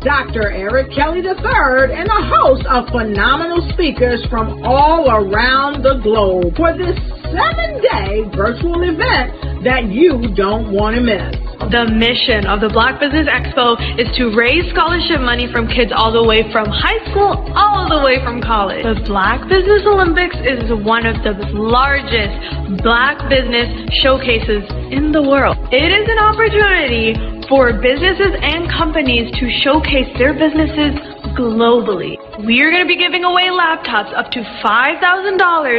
Dr. Eric Kelly III, and a host of phenomenal speakers from all around the globe for this 7-day virtual event that you don't want to miss. The mission of the Black Business Expo is to raise scholarship money from kids all the way from high school all the way from college. The Black Business Olympics is one of the largest Black business showcases in the world. It is an opportunity for businesses and companies to showcase their businesses globally. We are going to be giving away laptops up to $5,000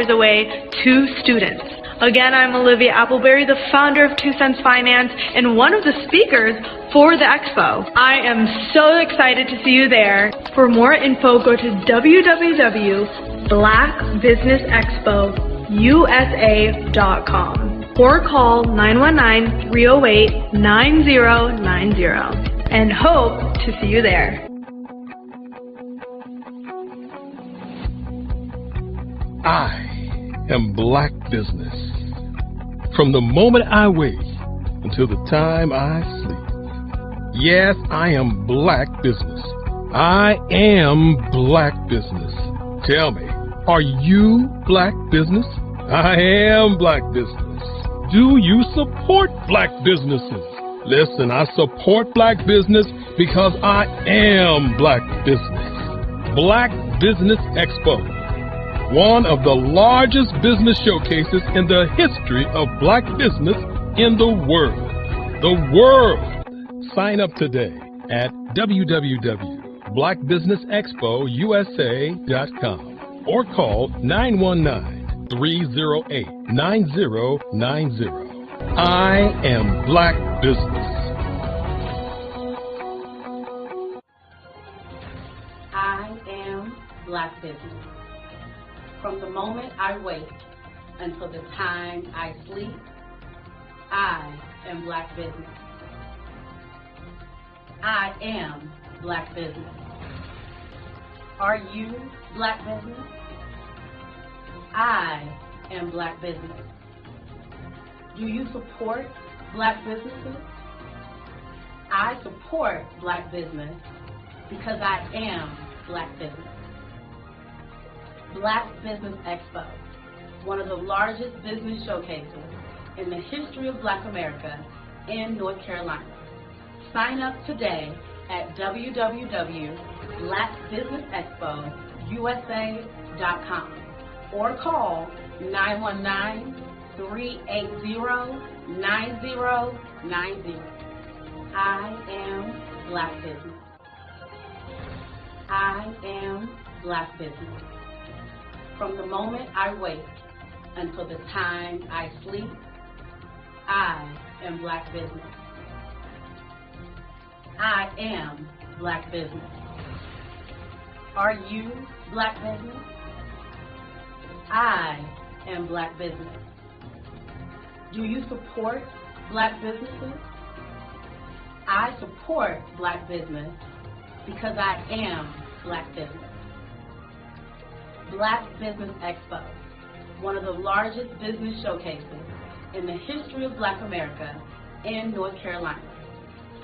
away to students. Again, I'm Olivia Appleberry, the founder of 2 Cents Finance and one of the speakers for the expo. I am so excited to see you there. For more info, go to www.blackbusinessexpousa.com or call 919-308-9090 and hope to see you there. I am Black business. From the moment I wake until the time I sleep. Yes, I am Black business. I am Black business. Tell me, are you Black business? I am Black business. Do you support Black businesses? Listen, I support Black business because I am Black business. Black Business Expo, one of the largest business showcases in the history of Black business in the world. The world! Sign up today at www.blackbusinessexpousa.com or call 919-308-9090. I am Black business. I am Black business. From the moment I wake until the time I sleep, I am Black business. I am Black business. Are you Black business? I am Black business. Do you support Black businesses? I support Black business because I am Black business. Black Business Expo, one of the largest business showcases in the history of Black America in North Carolina. Sign up today at www.blackbusinessexpousa.com or call 919-380-9090. I am Black business. I am Black business. From the moment I wake until the time I sleep, I am Black business. I am Black business. Are you Black business? I am Black business. Do you support Black businesses? I support Black business because I am Black business. Black Business Expo, one of the largest business showcases in the history of Black America in North Carolina.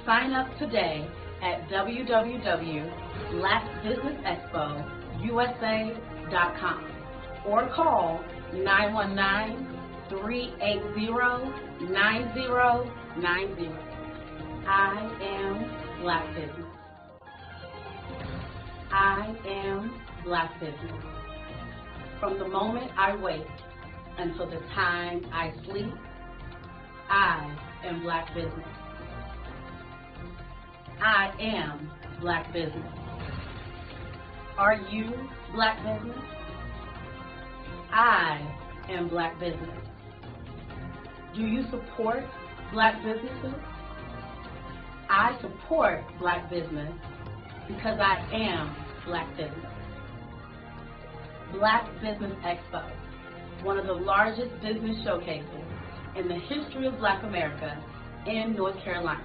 Sign up today at www.blackbusinessexpousa.com or call 919-380-9090. I am Black business. I am Black business. From the moment I wake until the time I sleep, I am Black business. I am Black business. Are you Black business? I am Black business. Do you support Black businesses? I support Black business because I am Black business. Black Business Expo, one of the largest business showcases in the history of Black America in North Carolina.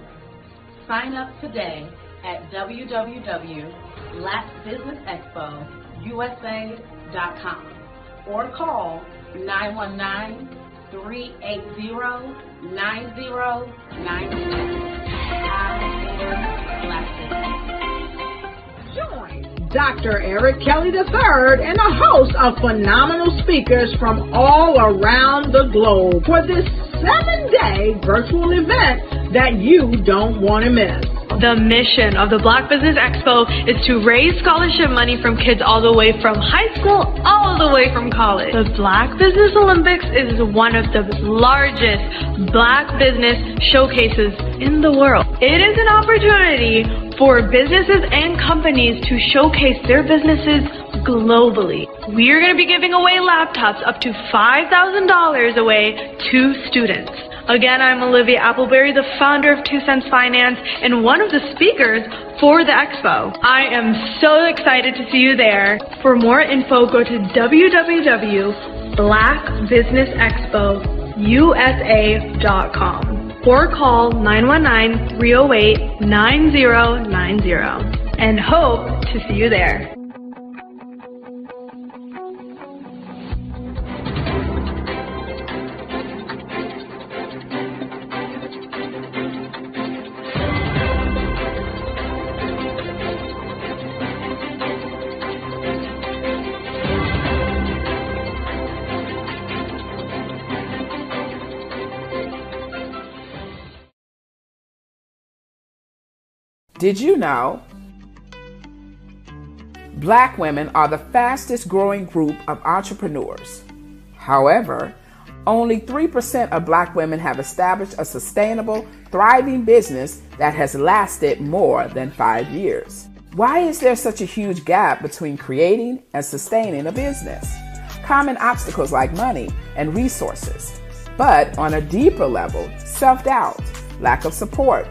Sign up today at www.blackbusinessexpousa.com or call 919-380-9090. I am Black business. Dr. Eric Kelly III, and a host of phenomenal speakers from all around the globe for this 7-day virtual event that you don't want to miss. The mission of the Black Business Expo is to raise scholarship money from kids all the way from high school, all the way from college. The Black Business Olympics is one of the largest Black business showcases in the world. It is an opportunity for businesses and companies to showcase their businesses globally. We are going to be giving away laptops up to $5,000 away to students. Again, I'm Olivia Appleberry, the founder of 2 Cents Finance and one of the speakers for the expo. I am so excited to see you there. For more info, go to www.blackbusinessexpousa.com or call 919-308-9090 and hope to see you there. Did you know Black women are the fastest growing group of entrepreneurs? However, only 3% of Black women have established a sustainable, thriving business that has lasted more than 5 years. Why is there such a huge gap between creating and sustaining a business? Common obstacles like money and resources, but on a deeper level, self-doubt, lack of support,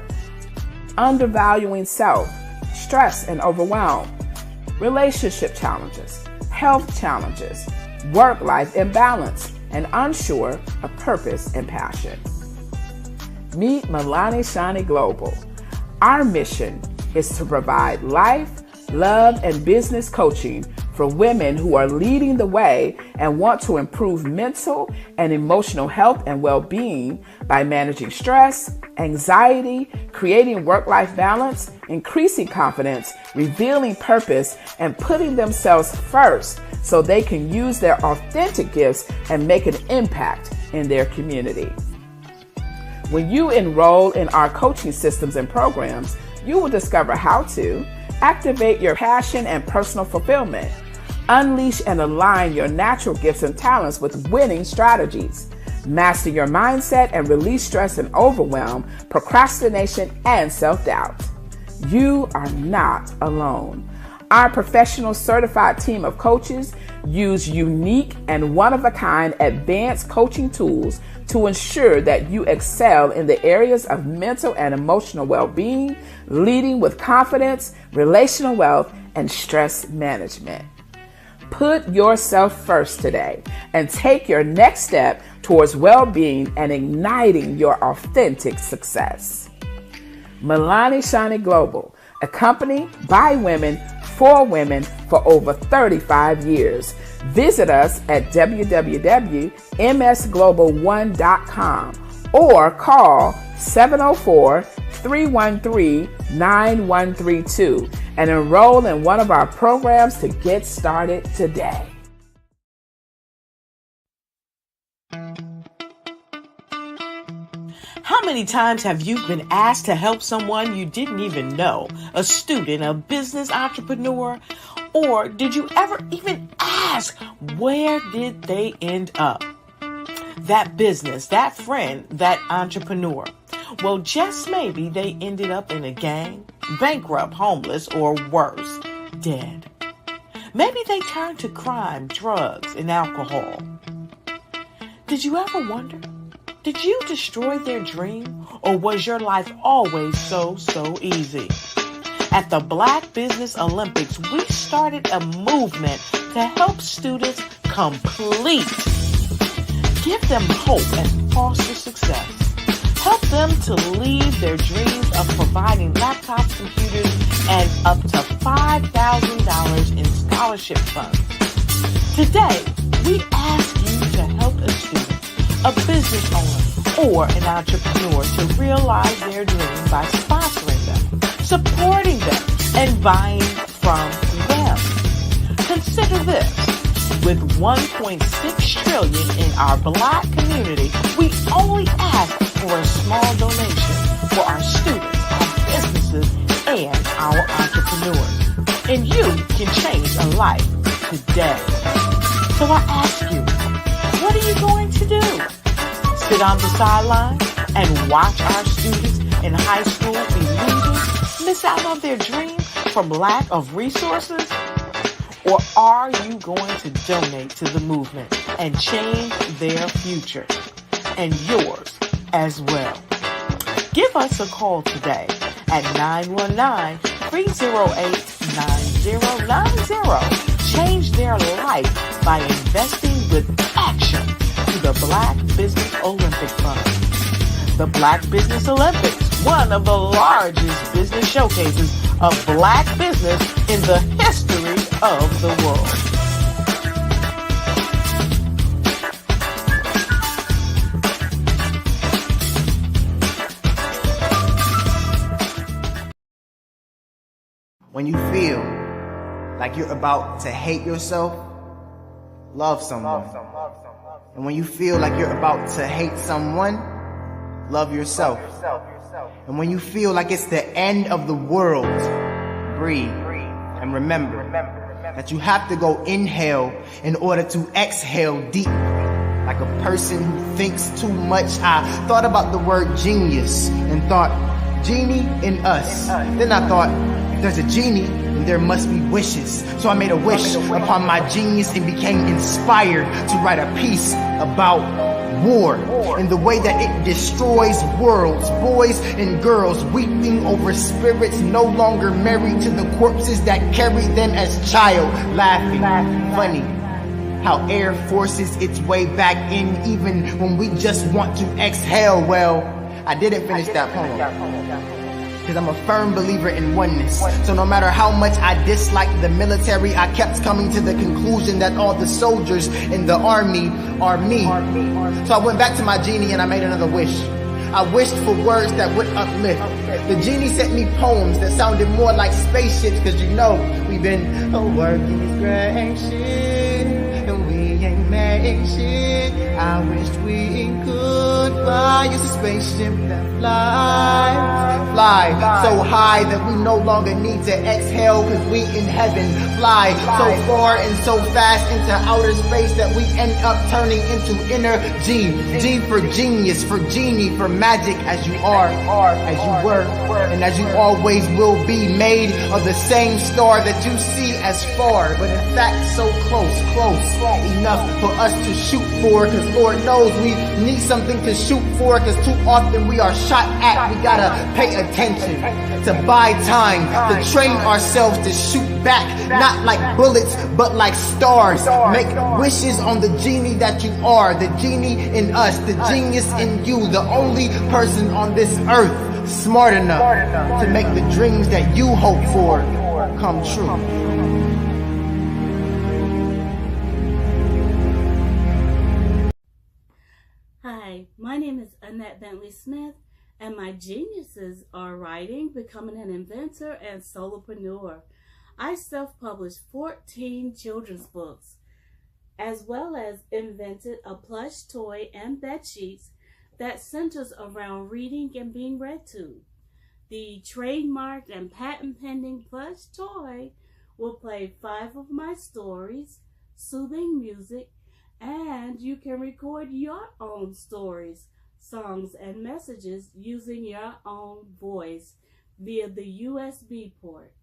undervaluing self, stress and overwhelm, relationship challenges, health challenges, work-life imbalance, and unsure of purpose and passion. Meet Milani Shani Global. Our mission is to provide life, love, and business coaching for women who are leading the way and want to improve mental and emotional health and well-being by managing stress, anxiety, creating work-life balance, increasing confidence, revealing purpose, and putting themselves first so they can use their authentic gifts and make an impact in their community. When you enroll in our coaching systems and programs, you will discover how to activate your passion and personal fulfillment, unleash and align your natural gifts and talents with winning strategies, master your mindset and release stress and overwhelm, procrastination, and self-doubt. You are not alone. Our professional certified team of coaches use unique and one-of-a-kind advanced coaching tools to ensure that you excel in the areas of mental and emotional well-being, leading with confidence, relational wealth, and stress management. Put yourself first today and take your next step towards well-being and igniting your authentic success. Milani Shani Global, a company by women for women for over 35 years. Visit us at www.msglobal1.com or call 704-313-9132 and enroll in one of our programs to get started today. How many times have you been asked to help someone you didn't even know, a student, a business entrepreneur? Or did you ever even ask, where did they end up? That business, that friend, that entrepreneur. Well, just maybe they ended up in a gang, bankrupt, homeless, or worse, dead. Maybe they turned to crime, drugs, and alcohol. Did you ever wonder? Did you destroy their dream, or was your life always so easy? At the Black Business Olympics, we started a movement to help students complete. Give them hope and foster success. Help them to leave their dreams of providing laptops, computers, and up to $5,000 in scholarship funds. Today, we ask you to help a student, a business owner, or an entrepreneur to realize their dream by sponsoring them, supporting them, and buying from them. Consider this. With $1.6 trillion in our Black community, we only ask for a small donation for our students, our businesses, and our entrepreneurs. And you can change a life today. So I ask you, what are you going to do? Sit on the sideline and watch our students in high school be losers, miss out on their dream from lack of resources? Or are you going to donate to the movement and change their future and yours as well? Give us a call today at 919-308-9090. Change their life by investing with action to the Black Business Olympic Fund. The Black Business Olympics, one of the largest business showcases of Black business in the history of the world. When you feel like you're about to hate yourself, love someone. And when you feel like you're about to hate someone, love yourself. And when you feel like it's the end of the world, breathe and remember that you have to go inhale in order to exhale deep. Like a person who thinks too much. I thought about the word genius and thought, genie in us. Then I thought, if there's a genie, then there must be wishes. So I made a wish upon my genius and became inspired to write a piece about war and the way that it destroys worlds, boys and girls weeping over spirits no longer married to the corpses that carried them as child, laughing, funny. How air forces its way back in even when we just want to exhale. Well, I didn't finish that poem because I'm a firm believer in oneness. So no matter how much I disliked the military, I kept coming to the conclusion that all the soldiers in the army are me. So I went back to my genie and I made another wish. I wished for words that would uplift. The genie sent me poems that sounded more like spaceships, because you know we've been working this great shit and we ain't made shit. I wished we could fly us a spaceship that fly so high that we no longer need to exhale, because we in heaven fly so far and so fast into outer space that we end up turning into energy. G for genius, for genie, for magic, as you are, as you were, and as you always will be, made of the same star that you see as far, but in fact so close enough for us to shoot for, because Lord knows we need something to shoot for, because too often we are shot at. We gotta pay attention to buy time, to train ourselves to shoot back, not like bullets but like stars. Make wishes on the genie that you are, the genie in us, the genius in you, the only person on this earth smart enough to make the dreams that you hope for come true. Hi, my name is Annette Bentley Smith, and my geniuses are writing, becoming an inventor, and solopreneur. I self-published 14 children's books, as well as invented a plush toy and bed sheets that centers around reading and being read to. The trademarked and patent-pending plush toy will play 5 of my stories, soothing music, and you can record your own stories, songs, and messages using your own voice via the USB port.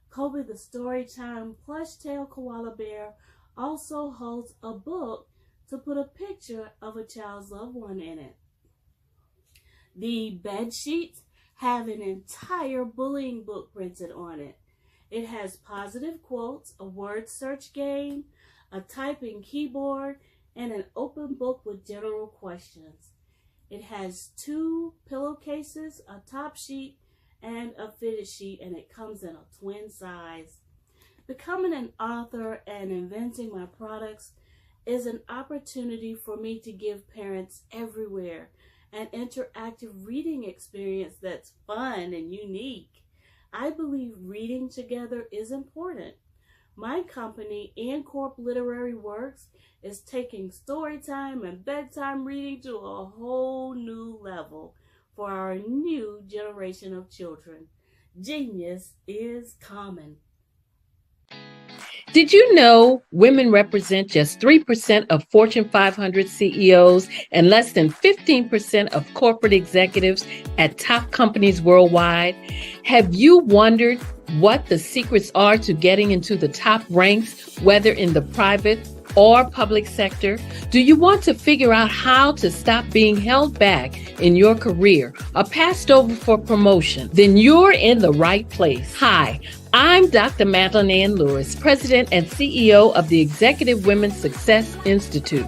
Kobe the Storytime plush tail koala bear also holds a book to put a picture of a child's loved one in it. The bed sheets have an entire bullying book printed on it. It has positive quotes, a word search game, a typing keyboard, and an open book with general questions. It has 2 pillowcases, a top sheet, and a fitted sheet, and it comes in a twin size. Becoming an author and inventing my products is an opportunity for me to give parents everywhere an interactive reading experience that's fun and unique. I believe reading together is important. My company, Incorp Literary Works, is taking storytime and bedtime reading to a whole new level for our new generation of children. Genius is common. Did you know women represent just 3% of Fortune 500 CEOs and less than 15% of corporate executives at top companies worldwide? Have you wondered what the secrets are to getting into the top ranks, whether in the private or public sector? Do you want to figure out how to stop being held back in your career or passed over for promotion? Then you're in the right place. Hi, I'm Dr. Madeline Ann Lewis, President and CEO of the Executive Women's Success Institute.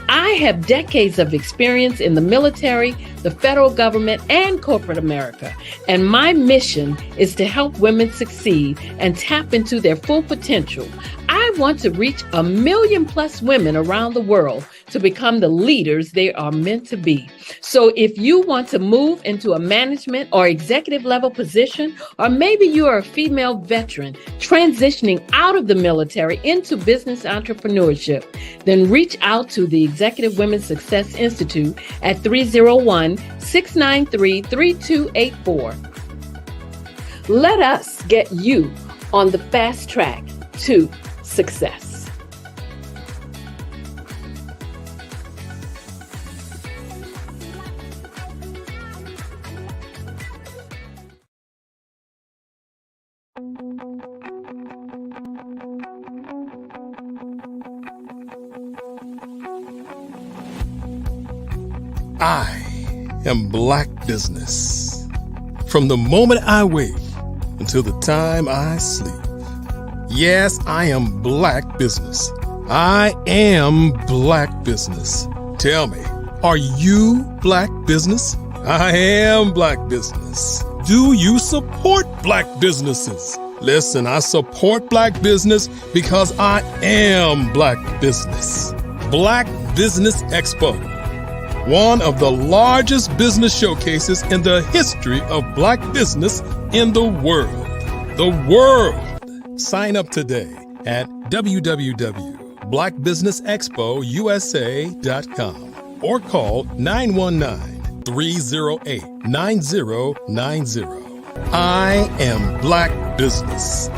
I have decades of experience in the military, the federal government, and corporate America, and my mission is to help women succeed and tap into their full potential. I want to reach 1 million plus women around the world to become the leaders they are meant to be. So if you want to move into a management or executive level position, or maybe you are a female veteran transitioning out of the military into business entrepreneurship, then reach out to the Executive Women's Success Institute at 301-693-3284. Let us get you on the fast track to success. I am Black business. From the moment I wake until the time I sleep. Yes, I am Black business. I am Black business. Tell me, are you Black business? I am Black business. Do you support Black businesses? Listen, I support Black business because I am Black business. Black Business Expo, one of the largest business showcases in the history of Black business in the world. The world! Sign up today at www.blackbusinessexpousa.com or call 919-308-9090. I am Black business.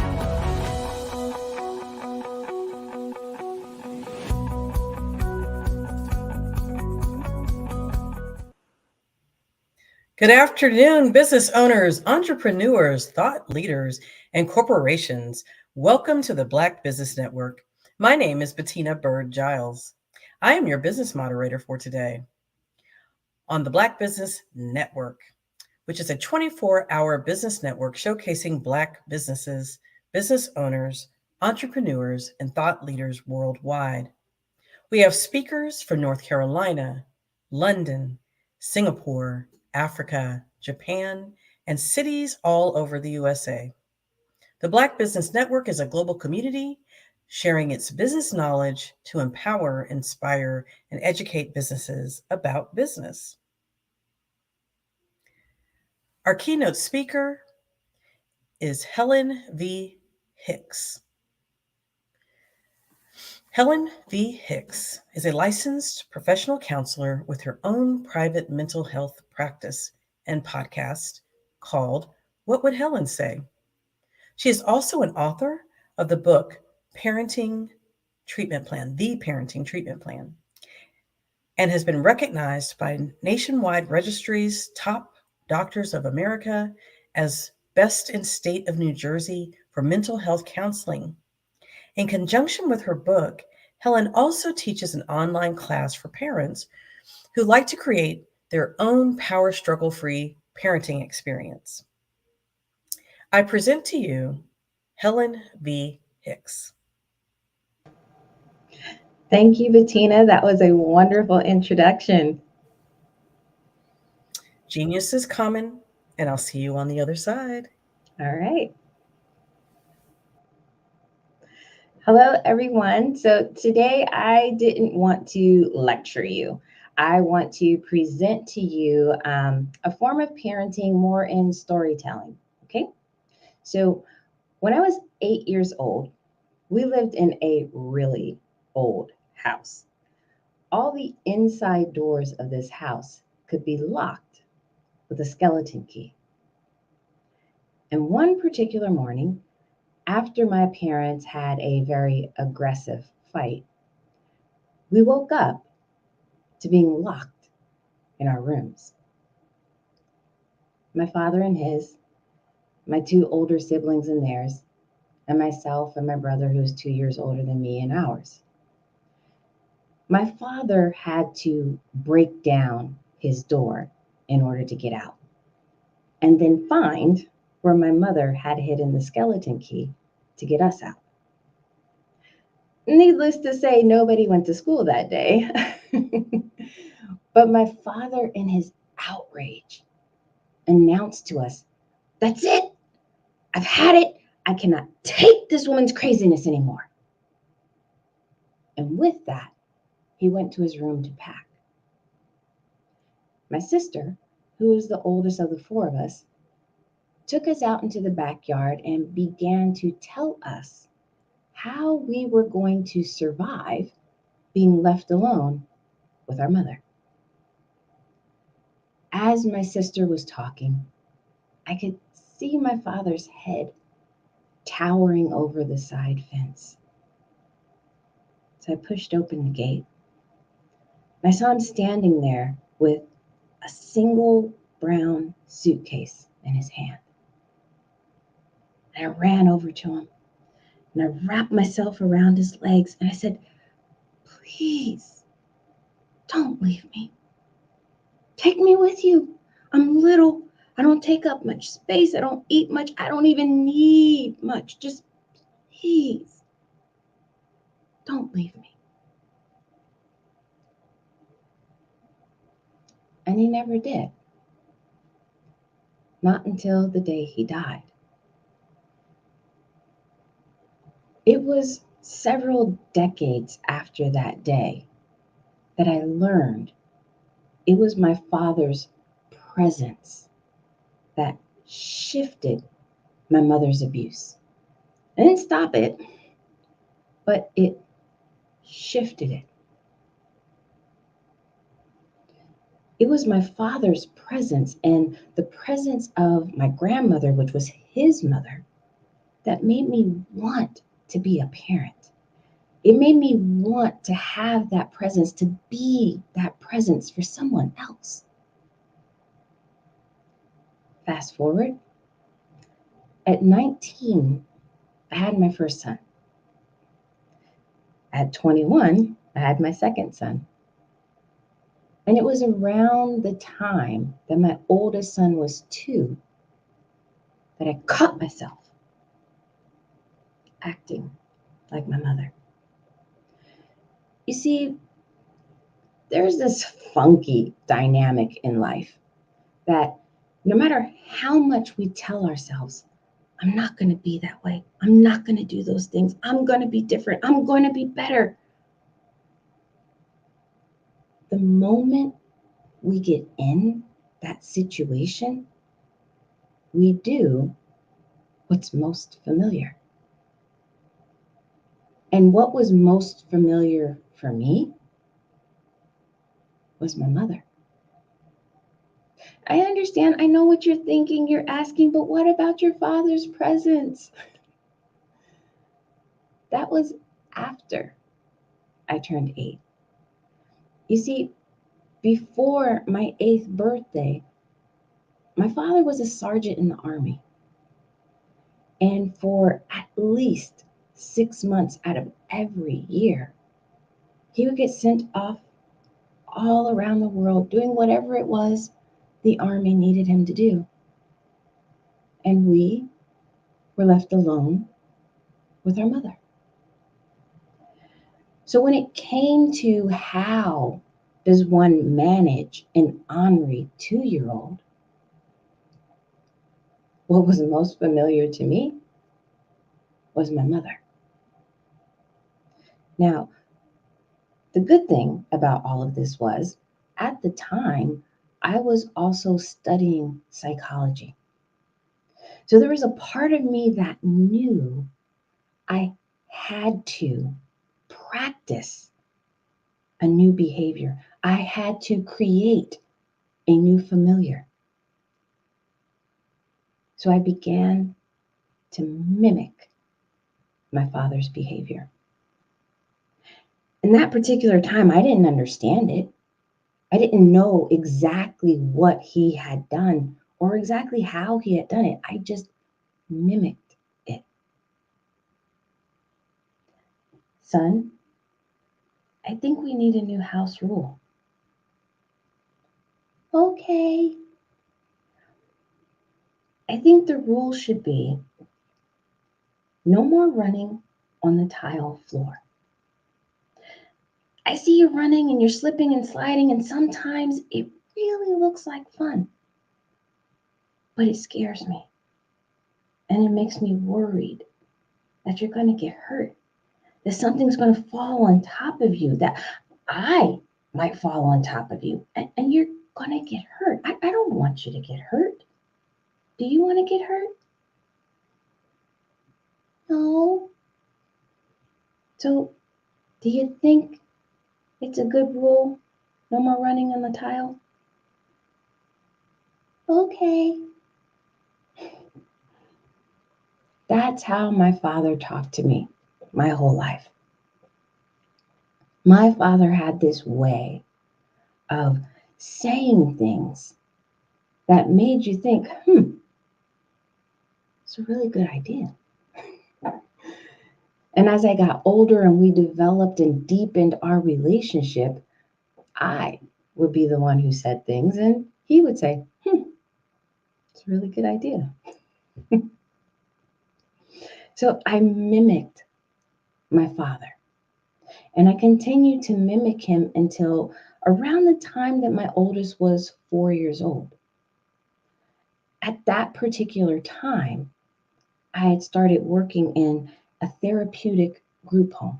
Good afternoon, business owners, entrepreneurs, thought leaders, and corporations. Welcome to the Black Business Network. My name is Bettina Bird Giles. I am your business moderator for today on the Black Business Network, which is a 24-hour business network showcasing Black businesses, business owners, entrepreneurs, and thought leaders worldwide. We have speakers from North Carolina, London, Singapore, Africa, Japan, and cities all over the USA. The Black Business Network is a global community sharing its business knowledge to empower, inspire, and educate businesses about business. Our keynote speaker is Helen V. Hicks. Helen V. Hicks is a licensed professional counselor with her own private mental health practice and podcast called What Would Helen Say? She is also an author of the book Parenting Treatment Plan, The Parenting Treatment Plan, and has been recognized by nationwide registries, Top Doctors of America, as Best in State of New Jersey for mental health counseling. In conjunction with her book, Helen also teaches an online class for parents who like to create their own power struggle-free parenting experience. I present to you Helen V. Hicks. Thank you, Bettina. That was a wonderful introduction. Genius is common, and I'll see you on the other side. All right. Hello, everyone. So today I didn't want to lecture you. I want to present to you a form of parenting more in storytelling. Okay. So when I was 8 years old, We lived in a really old house. All the inside doors of this house could be locked with a skeleton key. And one particular morning, after my parents had a very aggressive fight, we woke up to being locked in our rooms. My father and his, my two older siblings and theirs, and myself and my brother, who was 2 years older than me, and ours. My father had to break down his door in order to get out, and then find where my mother had hidden the skeleton key to get us out. Needless to say, nobody went to school that day. But my father, in his outrage, announced to us, "That's it. I've had it. I cannot take this woman's craziness anymore." And with that, he went to his room to pack. My sister, who was the oldest of the four of us, took us out into the backyard and began to tell us how we were going to survive being left alone with our mother. As my sister was talking, I could see my father's head towering over the side fence. So I pushed open the gate. And I saw him standing there with a single brown suitcase in his hand. And I ran over to him and I wrapped myself around his legs and I said, "Please, don't leave me. Take me with you. I'm little. I don't take up much space. I don't eat much. I don't even need much. Just please, don't leave me." And he never did. Not until the day he died. It was several decades after that day that I learned it was my father's presence that shifted my mother's abuse. I didn't stop it, but it shifted it. It was my father's presence and the presence of my grandmother, which was his mother, that made me want to be a parent. It made me want to have that presence, to be that presence for someone else. Fast forward, at 19, I had my first son. At 21, I had my second son. And it was around the time that my oldest son was 2 that I caught myself acting like my mother. You see, there's this funky dynamic in life that no matter how much we tell ourselves, "I'm not going to be that way. I'm not going to do those things. I'm going to be different. I'm going to be better." The moment we get in that situation, we do what's most familiar. And what was most familiar for me was my mother. I understand. I know what you're thinking. You're asking, but what about your father's presence? That was after I turned 8. You see, before my 8th birthday, my father was a sergeant in the Army. And for at least 6 months out of every year, he would get sent off all around the world doing whatever it was the Army needed him to do. And we were left alone with our mother. So when it came to how does one manage an ornery 2-year-old, what was most familiar to me was my mother. Now, the good thing about all of this was, at the time, I was also studying psychology. So there was a part of me that knew I had to practice a new behavior. I had to create a new familiar. So I began to mimic my father's behavior. In that particular time, I didn't understand it. I didn't know exactly what he had done or exactly how he had done it. I just mimicked it. Son, I think we need a new house rule. Okay. I think the rule should be no more running on the tile floor. I see you running and you're slipping and sliding, and sometimes it really looks like fun. But it scares me. And it makes me worried that you're going to get hurt, that something's going to fall on top of you, that I might fall on top of you, and you're going to get hurt. I don't want you to get hurt. Do you want to get hurt? No. So, do you think it's a good rule? No more running on the tile? Okay. That's how my father talked to me my whole life. My father had this way of saying things that made you think, it's a really good idea. And as I got older and we developed and deepened our relationship, I would be the one who said things and he would say, it's a really good idea. So I mimicked my father. And I continued to mimic him until around the time that my oldest was 4 years old. At that particular time, I had started working in a therapeutic group home.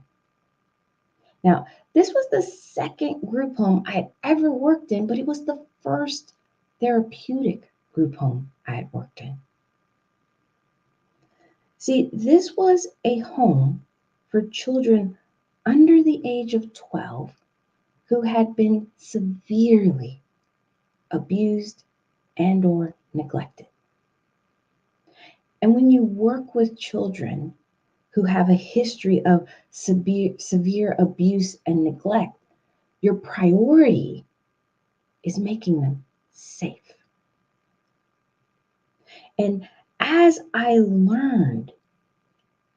Now, this was the second group home I had ever worked in, but it was the first therapeutic group home I had worked in. See, this was a home for children under the age of 12 who had been severely abused and or neglected. And when you work with children who have a history of severe abuse and neglect, your priority is making them safe. And as I learned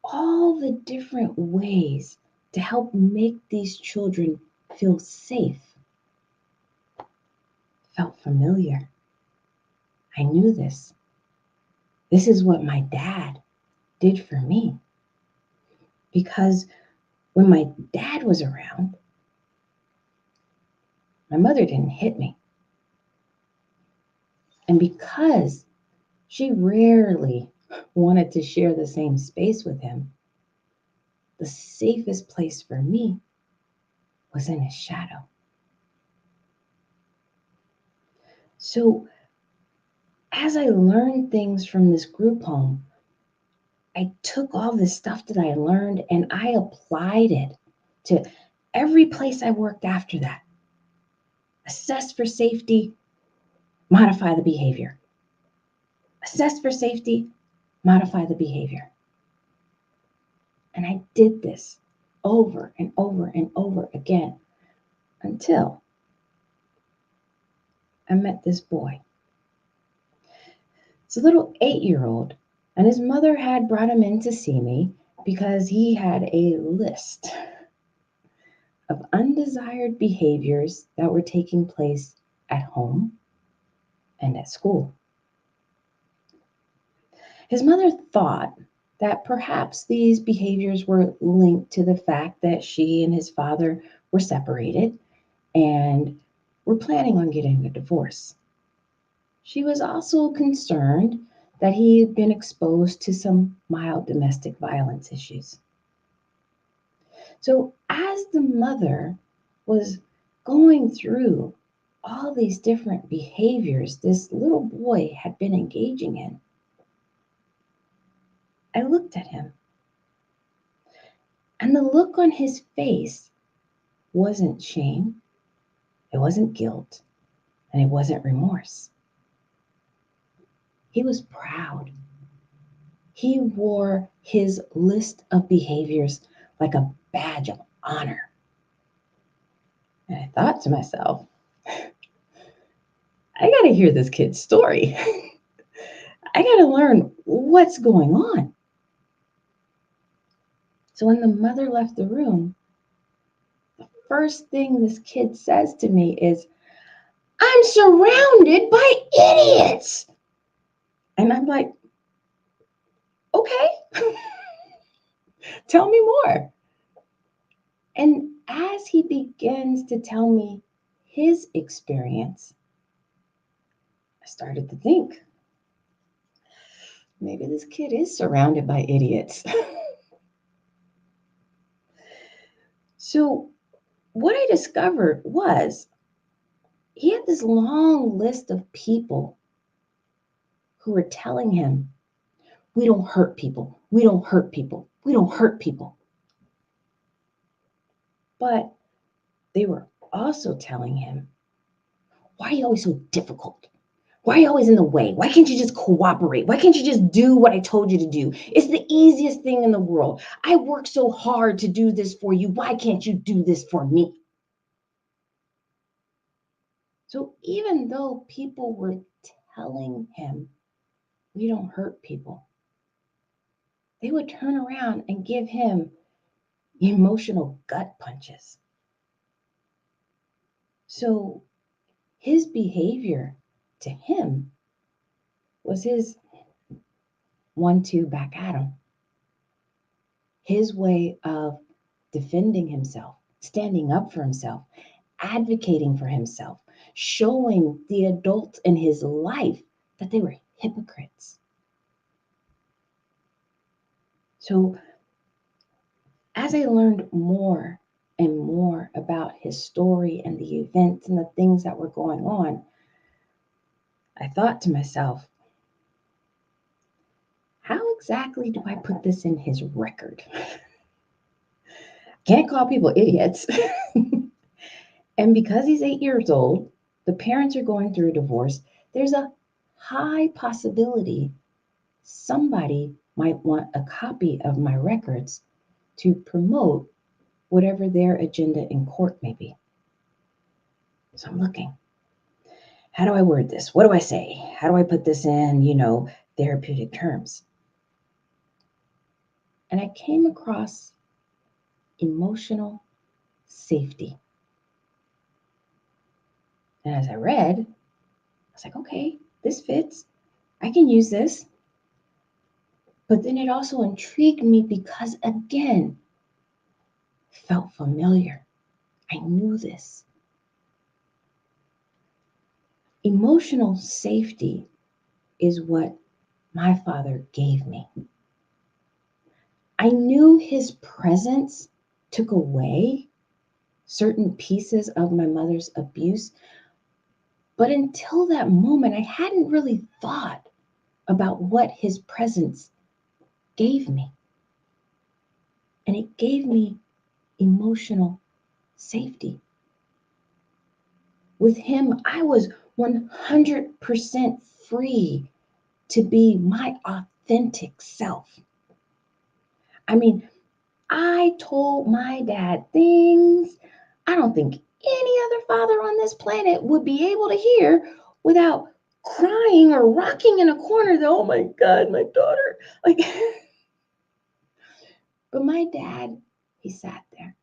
all the different ways to help make these children feel safe, felt familiar. I knew this. This is what my dad did for me. Because when my dad was around, my mother didn't hit me. And because she rarely wanted to share the same space with him, the safest place for me was in his shadow. So as I learned things from this group home, I took all this stuff that I learned and I applied it to every place I worked after that. Assess for safety, modify the behavior. Assess for safety, modify the behavior. And I did this over and over and over again until I met this boy. It's a little 8-year-old, and his mother had brought him in to see me because he had a list of undesired behaviors that were taking place at home and at school. His mother thought that perhaps these behaviors were linked to the fact that she and his father were separated and were planning on getting a divorce. She was also concerned that he had been exposed to some mild domestic violence issues. So as the mother was going through all these different behaviors this little boy had been engaging in, I looked at him And the look on his face wasn't shame, it wasn't guilt, and it wasn't remorse. He was proud. He wore his list of behaviors like a badge of honor. And I thought to myself, I got to hear this kid's story. I got to learn what's going on. So when the mother left the room, the first thing this kid says to me is, I'm surrounded by idiots. And I'm like, okay, tell me more. And as he begins to tell me his experience, I started to think, maybe this kid is surrounded by idiots. So what I discovered was he had this long list of people who were telling him, we don't hurt people, we don't hurt people, we don't hurt people. But they were also telling him, why are you always so difficult? Why are you always in the way? Why can't you just cooperate? Why can't you just do what I told you to do? It's the easiest thing in the world. I worked so hard to do this for you. Why can't you do this for me? So even though people were telling him, we don't hurt people, they would turn around and give him emotional gut punches. So his behavior to him was his 1-2 back at him. His way of defending himself, standing up for himself, advocating for himself, showing the adults in his life that they were hypocrites. So as I learned more and more about his story and the events and the things that were going on, I thought to myself, how exactly do I put this in his record? Can't call people idiots. And because he's 8 years old, the parents are going through a divorce, there's a high possibility somebody might want a copy of my records to promote whatever their agenda in court may be. So I'm looking. How do I word this? What do I say? How do I put this in, therapeutic terms? And I came across emotional safety. And as I read, I was like, okay, this fits. I can use this. But then it also intrigued me because, again, felt familiar. I knew this. Emotional safety is what my father gave me. I knew his presence took away certain pieces of my mother's abuse, but until that moment, I hadn't really thought about what his presence gave me. And it gave me emotional safety. With him, I was 100% free to be my authentic self. I mean, I told my dad things I don't think any other father on this planet would be able to hear without crying or rocking in a corner. Oh my God, my daughter. But my dad, he sat there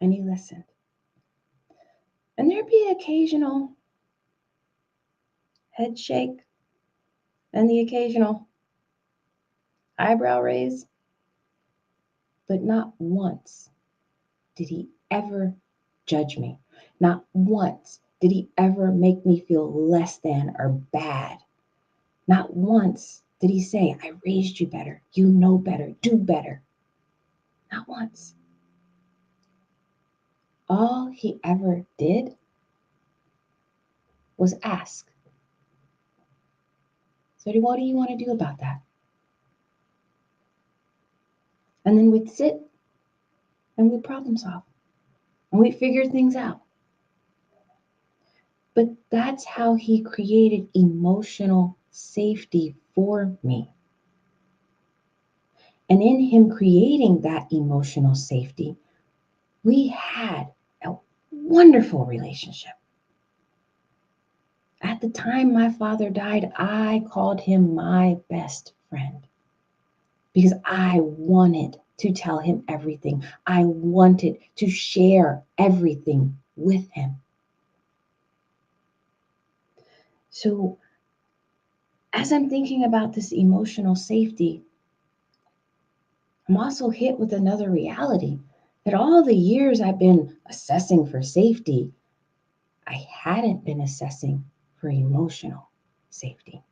and he listened. And there'd be occasional head shake and the occasional eyebrow raise. But not once did he ever judge me. Not once did he ever make me feel less than or bad. Not once did he say, I raised you better, you know better, do better. Not once. All he ever did was ask. So what do you want to do about that? And then we'd sit and we problem solve and we figure things out. But that's how he created emotional safety for me. And in him creating that emotional safety, we had a wonderful relationship. At the time my father died, I called him my best friend because I wanted to tell him everything. I wanted to share everything with him. So as I'm thinking about this emotional safety, I'm also hit with another reality that all the years I've been assessing for safety, I hadn't been assessing for emotional safety.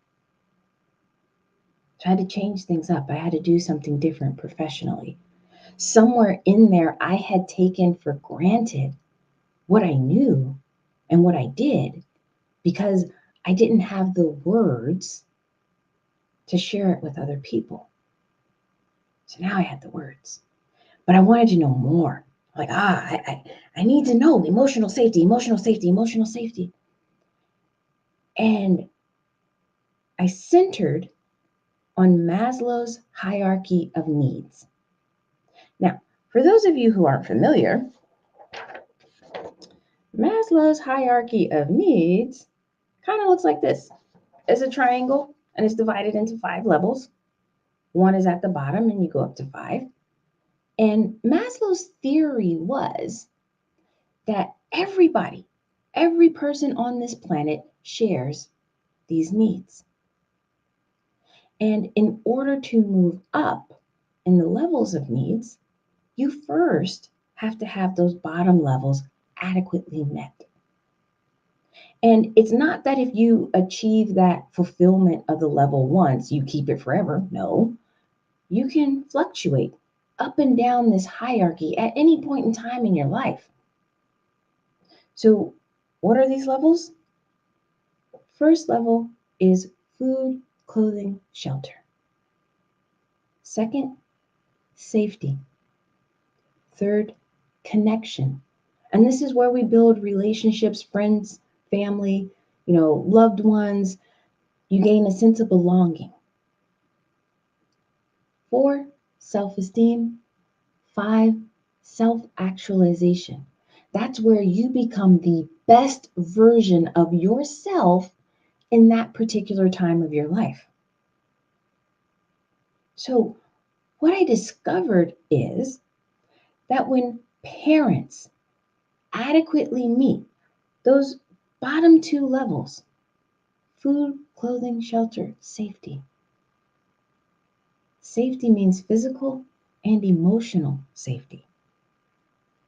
So I had to change things up. I had to do something different professionally. Somewhere in there, I had taken for granted what I knew and what I did because I didn't have the words to share it with other people. So now I had the words, but I wanted to know more. Like, I need to know emotional safety, emotional safety, emotional safety. And I centered on Maslow's hierarchy of needs. Now, for those of you who aren't familiar, Maslow's hierarchy of needs kind of looks like this. It's a triangle and it's divided into 5 levels. 1 is at the bottom and you go up to 5. And Maslow's theory was that everybody, every person on this planet shares these needs. And in order to move up in the levels of needs, you first have to have those bottom levels adequately met. And it's not that if you achieve that fulfillment of the level once, you keep it forever. No, you can fluctuate up and down this hierarchy at any point in time in your life. So what are these levels? First level is food, clothing, shelter. Second, safety. Third, connection. And this is where we build relationships, friends, family, loved ones. You gain a sense of belonging. 4, self-esteem. 5, self-actualization. That's where you become the best version of yourself in that particular time of your life. So what I discovered is that when parents adequately meet those bottom 2 levels, food, clothing, shelter, safety. Safety means physical and emotional safety.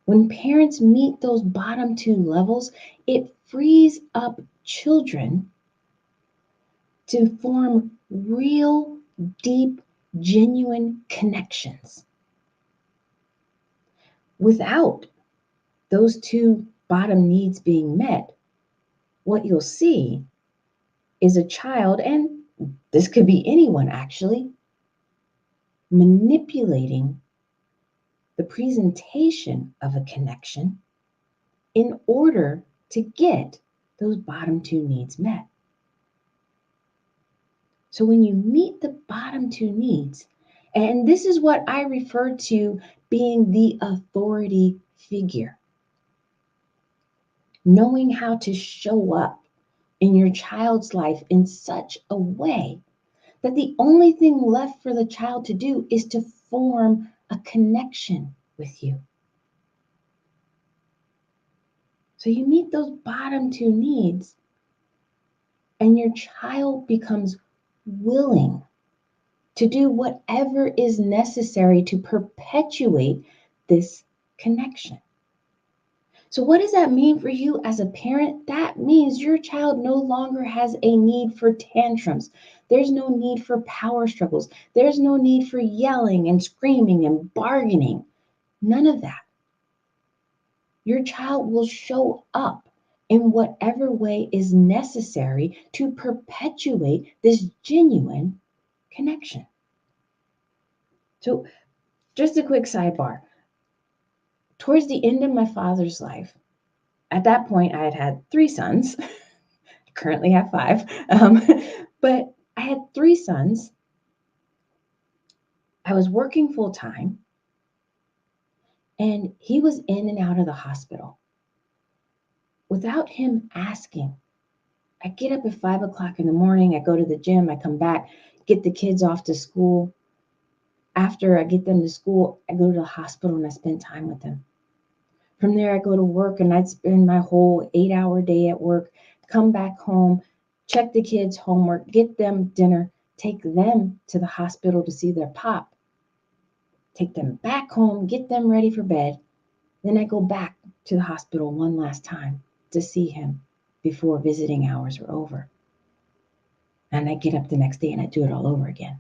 When parents meet those bottom 2 levels, it frees up children to form real, deep, genuine connections. Without those 2 bottom needs being met, what you'll see is a child, and this could be anyone actually, manipulating the presentation of a connection in order to get those bottom 2 needs met. So when you meet the bottom 2 needs, and this is what I refer to being the authority figure, knowing how to show up in your child's life in such a way that the only thing left for the child to do is to form a connection with you. So you meet those bottom 2 needs, and your child becomes willing to do whatever is necessary to perpetuate this connection. So what does that mean for you as a parent? That means your child no longer has a need for tantrums. There's no need for power struggles. There's no need for yelling and screaming and bargaining. None of that. Your child will show up in whatever way is necessary to perpetuate this genuine connection. So just a quick sidebar. towards the end of my father's life, at that point, I had had 3 sons. I currently have 5. But I had 3 sons. I was working full time. And he was in and out of the hospital. Without him asking, I get up at 5 o'clock in the morning. I go to the gym. I come back, get the kids off to school. After I get them to school, I go to the hospital and I spend time with them. From there, I go to work and I'd spend my whole 8-hour day at work, come back home, check the kids' homework, get them dinner, take them to the hospital to see their pop, take them back home, get them ready for bed. Then I go back to the hospital one last time to see him before visiting hours were over. And I get up the next day and I do it all over again.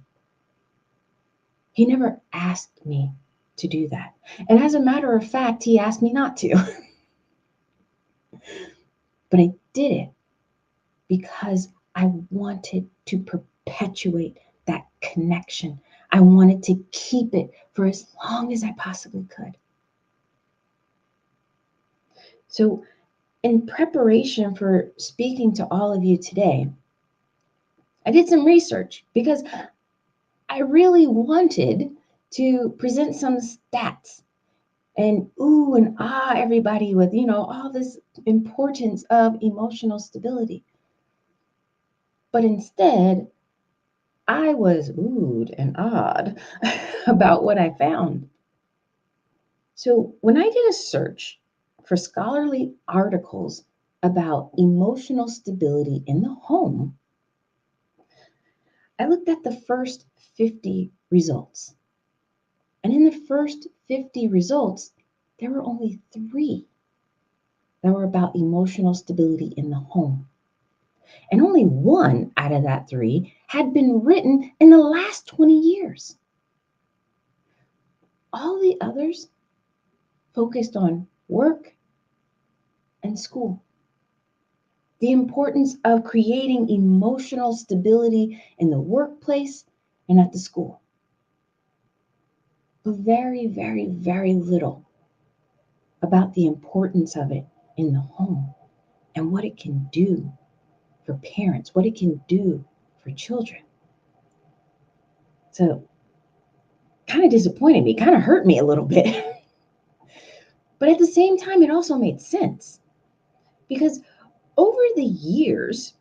He never asked me to do that. And as a matter of fact, he asked me not to. But I did it because I wanted to perpetuate that connection. I wanted to keep it for as long as I possibly could. So in preparation for speaking to all of you today, I did some research because I really wanted to present some stats and ooh and ah everybody with, all this importance of emotional stability. But instead, I was oohed and awed about what I found. So when I did a search for scholarly articles about emotional stability in the home, I looked at the first 50 results. And in the first 50 results, there were only 3 that were about emotional stability in the home. And only 1 out of that 3 had been written in the last 20 years. All the others focused on work and school. The importance of creating emotional stability in the workplace and at the school. But very, very, very little about the importance of it in the home and what it can do for parents, what it can do for children. So kind of disappointed me, kind of hurt me a little bit. But at the same time, it also made sense because over the years,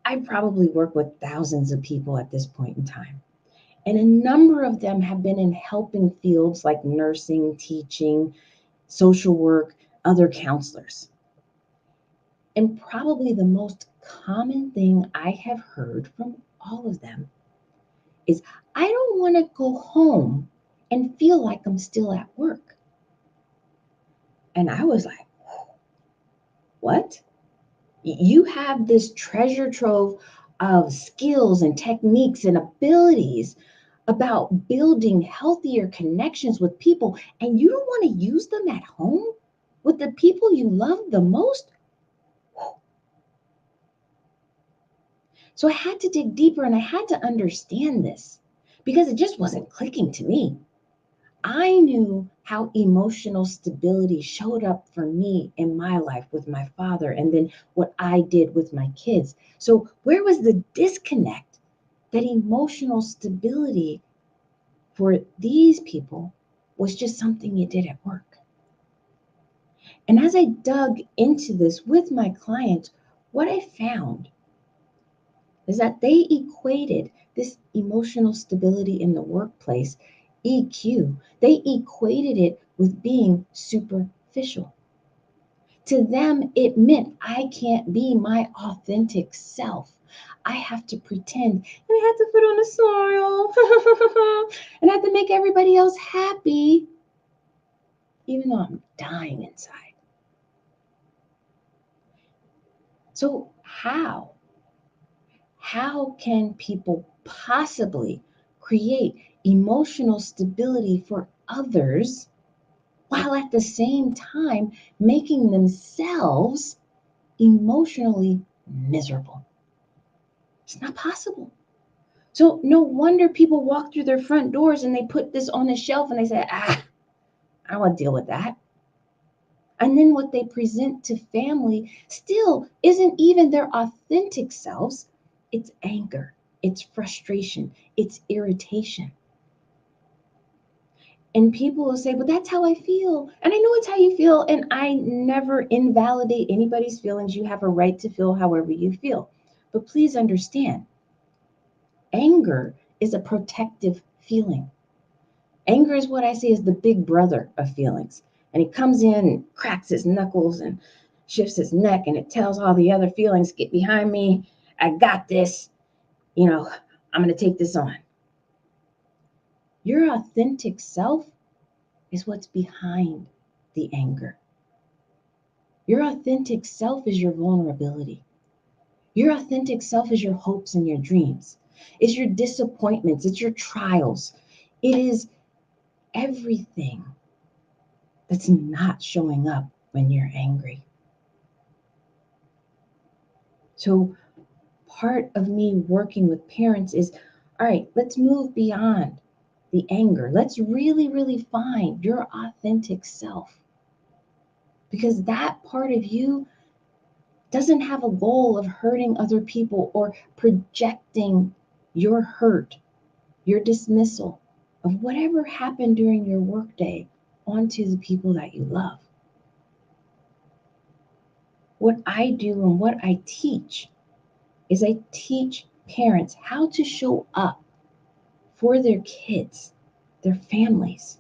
I probably work with thousands of people at this point in time. And a number of them have been in helping fields like nursing, teaching, social work, other counselors. And probably the most common thing I have heard from all of them is, I don't want to go home and feel like I'm still at work. And I was like, what? You have this treasure trove of skills and techniques and abilities about building healthier connections with people, and you don't want to use them at home with the people you love the most? So I had to dig deeper and I had to understand this because it just wasn't clicking to me. I knew how emotional stability showed up for me in my life with my father and then what I did with my kids. So where was the disconnect that emotional stability for these people was just something you did at work? And as I dug into this with my clients, what I found is that they equated this emotional stability in the workplace, EQ, they equated it with being superficial. To them, it meant I can't be my authentic self. I have to pretend, and I have to put on a smile, and I have to make everybody else happy, even though I'm dying inside. So how can people possibly create emotional stability for others while at the same time making themselves emotionally miserable? It's not possible. So no wonder people walk through their front doors and they put this on a shelf and they say, I don't want to deal with that. And then what they present to family still isn't even their authentic selves. It's anger, it's frustration, it's irritation. And people will say, well, that's how I feel. And I know it's how you feel. And I never invalidate anybody's feelings. You have a right to feel however you feel. But please understand, anger is a protective feeling. Anger is what I say is the big brother of feelings. And he comes in and cracks his knuckles and shifts his neck, and it tells all the other feelings, get behind me. I got this. I'm going to take this on. Your authentic self is what's behind the anger. Your authentic self is your vulnerability. Your authentic self is your hopes and your dreams. It's your disappointments. It's your trials. It is everything that's not showing up when you're angry. So part of me working with parents is, all right, let's move beyond the anger. Let's really, really find your authentic self. Because that part of you doesn't have a goal of hurting other people or projecting your hurt, your dismissal of whatever happened during your workday onto the people that you love. What I do and what I teach is I teach parents how to show up for their kids, their families,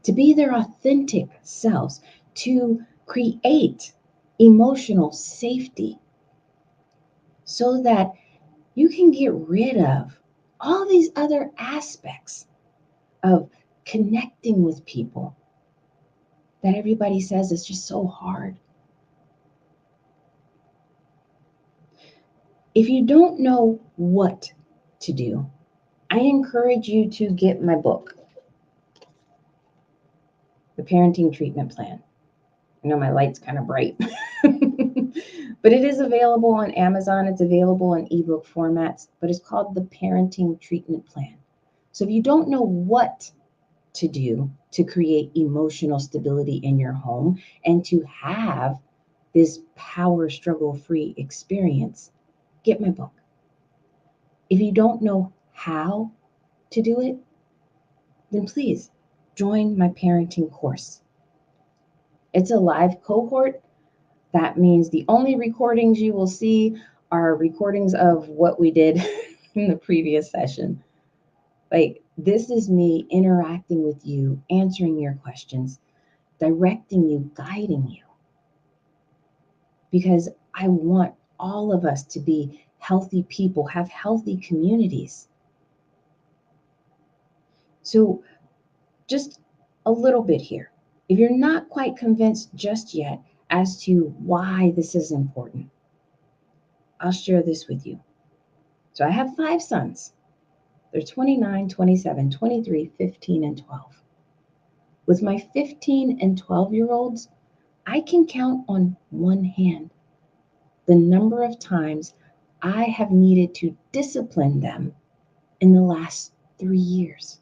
to be their authentic selves, to create emotional safety so that you can get rid of all these other aspects of connecting with people that everybody says is just so hard. If you don't know what to do, I encourage you to get my book, The Parenting Treatment Plan. I know my light's kind of bright, but it is available on Amazon. It's available in ebook formats, but it's called The Parenting Treatment Plan. So if you don't know what to do to create emotional stability in your home and to have this power struggle-free experience, get my book. If you don't know how to do it, then please join my parenting course. It's a live cohort. That means the only recordings you will see are recordings of what we did in the previous session. Like, this is me interacting with you, answering your questions, directing you, guiding you. Because I want all of us to be healthy people, have healthy communities. So just a little bit here. If you're not quite convinced just yet as to why this is important, I'll share this with you. So I have 5 sons. They're 29, 27, 23, 15, and 12. With my 15 and 12-year-olds, I can count on one hand the number of times I have needed to discipline them in the last 3 years.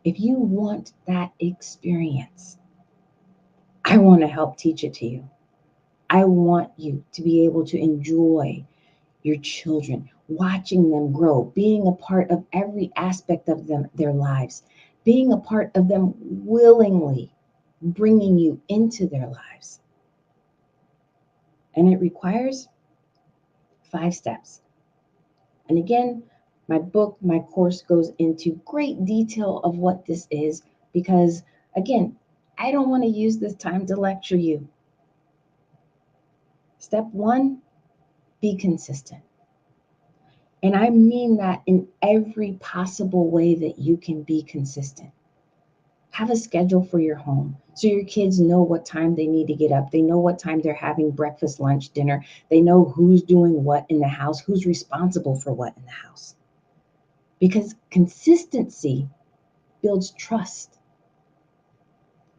If you want that experience, I want to help teach it to you. I want you to be able to enjoy your children, watching them grow, being a part of every aspect of their lives, being a part of them willingly bringing you into their lives. And it requires 5 steps. And again, my book, my course goes into great detail of what this is because, again, I don't want to use this time to lecture you. Step 1, be consistent. And I mean that in every possible way that you can be consistent. Have a schedule for your home so your kids know what time they need to get up. They know what time they're having breakfast, lunch, dinner. They know who's doing what in the house, who's responsible for what in the house. Because consistency builds trust.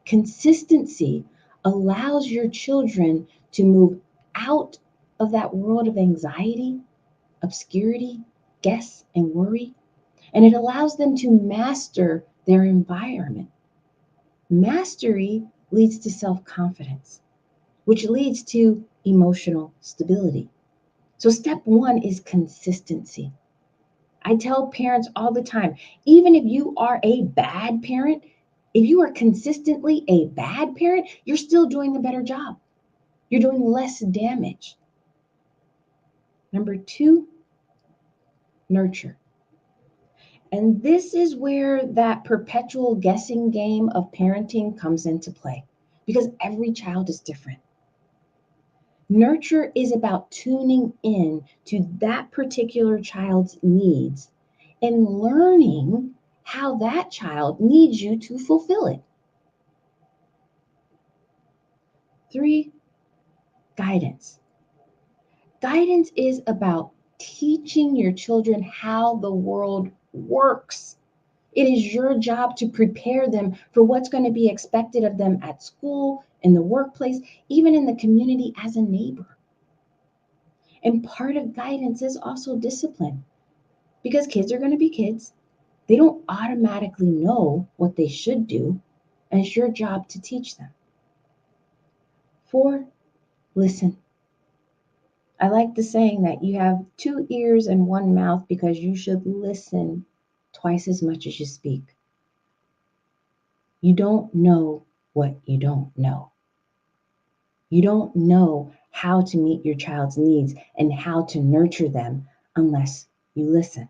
Consistency allows your children to move out of that world of anxiety, obscurity, guess, and worry, and it allows them to master their environment. Mastery leads to self-confidence, which leads to emotional stability. So step one is consistency. I tell parents all the time, even if you are a bad parent, if you are consistently a bad parent, you're still doing a better job. You're doing less damage. Number two, nurture. And this is where that perpetual guessing game of parenting comes into play, because every child is different. Nurture is about tuning in to that particular child's needs and learning how that child needs you to fulfill it. Three, guidance. Guidance is about teaching your children how the world works. It is your job to prepare them for what's going to be expected of them at school, in the workplace, even in the community as a neighbor. And part of guidance is also discipline, because kids are going to be kids. They don't automatically know what they should do, and it's your job to teach them. 4, listen. I like the saying that you have 2 ears and 1 mouth because you should listen twice as much as you speak. You don't know what you don't know. You don't know how to meet your child's needs and how to nurture them unless you listen.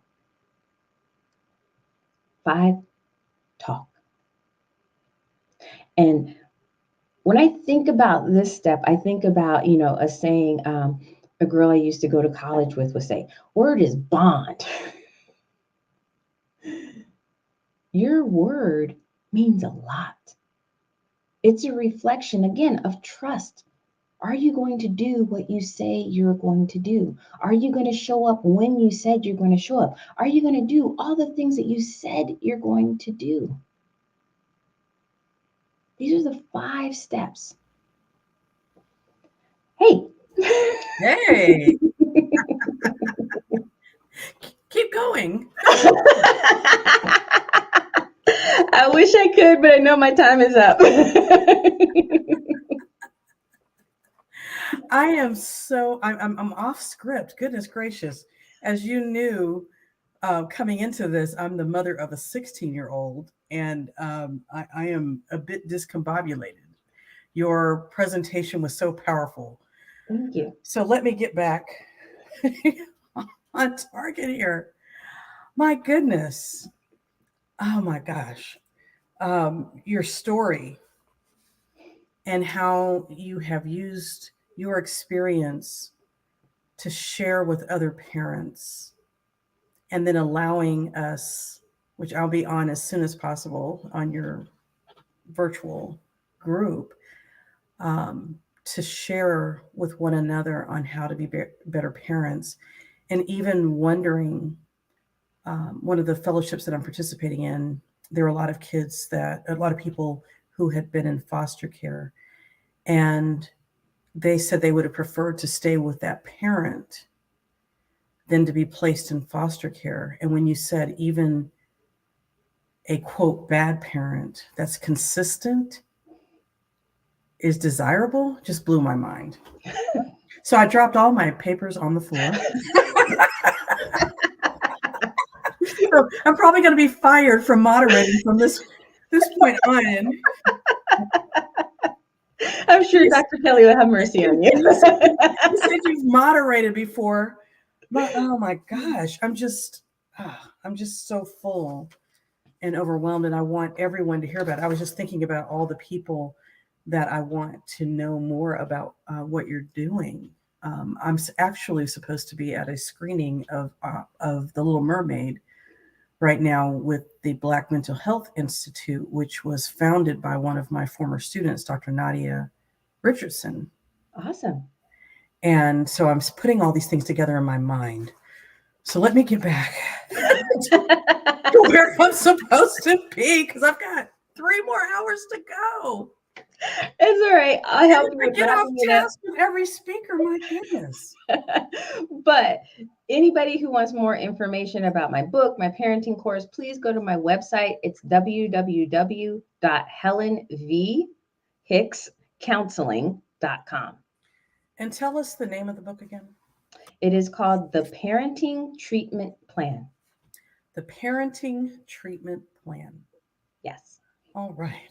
5, talk. And when I think about this step, I think about, a saying a girl I used to go to college with would say, word is bond. Your word means a lot. It's a reflection, again, of trust. Are you going to do what you say you're going to do? Are you going to show up when you said you're going to show up? Are you going to do all the things that you said you're going to do? These are the 5 steps. Hey. Hey. Keep going. I wish I could, but I know my time is up. I'm off script. Goodness gracious. As you knew, coming into this, I'm the mother of a 16-year-old, and I am a bit discombobulated. Your presentation was so powerful. Thank you. So let me get back on target here. My goodness. Oh my gosh. Your story and how you have used your experience to share with other parents, and then allowing us, which I'll be on as soon as possible on your virtual group, to share with one another on how to be better parents. And even wondering, one of the fellowships that I'm participating in, there are a lot of people who had been in foster care, and they said they would have preferred to stay with that parent than to be placed in foster care. And when you said even a quote bad parent that's consistent is desirable, just blew my mind. So I dropped all my papers on the floor. So I'm probably going to be fired from moderating from this point on. I'm sure Dr. Kelly will have mercy on you. You said you've moderated before, but oh my gosh, I'm just so full and overwhelmed, and I want everyone to hear about it. I was just thinking about all the people that I want to know more about what you're doing. I'm actually supposed to be at a screening of The Little Mermaid right now with the Black Mental Health Institute, which was founded by one of my former students, Dr. Nadia Richardson. Awesome. And so I'm putting all these things together in my mind. So let me get back to where I'm supposed to be, because I've got 3 more hours to go. It's all right. I'll help you I with get off wrapping it up. task with every speaker. My goodness. But anybody who wants more information about my book, my parenting course, please go to my website. It's www.helenvhickscounseling.com. And tell us the name of the book again. It is called The Parenting Treatment Plan. The Parenting Treatment Plan. Yes. All right.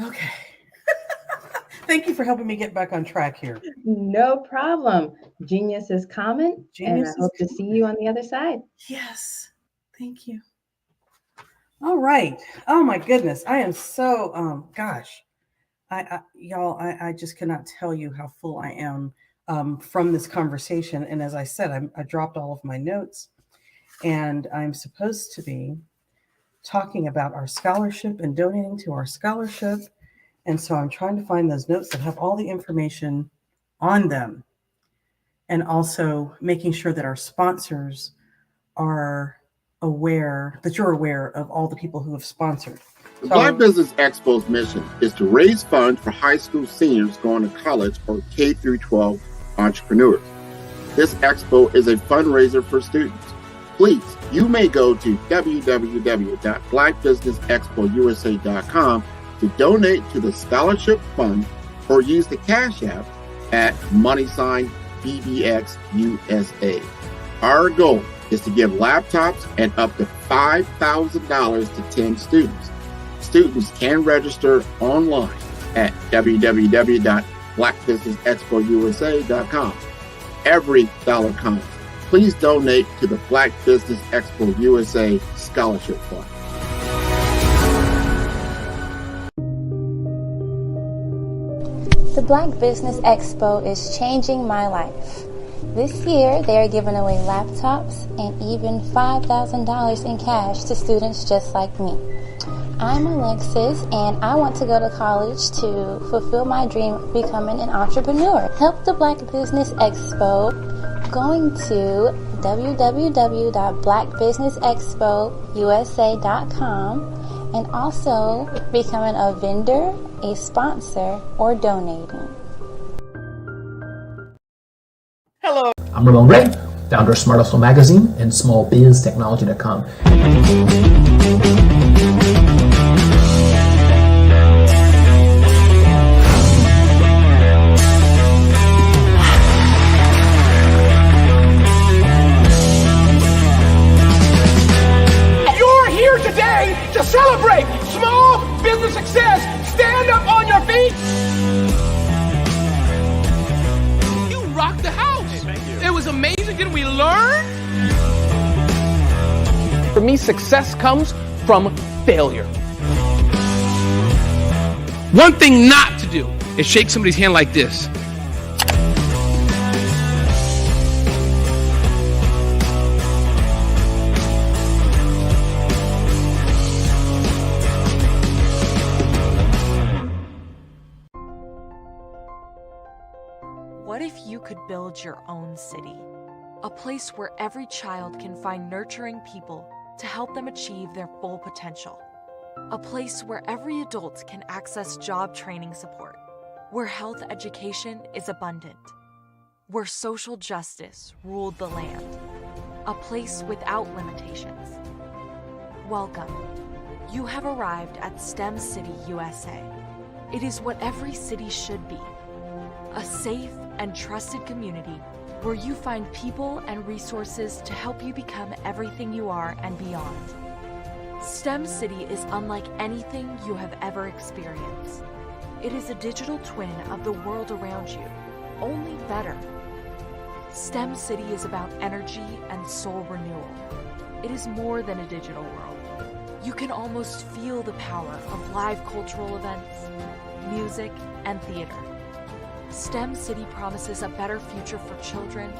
Okay. Thank you for helping me get back on track here. No problem. Genius is common. And I hope to see you on the other side. Yes. Thank you. All right. Oh my goodness. I am so, gosh, y'all, I just cannot tell you how full I am from this conversation. And as I said, I dropped all of my notes, and I'm supposed to be talking about our scholarship and donating to our scholarship. And so I'm trying to find those notes that have all the information on them, and also making sure that our sponsors are aware, that you're aware of all the people who have sponsored. The Black Business Expo's mission is to raise funds for high school seniors going to college or K through 12 entrepreneurs. This expo is a fundraiser for students. Please, you may go to www.blackbusinessexpousa.com to donate to the scholarship fund, or use the Cash App at $BBXUSA. Our goal is to give laptops and up to $5,000 to 10 students. Students can register online at www.blackbusinessexpousa.com. Every dollar counts. Please donate to the Black Business Expo USA Scholarship Fund. The Black Business Expo is changing my life. This year, they are giving away laptops and even $5,000 in cash to students just like me. I'm Alexis, and I want to go to college to fulfill my dream of becoming an entrepreneur. Help the Black Business Expo going to www.blackbusinessexpousa.com, and also becoming a vendor, a sponsor, or donating. Hello. I'm Ramon Gray, founder of Smart Hustle Magazine and smallbiztechnology.com. You're here today to celebrate small business success. Stand up on your feet. You rocked the house. Hey, thank you. It was amazing. Didn't we learn? For me, success comes from failure. One thing not to do is shake somebody's hand like this. What if you could build your own city? A place where every child can find nurturing people to help them achieve their full potential. A place where every adult can access job training support. Where health education is abundant. Where social justice ruled the land. A place without limitations. Welcome. You have arrived at STEM City USA. It is what every city should be. A safe and trusted community where you find people and resources to help you become everything you are and beyond. STEM City is unlike anything you have ever experienced. It is a digital twin of the world around you, only better. STEM City is about energy and soul renewal. It is more than a digital world. You can almost feel the power of live cultural events, music, and theater. STEM City promises a better future for children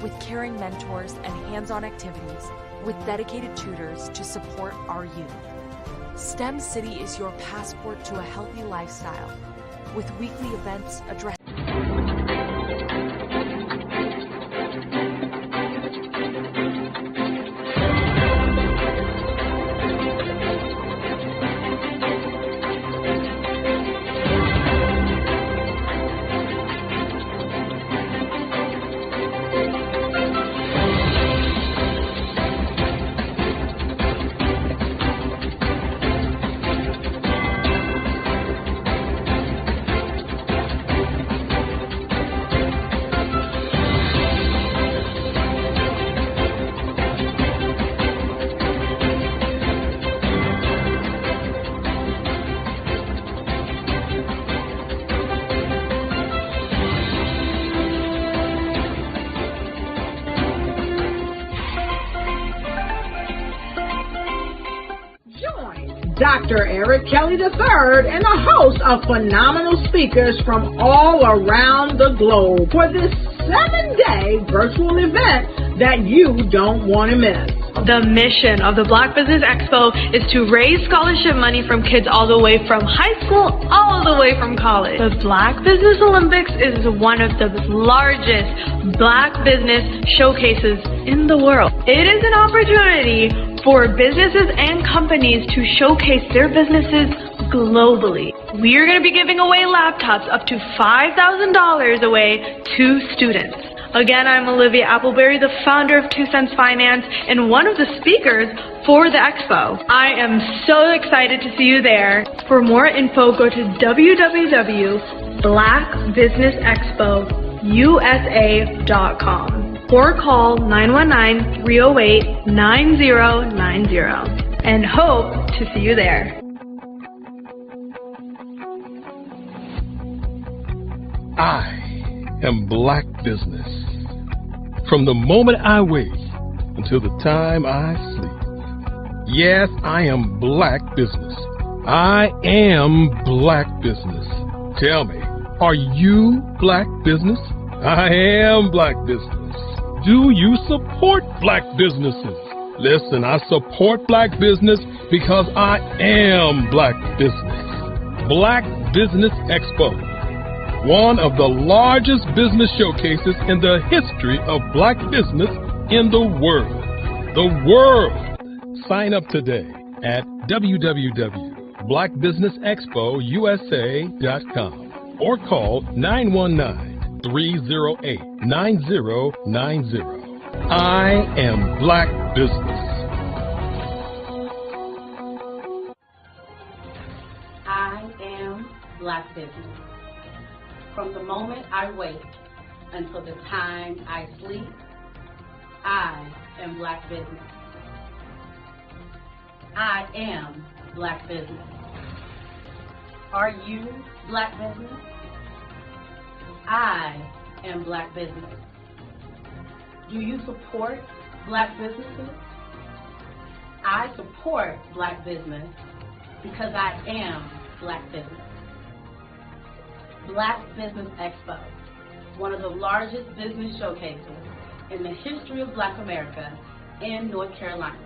with caring mentors and hands-on activities with dedicated tutors to support our youth. STEM City is your passport to a healthy lifestyle with weekly events addressing Dr. Eric Kelly III and the host of phenomenal speakers from all around the globe for this 7-day virtual event that you don't want to miss. The mission of the Black Business Expo is to raise scholarship money from kids all the way from high school all the way from college. The Black Business Olympics is one of the largest Black business showcases in the world. It is an opportunity for businesses and companies to showcase their businesses globally. We are going to be giving away laptops up to $5,000 away to students. Again, I'm Olivia Appleberry, the founder of 2 Cents Finance and one of the speakers for the expo. I am so excited to see you there. For more info, go to www.blackbusinessexpousa.com or call 919-308-9090 and hope to see you there. I am Black business. From the moment I wake until the time I sleep. Yes, I am Black business. I am Black business. Tell me, are you Black business? I am Black business. Do you support Black businesses? Listen, I support Black business because I am Black business. Black Business Expo, one of the largest business showcases in the history of Black business in the world. The world! Sign up today at www.blackbusinessexpousa.com or call 919-308-9090. I am Black business. I am Black business. From the moment I wake until the time I sleep, I am Black business. I am Black business. Are you Black business? I am Black business. Do you support Black businesses? I support Black business because I am Black business. Black Business Expo, one of the largest business showcases in the history of Black America in North Carolina.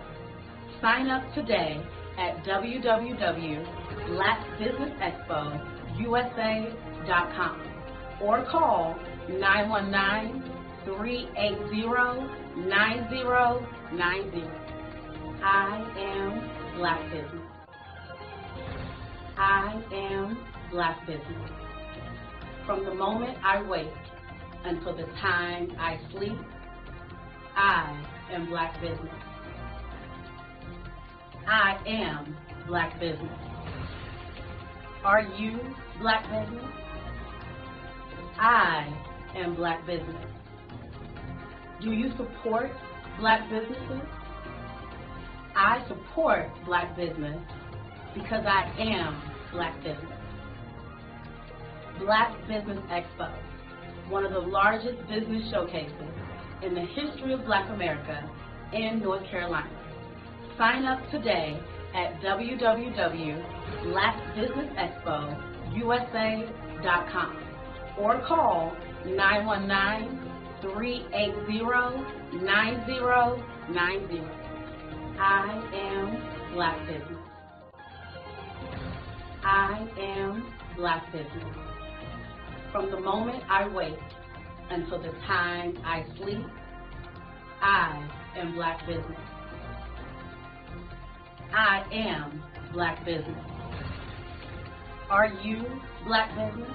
Sign up today at www.blackbusinessexpousa.com or call 919-380-9090. I am Black business. I am Black business. From the moment I wake until the time I sleep, I am Black business. I am Black business. Are you Black business? I am Black business. Do you support Black businesses? I support Black business because I am Black business. Black Business Expo, one of the largest business showcases in the history of Black America in North Carolina. Sign up today at www.blackbusinessexpousa.com or call 919-380-9090. I am Black business. I am Black business. From the moment I wake until the time I sleep, I am Black business. I am Black business. Are you Black business?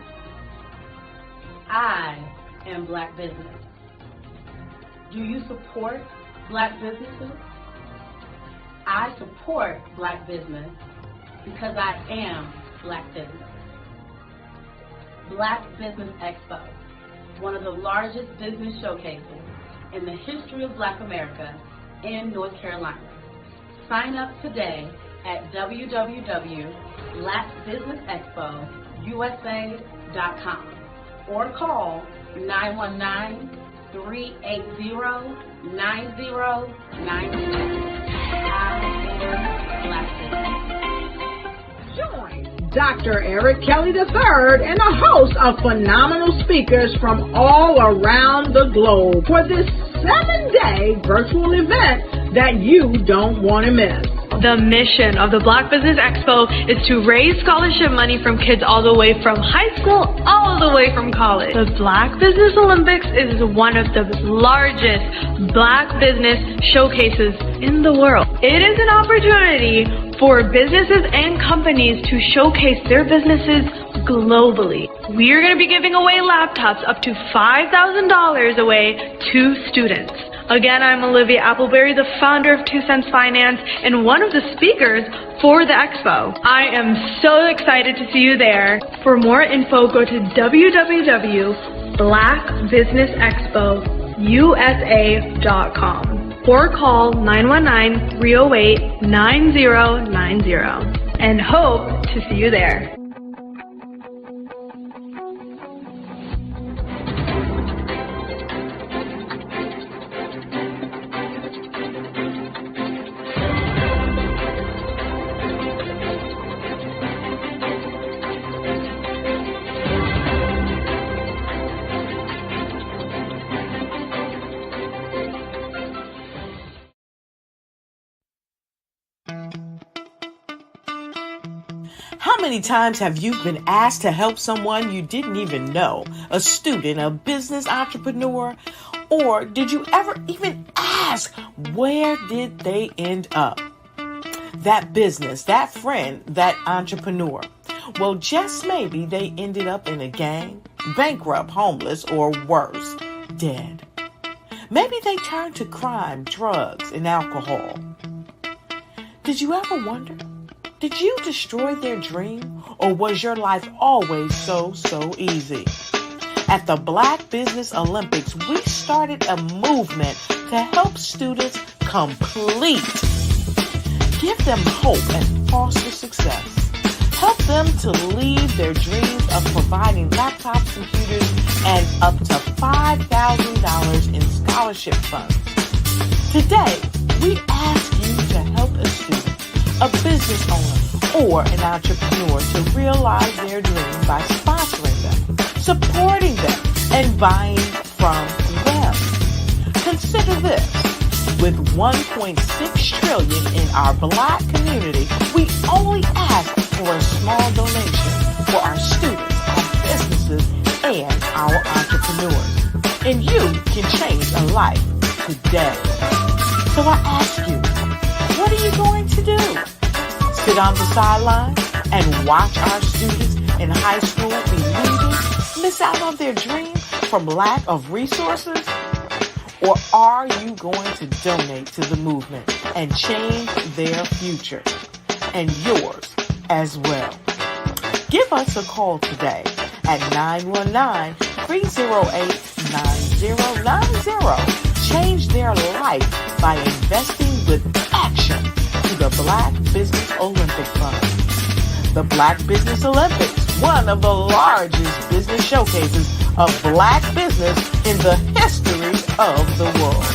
I am Black business. Do you support Black businesses? I support Black business because I am Black business. Black Business Expo, one of the largest business showcases in the history of Black America in North Carolina. Sign up today at www.blackbusinessexpousa.com or call 919-380-9090. I am Black business. Dr. Eric Kelly III and a host of phenomenal speakers from all around the globe for this 7-day virtual event that you don't want to miss. The mission of the Black Business Expo is to raise scholarship money from kids all the way from high school all the way from college. The Black Business Olympics is one of the largest Black business showcases in the world. It is an opportunity for businesses and companies to showcase their businesses globally. We are going to be giving away laptops up to $5,000 away to students. Again, I'm Olivia Appleberry, the founder of 2 Cents Finance and one of the speakers for the expo. I am so excited to see you there. For more info, go to www.blackbusinessexpousa.com or call 919-308-9090 and hope to see you there. How many times have you been asked to help someone you didn't even know? A student, a business entrepreneur? Or did you ever even ask, where did they end up? That business, that friend, that entrepreneur. Well, just maybe they ended up in a gang, bankrupt, homeless, or worse, dead. Maybe they turned to crime, drugs, and alcohol. Did you ever wonder? Did you destroy their dream, or was your life always so easy? At the Black Business Olympics, we started a movement to help students complete. Give them hope and foster success. Help them to leave their dreams of providing laptops, computers, and up to $5,000 in scholarship funds. Today, we ask you to help a student, a business owner, or an entrepreneur to realize their dream by sponsoring them, supporting them, and buying from them. Consider this. With $1.6 trillion in our Black community, we only ask for a small donation for our students, our businesses, and our entrepreneurs. And you can change a life today. So I ask you, what are you going to do? Sit on the sideline and watch our students in high school be losers, miss out on their dream from lack of resources? Or are you going to donate to the movement and change their future and yours as well? Give us a call today at 919-308-9090. Change their life by investing with action to the Black Business Olympic Fund. The Black Business Olympics, one of the largest business showcases of Black business in the history of the world.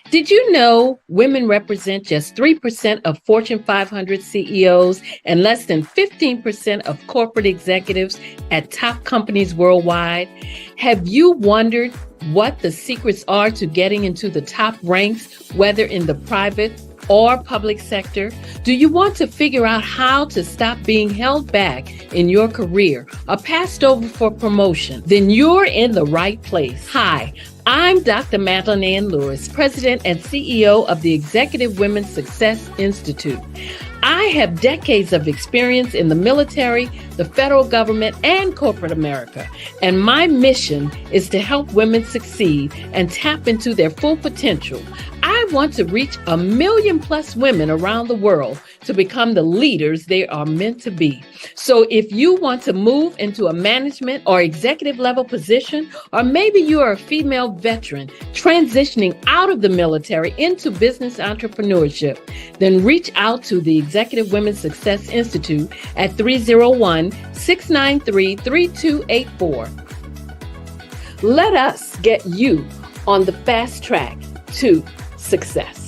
Did you know women represent just 3% of Fortune 500 CEOs and less than 15% of corporate executives at top companies worldwide? Have you wondered what the secrets are to getting into the top ranks, whether in the private or public sector? Do you want to figure out how to stop being held back in your career or passed over for promotion? Then you're in the right place. Hi, I'm Dr. Madeline Ann Lewis, President and CEO of the Executive Women's Success Institute. I have decades of experience in the military, the federal government, and corporate America, and my mission is to help women succeed and tap into their full potential. I want to reach 1 million plus women around the world to become the leaders they are meant to be. So if you want to move into a management or executive level position, or maybe you are a female veteran transitioning out of the military into business entrepreneurship, then reach out to the Executive Women's Success Institute at 301-693-3284. Let us get you on the fast track to success.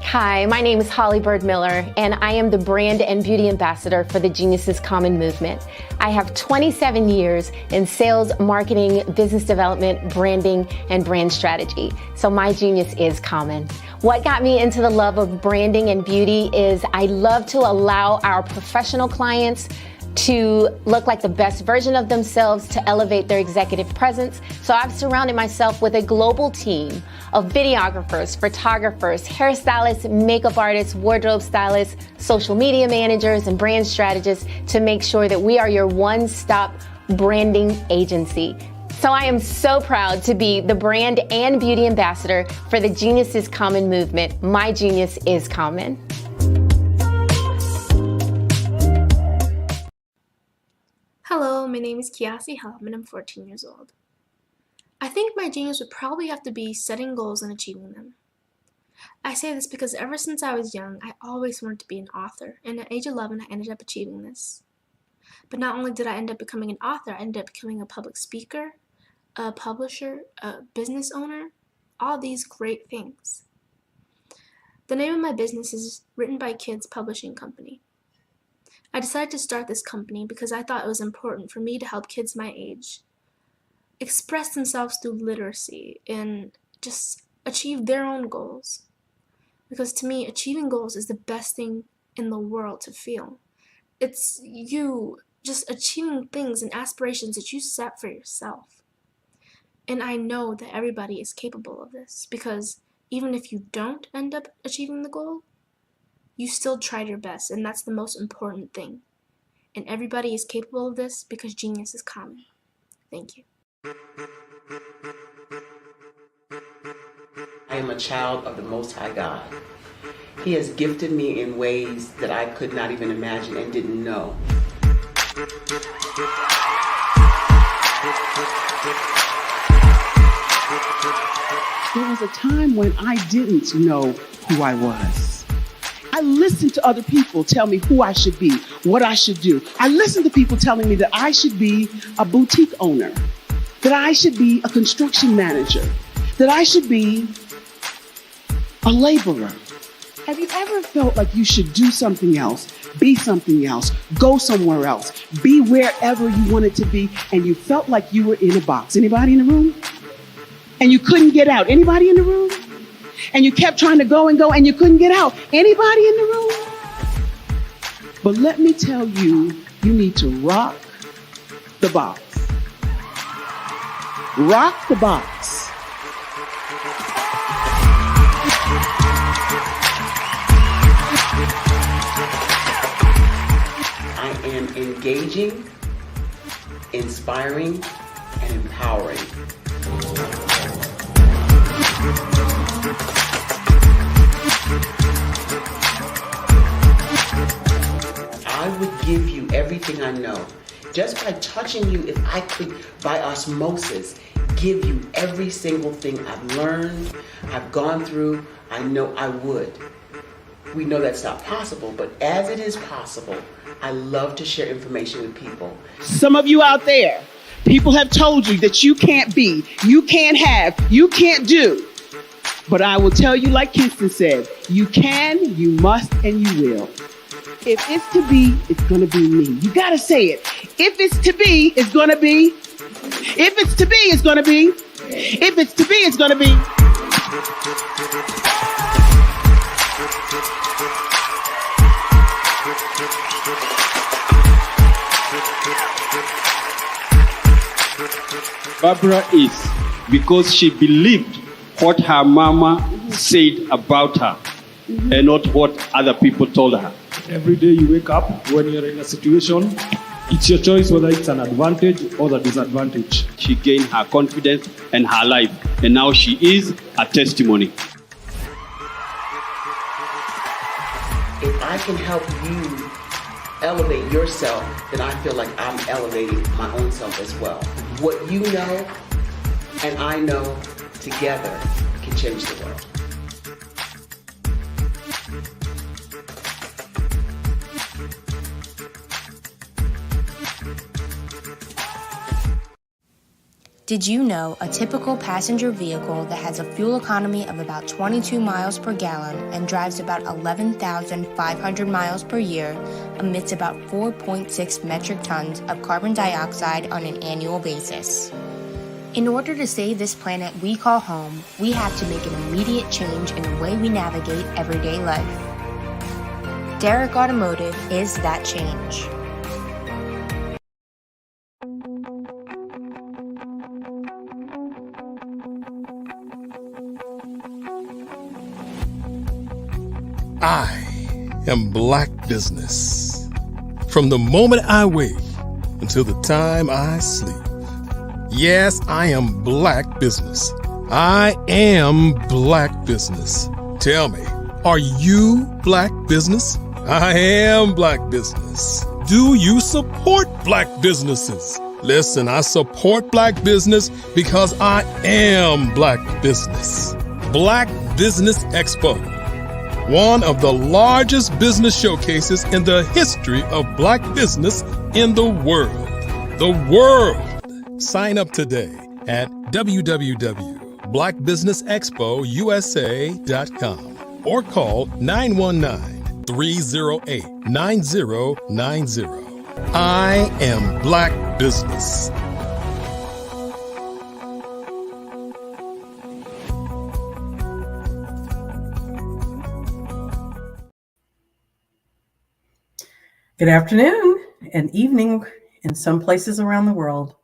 Hi, my name is Holly Bird Miller, and I am the Brand and Beauty Ambassador for the Geniuses Common Movement. I have 27 years in sales, marketing, business development, branding, and brand strategy. So my genius is common. What got me into the love of branding and beauty is I love to allow our professional clients to look like the best version of themselves, to elevate their executive presence. So I've surrounded myself with a global team of videographers, photographers, hairstylists, makeup artists, wardrobe stylists, social media managers, and brand strategists to make sure that we are your one-stop branding agency. So I am so proud to be the brand and beauty ambassador for the Geniuses Common Movement. My genius is common. Hello, my name is Kiasi Helm and I'm 14 years old. I think my genius would probably have to be setting goals and achieving them. I say this because ever since I was young, I always wanted to be an author, and at age 11, I ended up achieving this. But not only did I end up becoming an author, I ended up becoming a public speaker, a publisher, a business owner, all these great things. The name of my business is Written by Kids Publishing Company. I decided to start this company because I thought it was important for me to help kids my age express themselves through literacy and just achieve their own goals. Because to me, achieving goals is the best thing in the world to feel. It's you just achieving things and aspirations that you set for yourself. And I know that everybody is capable of this because even if you don't end up achieving the goal, you still tried your best, and that's the most important thing. And everybody is capable of this because genius is common. Thank you. I am a child of the Most High God. He has gifted me in ways that I could not even imagine and didn't know. There was a time when I didn't know who I was. I listened to other people tell me who I should be, what I should do. I listened to people telling me that I should be a boutique owner, that I should be a construction manager, that I should be a laborer. Have you ever felt like you should do something else, be something else, go somewhere else, be wherever you wanted to be, and you felt like you were in a box? Anybody in the room? And you couldn't get out. Anybody in the room? And you kept trying to go and go and you couldn't get out. Anybody in the room? But let me tell you, you need to rock the box. Rock the box. I am engaging, inspiring, and empowering. I would give you everything I know. Just by touching you, if I could, by osmosis, give you every single thing I've learned, I've gone through, I know I would. We know that's not possible, but as it is possible, I love to share information with people. Some of you out there, people have told you that you can't be, you can't have, you can't do. But I will tell you, like Kingston said, you can, you must, and you will. If it's to be, it's going to be me. You got to say it. If it's to be, it's going to be. If it's to be, it's going to be. If it's to be, it's going to be. Barbara is because she believed what her mama said about her and not what other people told her. Every day you wake up when you're in a situation It's your choice whether it's an advantage or the disadvantage. She gained her confidence and her life, and now she is a testimony. If I can help you elevate yourself, then I feel like I'm elevating my own self as well. What you know and I know together can change the world. Did you know a typical passenger vehicle that has a fuel economy of about 22 miles per gallon and drives about 11,500 miles per year emits about 4.6 metric tons of carbon dioxide on an annual basis? In order to save this planet we call home, we have to make an immediate change in the way we navigate everyday life. Derrick Automotive is that change. I am Black business. From the moment I wake until the time I sleep. Yes, I am Black business. I am Black business. Tell me, are you Black business? I am Black business. Do you support Black businesses? Listen, I support Black business because I am Black business. Black Business Expo, one of the largest business showcases in the history of Black business in the world. The world! Sign up today at www.blackbusinessexpousa.com or call 919-308-9090. I am Black business. Good afternoon and evening in some places around the world.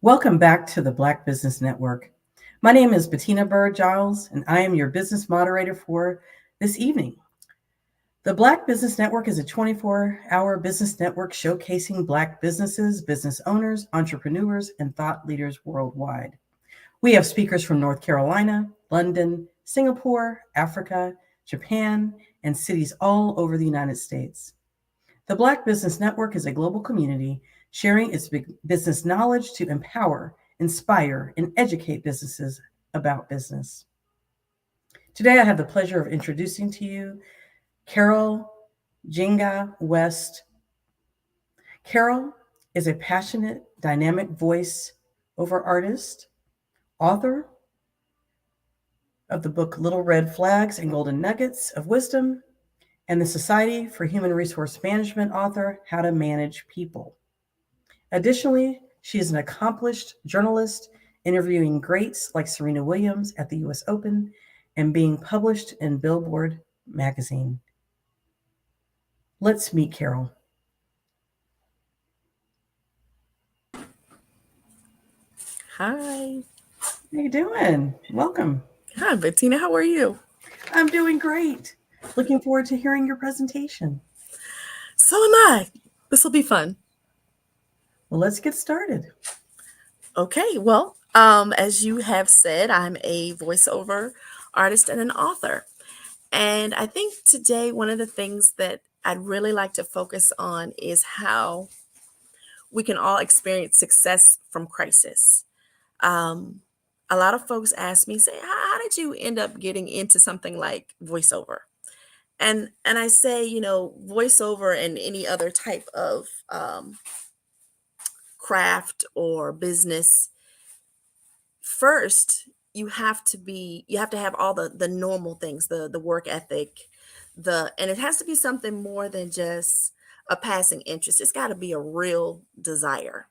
Welcome back to the Black Business Network. My name is Bettina Bird-Giles, and I am your business moderator for this evening. The Black Business Network is a 24-hour business network showcasing Black businesses, business owners, entrepreneurs, and thought leaders worldwide. We have speakers from North Carolina, London, Singapore, Africa, Japan, and cities all over the United States. The Black Business Network is a global community sharing its business knowledge to empower, inspire, and educate businesses about business. Today, I have the pleasure of introducing to you Carol Jinga West. Carol is a passionate, dynamic voice-over artist, author of the book Little Red Flags and Golden Nuggets of Wisdom, and the Society for Human Resource Management author, How to Manage People. Additionally, she is an accomplished journalist, interviewing greats like Serena Williams at the US Open and being published in Billboard magazine. Let's meet Carol. Hi. How you doing? Welcome. Hi, Bettina. How are you? I'm doing great. Looking forward to hearing your presentation. So am I. This will be fun. Well, let's get started. Okay. Well, as you have said, I'm a voiceover artist and an author. And I think today one of the things that I'd really like to focus on is how we can all experience success from crisis. A lot of folks ask me, say, how did you end up getting into something like voiceover? And I say, voiceover and any other type of craft or business, first, you have to have all the normal things, the work ethic, and it has to be something more than just a passing interest. It's got to be a real desire.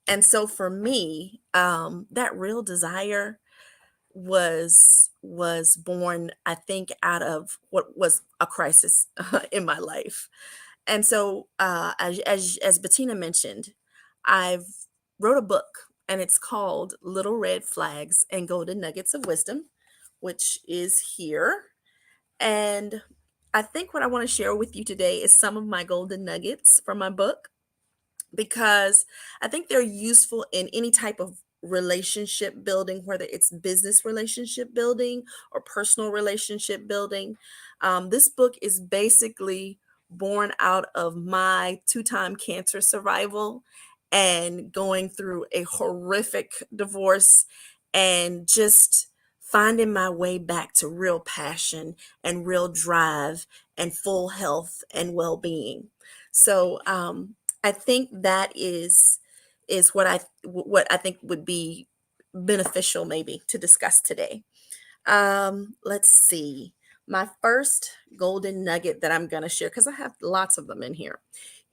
And so for me, that real desire was born, I think, out of what was a crisis in my life. And so, as Bettina mentioned, I've wrote a book, and it's called Little Red Flags and Golden Nuggets of Wisdom, which is here. And I think what I want to share with you today is some of my golden nuggets from my book. because I think they're useful in any type of relationship building, whether it's business relationship building or personal relationship building. This book is basically born out of my two-time cancer survival and going through a horrific divorce and just finding my way back to real passion and real drive and full health and well-being. So I think that is what I think would be beneficial maybe to discuss today. Let's see. My first golden nugget that I'm going to share, because I have lots of them in here,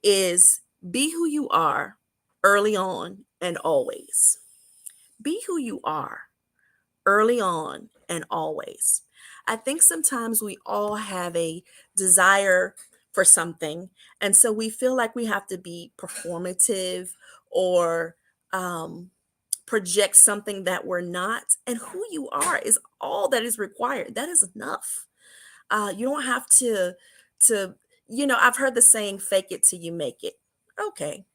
is be who you are early on and always. Be who you are early on and always. I think sometimes we all have a desire for something, and so we feel like we have to be performative or project something that we're not. And who you are is all that is required. That is enough. You don't have to, I've heard the saying, fake it till you make it. Okay,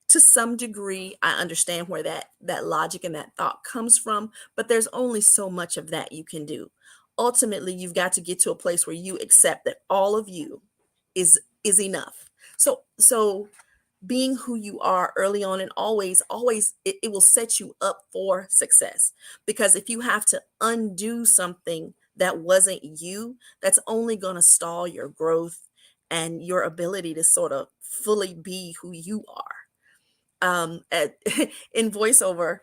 to some degree I understand where that logic and that thought comes from, but there's only so much of that you can do. Ultimately, you've got to get to a place where you accept that all of you is enough. So being who you are early on and always it will set you up for success, because if you have to undo something that wasn't you, that's only going to stall your growth and your ability to sort of fully be who you are. In voiceover,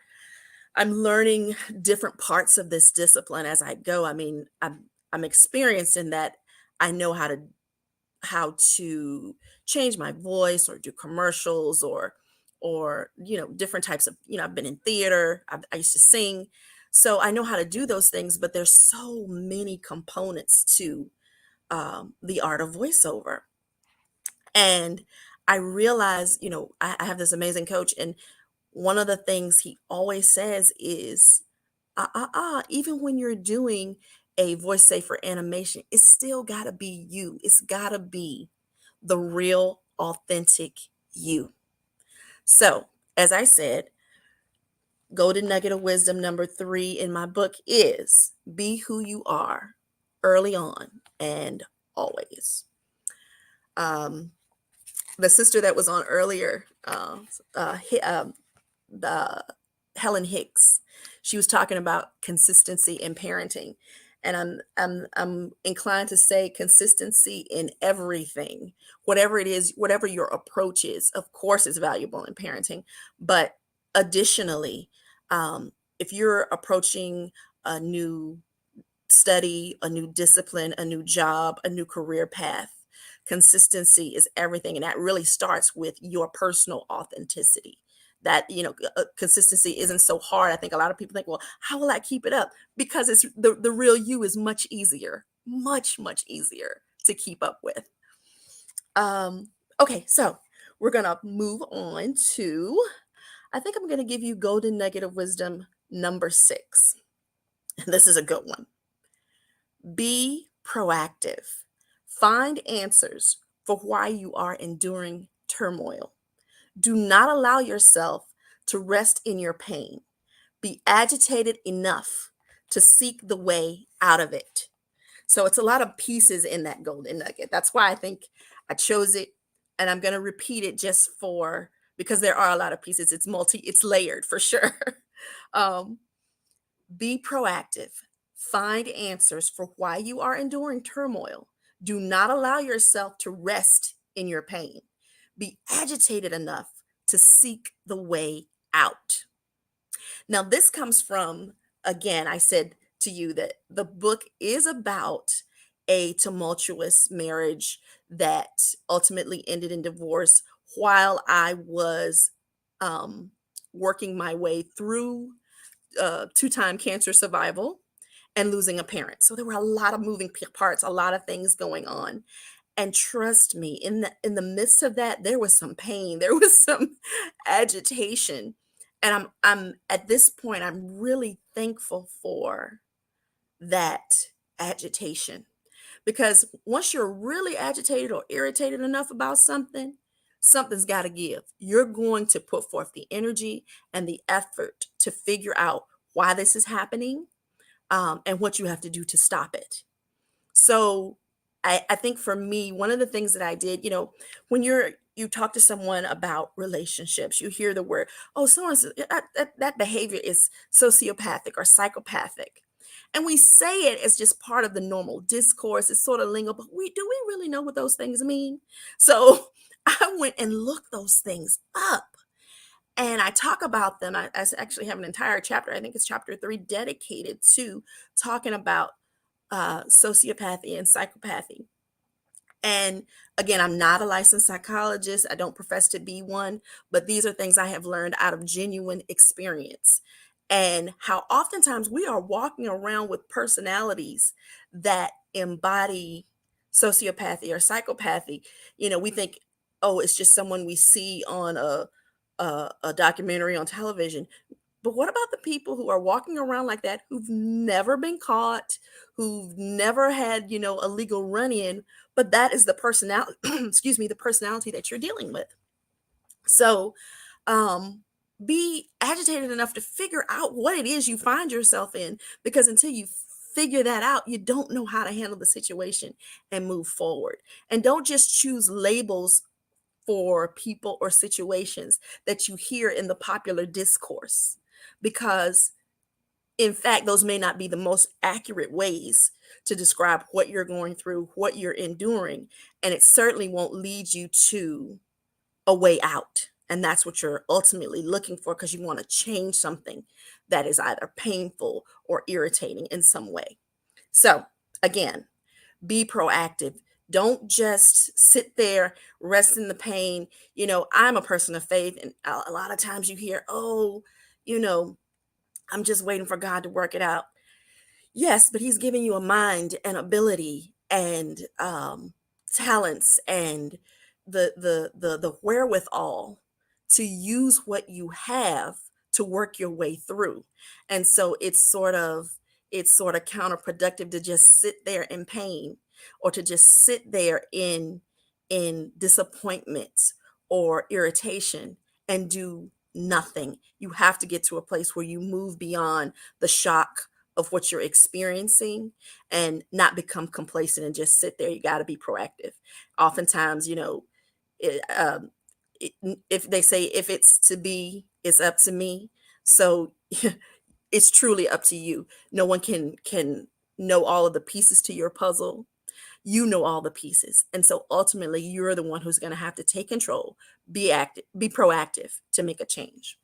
I'm learning different parts of this discipline as I go. I mean, I'm experienced in that I know how to change my voice or do commercials or different types of, I've been in theater. I used to sing, so I know how to do those things. But there's so many components to the art of voiceover. And I realize, I have this amazing coach, and one of the things he always says is, even when you're doing a voice saver animation, it's still got to be you. It's got to be the real, authentic you. So, as I said, golden nugget of wisdom number 3 in my book is be who you are early on and always. The sister that was on earlier, Helen Hicks, she was talking about consistency in parenting, and I'm inclined to say consistency in everything, whatever it is, whatever your approach is. Of course, it's valuable in parenting, but additionally, if you're approaching a new study, a new discipline, a new job, a new career path, consistency is everything, and that really starts with your personal authenticity. That consistency isn't so hard. I think a lot of people think, well, how will I keep it up? Because it's the real you is much easier to keep up with. Okay, so we're gonna move on to, I think I'm gonna give you golden nugget of wisdom number 6. This is a good one. Be proactive. Find answers for why you are enduring turmoil. Do not allow yourself to rest in your pain. Be agitated enough to seek the way out of it. So it's a lot of pieces in that golden nugget. That's why I think I chose it, and I'm going to repeat it because there are a lot of pieces. It's layered for sure. Be proactive. Find answers for why you are enduring turmoil. Do not allow yourself to rest in your pain. Be agitated enough to seek the way out. Now, this comes from, again, I said to you that the book is about a tumultuous marriage that ultimately ended in divorce while I was working my way through two-time cancer survival and losing a parent. So there were a lot of moving parts, a lot of things going on. And trust me, in the midst of that, there was some pain, there was some agitation. And I'm at this point, I'm really thankful for that agitation, because once you're really agitated or irritated enough about something, something's got to give. You're going to put forth the energy and the effort to figure out why this is happening, and what you have to do to stop it. So I think for me, one of the things that I did, when you talk to someone about relationships, you hear the word, oh, that behavior is sociopathic or psychopathic. And we say it as just part of the normal discourse. It's sort of lingo, but do we really know what those things mean? So I went and looked those things up. And I talk about them. I actually have an entire chapter, I think it's chapter 3, dedicated to talking about sociopathy and psychopathy. And again, I'm not a licensed psychologist. I don't profess to be one, but these are things I have learned out of genuine experience. And how oftentimes we are walking around with personalities that embody sociopathy or psychopathy. We think, oh, it's just someone we see on a documentary on television. But what about the people who are walking around like that, who've never been caught, who've never had, a legal run-in, but that is the personality, excuse me, the personality that you're dealing with. So be agitated enough to figure out what it is you find yourself in, because until you figure that out, you don't know how to handle the situation and move forward. And don't just choose labels for people or situations that you hear in the popular discourse, because in fact, those may not be the most accurate ways to describe what you're going through, what you're enduring, and it certainly won't lead you to a way out. And that's what you're ultimately looking for, because you want to change something that is either painful or irritating in some way. So again, be proactive. Don't just sit there, rest in the pain. I'm a person of faith, and a lot of times you hear, oh, I'm just waiting for God to work it out. Yes, but he's giving you a mind and ability and talents and the wherewithal to use what you have to work your way through. And so it's sort of counterproductive to just sit there in pain, or to just sit there in disappointment or irritation and do nothing. You have to get to a place where you move beyond the shock of what you're experiencing and not become complacent and just sit there. You got to be proactive. Oftentimes, if they say, if it's to be, it's up to me. So it's truly up to you. No one can know all of the pieces to your puzzle. You know all the pieces. And so ultimately you're the one who's going to have to take control, be active, be proactive to make a change.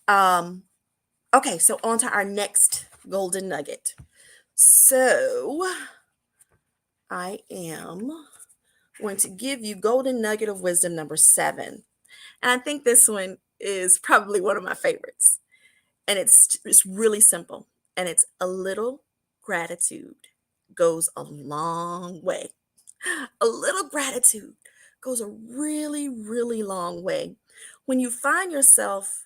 Okay, so on to our next golden nugget. So I am going to give you golden nugget of wisdom number 7. And I think this one is probably one of my favorites. And it's really simple. And it's a little gratitude goes a long way. A little gratitude goes a really, really long way. When you find yourself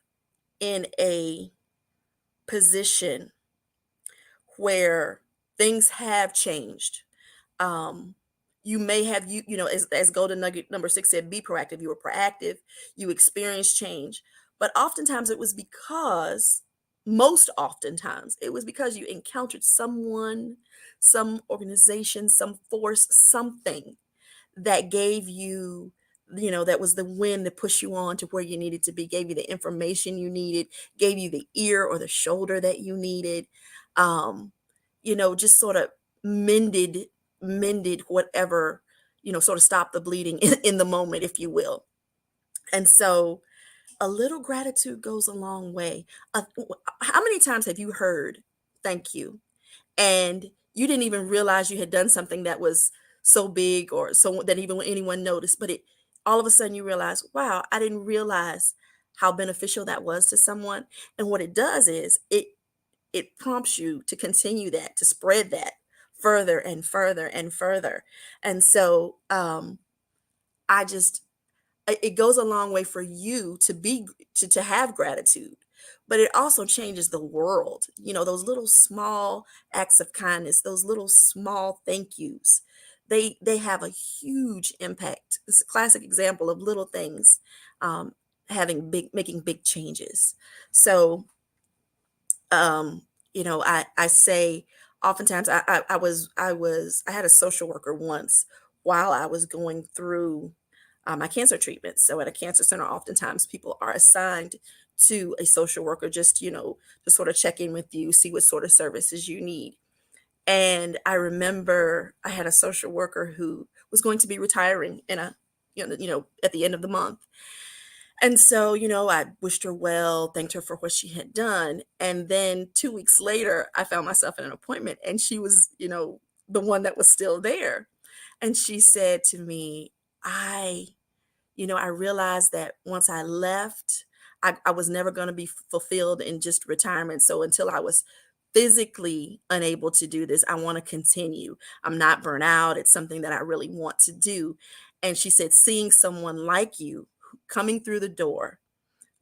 in a position where things have changed, you may have, as golden nugget number 6 said, be proactive. You were proactive, you experienced change, but most oftentimes it was because you encountered someone, some organization, some force, something that gave you, that was the wind to push you on to where you needed to be, gave you the information you needed, gave you the ear or the shoulder that you needed, just sort of mended whatever, sort of stopped the bleeding in the moment, if you will. And so a little gratitude goes a long way. How many times have you heard thank you and you didn't even realize you had done something that was so big or so that even when anyone noticed, but all of a sudden you realize, wow, I didn't realize how beneficial that was to someone. And what it does is it prompts you to continue that, to spread that further and further and further. And so it goes a long way for you to have gratitude, but it also changes the world. Those little small acts of kindness, those little small thank yous they have a huge impact. It's a classic example of little things making big changes. So I say oftentimes I had a social worker once while I was going through my cancer treatment. So at a cancer center, oftentimes people are assigned to a social worker just, to sort of check in with you, see what sort of services you need. And I remember I had a social worker who was going to be retiring at the end of the month. And so, I wished her well, thanked her for what she had done. And then 2 weeks later, I found myself in an appointment and she was, the one that was still there. And she said to me, I realized that once I left, I was never going to be fulfilled in just retirement. So until I was physically unable to do this, I want to continue. I'm not burnt out. It's something that I really want to do. And she said, seeing someone like you coming through the door,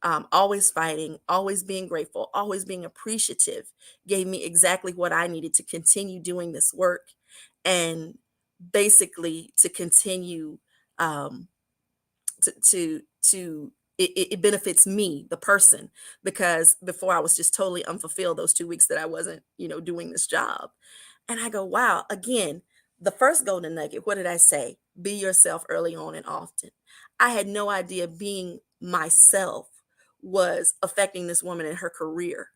always fighting, always being grateful, always being appreciative, gave me exactly what I needed to continue doing this work and basically to continue it benefits me, the person, because before I was just totally unfulfilled those 2 weeks that I wasn't, doing this job. And I go, wow, again, the first golden nugget, what did I say? Be yourself early on and often. I had no idea being myself was affecting this woman in her career.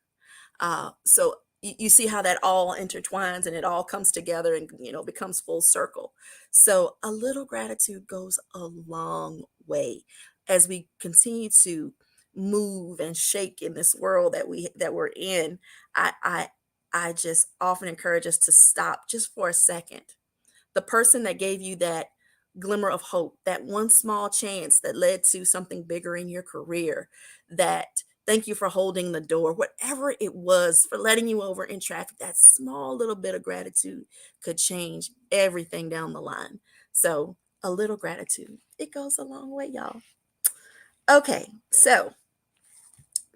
So you see how that all intertwines and it all comes together and, becomes full circle. So a little gratitude goes a long way as we continue to move and shake in this world that we're in. I just often encourage us to stop just for a second. The person that gave you that glimmer of hope, that one small chance that led to something bigger in your career, that thank you for holding the door, whatever it was, for letting you over in traffic, that small little bit of gratitude could change everything down the line. So a little gratitude, it goes a long way, y'all. Okay, so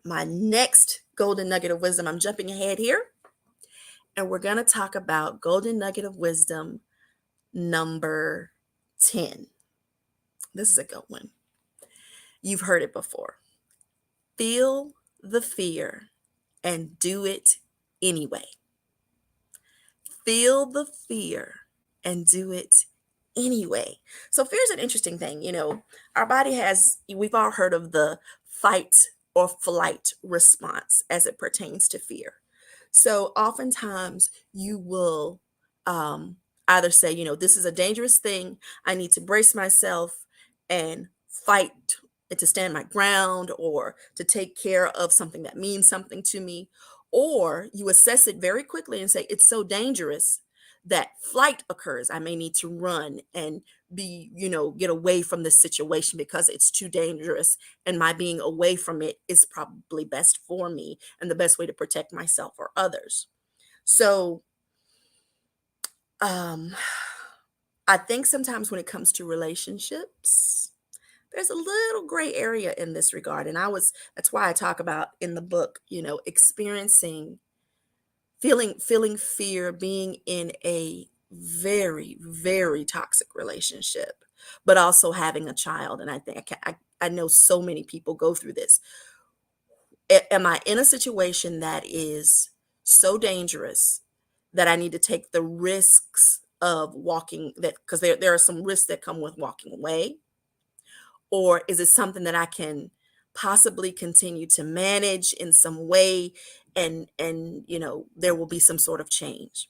my next golden nugget of wisdom, I'm jumping ahead here, and we're going to talk about golden nugget of wisdom number 10. This is a good one. You've heard it before. Feel the fear and do it anyway. Feel the fear and do it anyway. So fear is an interesting thing. Our body we've all heard of the fight or flight response as it pertains to fear. So oftentimes you will either say, this is a dangerous thing. I need to brace myself and fight to stand my ground or to take care of something that means something to me. Or you assess it very quickly and say, it's so dangerous that flight occurs. I may need to run and get away from this situation because it's too dangerous. And my being away from it is probably best for me and the best way to protect myself or others. So I think sometimes when it comes to relationships, there's a little gray area in this regard. And that's why I talk about in the book, feeling fear, being in a very, very toxic relationship, but also having a child. And I think I know so many people go through this. Am I in a situation that is so dangerous that I need to take the risks of walking that, because there are some risks that come with walking away? Or is it something that I can possibly continue to manage in some way and there will be some sort of change?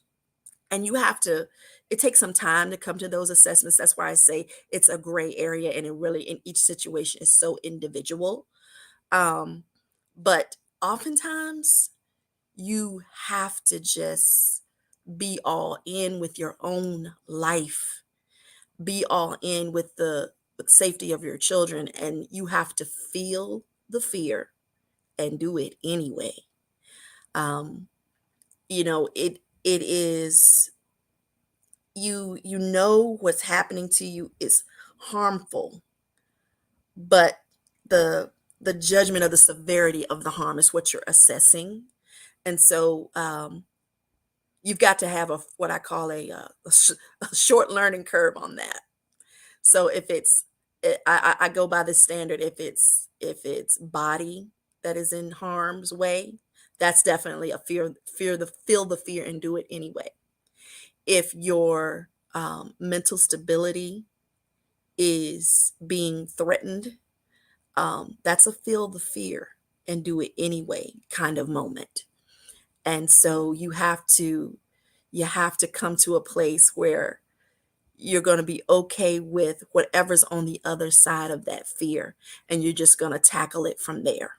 And it takes some time to come to those assessments. That's why I say it's a gray area and it really in each situation is so individual. But oftentimes you have to just be all in with your own life, be all in with the safety of your children, and you have to feel the fear and do it anyway. It is, what's happening to you is harmful, but the judgment of the severity of the harm is what you're assessing. And so you've got to have what I call a short learning curve on that. So if I go by the standard. If it's body that is in harm's way, that's definitely a fear. Feel the fear and do it anyway. If your mental stability is being threatened, that's a feel the fear and do it anyway kind of moment. And so you have to come to a place where you're going to be okay with whatever's on the other side of that fear, and you're just going to tackle it from there.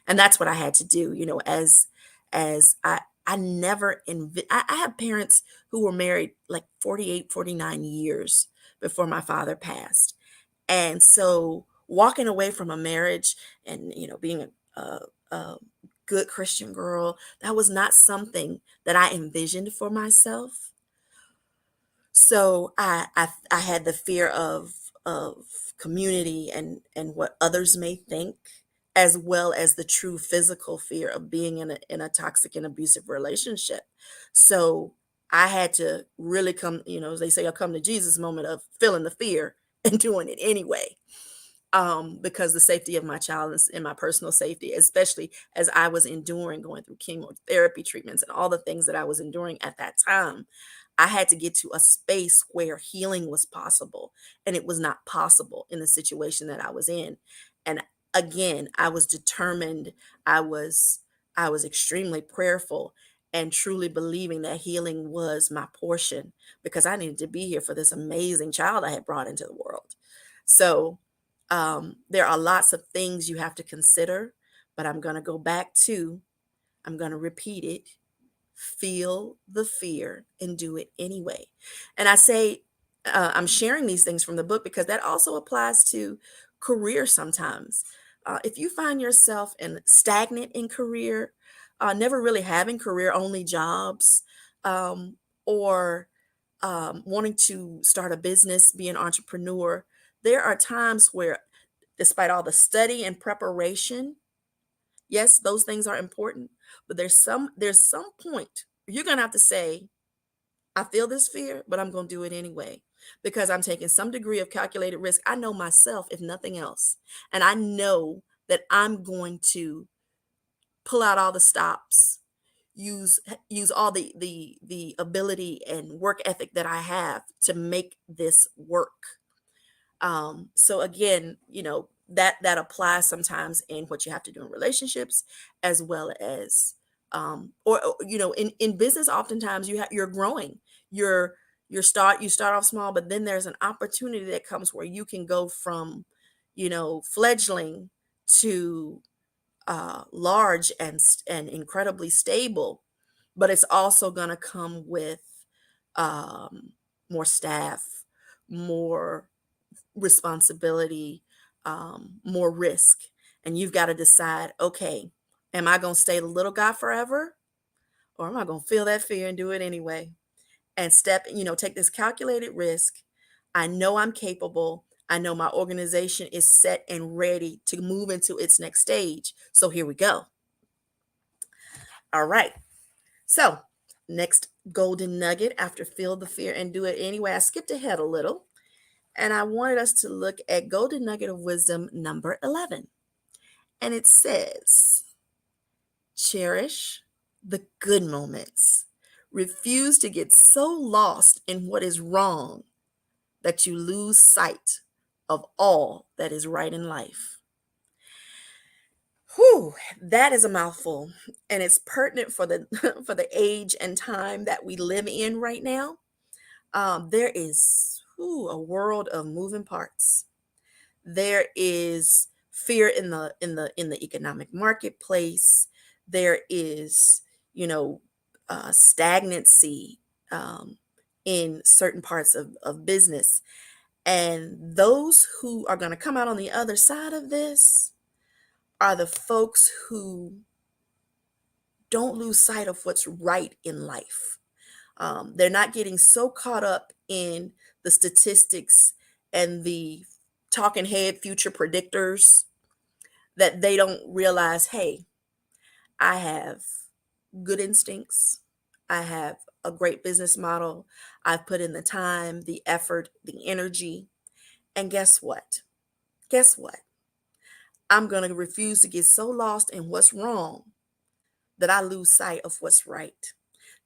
And that's what I had to do, as I never I have parents who were married like 48, 49 years before my father passed. And so walking away from a marriage and, being a good Christian girl, that was not something that I envisioned for myself. So I had the fear of community and what others may think, as well as the true physical fear of being in a toxic and abusive relationship. So I had to really come, as they say, a come to Jesus moment of feeling the fear and doing it anyway. Because the safety of my child and my personal safety, especially as I was going through chemotherapy treatments and all the things that I was enduring at that time, I had to get to a space where healing was possible, and it was not possible in the situation that I was in. And again, I was determined. I was extremely prayerful and truly believing that healing was my portion, because I needed to be here for this amazing child I had brought into the world. So there are lots of things you have to consider, but I'm going to repeat it. Feel the fear and do it anyway. And I say, I'm sharing these things from the book because that also applies to career sometimes. If you find yourself stagnant in career, never really having career only jobs, or wanting to start a business, be an entrepreneur, there are times where, despite all the study and preparation, yes, those things are important, but there's some point you're going to have to say, I feel this fear, but I'm going to do it anyway, because I'm taking some degree of calculated risk. I know myself, if nothing else, and I know that I'm going to pull out all the stops, use all the ability and work ethic that I have to make this work. So again, that applies sometimes in what you have to do in relationships, as well as in business. Oftentimes you're growing. You start off small, but then there's an opportunity that comes where you can go from fledgling to large and incredibly stable. But it's also going to come with more staff, more responsibility, more risk. And you've got to decide, okay, am I going to stay the little guy forever, or am I going to feel that fear and do it anyway? And take this calculated risk. I know I'm capable. I know my organization is set and ready to move into its next stage. So here we go. All right. So next golden nugget after feel the fear and do it anyway. I skipped ahead a little, and I wanted us to look at golden nugget of wisdom number 11. And it says, cherish the good moments. Refuse to get so lost in what is wrong that you lose sight of all that is right in life. Whew, that is a mouthful, and it's pertinent for the for the age and time that we live in right now. There is a world of moving parts. There is fear in the economic marketplace. There is stagnancy in certain parts of business, and those who are going to come out on the other side of this are the folks who don't lose sight of what's right in life. They're not getting so caught up in the statistics and the talking head future predictors that they don't realize, hey, I have good instincts. I have a great business model. I've put in the time, the effort, the energy. And guess what? Guess what? I'm going to refuse to get so lost in what's wrong that I lose sight of what's right.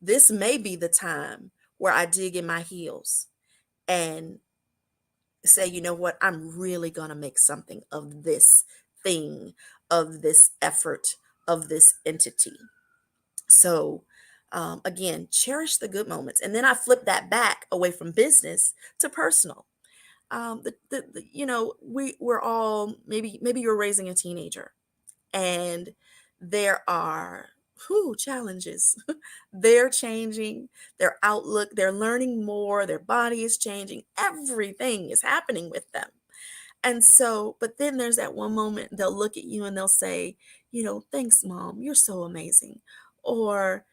This may be the time where I dig in my heels and say, you know what, I'm really going to make something of this thing, of this effort, of this entity. So, again, cherish the good moments. And then I flip that back away from business to personal. We're all, maybe you're raising a teenager, and there are challenges. They're changing their outlook, they're learning more, their body is changing, everything is happening with them. And so, but then there's that one moment they'll look at you and they'll say, thanks, mom, you're so amazing. Or,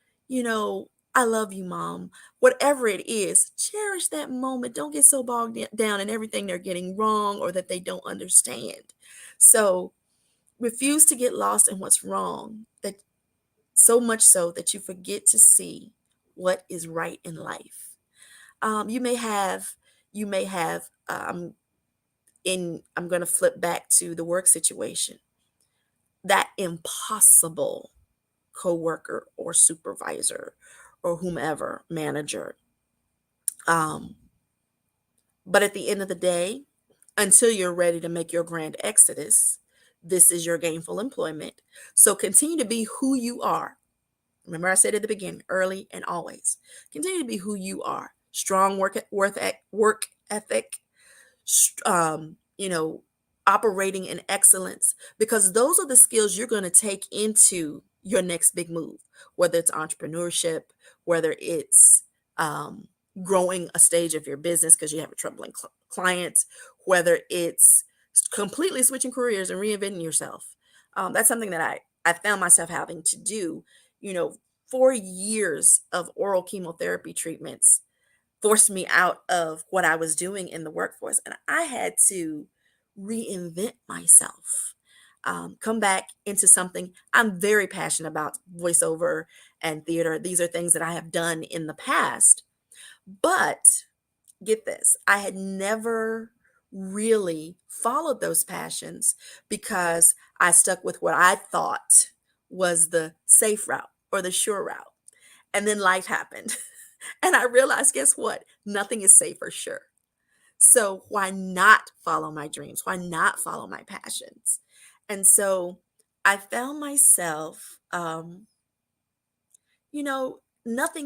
I love you, mom. Whatever it is, cherish that moment. Don't get so bogged down in everything they're getting wrong or that they don't understand. So refuse to get lost in what's wrong, that so much so that you forget to see what is right in life. You may have, I'm going to flip back to the work situation, that impossible coworker or supervisor or whomever, manager. But at the end of the day, until you're ready to make your grand exodus, this is your gainful employment. So continue to be who you are. Remember, I said at the beginning, early and always. Continue to be who you are. Strong work ethic, operating in excellence, because those are the skills you're going to take into your next big move, whether it's entrepreneurship, whether it's growing a stage of your business because you have a troubling client, whether it's completely switching careers and reinventing yourself. That's something that I found myself having to do. 4 years of oral chemotherapy treatments forced me out of what I was doing in the workforce. And I had to reinvent myself, come back into something. I'm very passionate about voiceover and theater. These are things that I have done in the past. But get this, I had never really followed those passions because I stuck with what I thought was the safe route or the sure route. And then life happened. And I realized, guess what? Nothing is safe or sure. So why not follow my dreams? Why not follow my passions? And so I found myself, nothing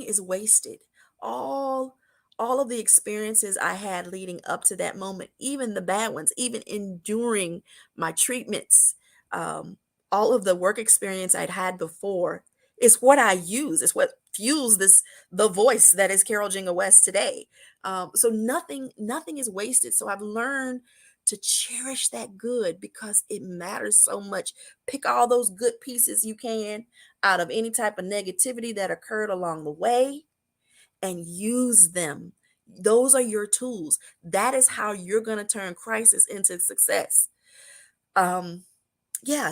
is wasted. All of the experiences I had leading up to that moment, even the bad ones, even enduring my treatments, all of the work experience I'd had before is what I use. It's what fuels the voice that is Carol Jinga West today. So nothing is wasted. So I've learned to cherish that good because it matters so much. Pick all those good pieces you can out of any type of negativity that occurred along the way and use them. Those are your tools. That is how you're going to turn crisis into success.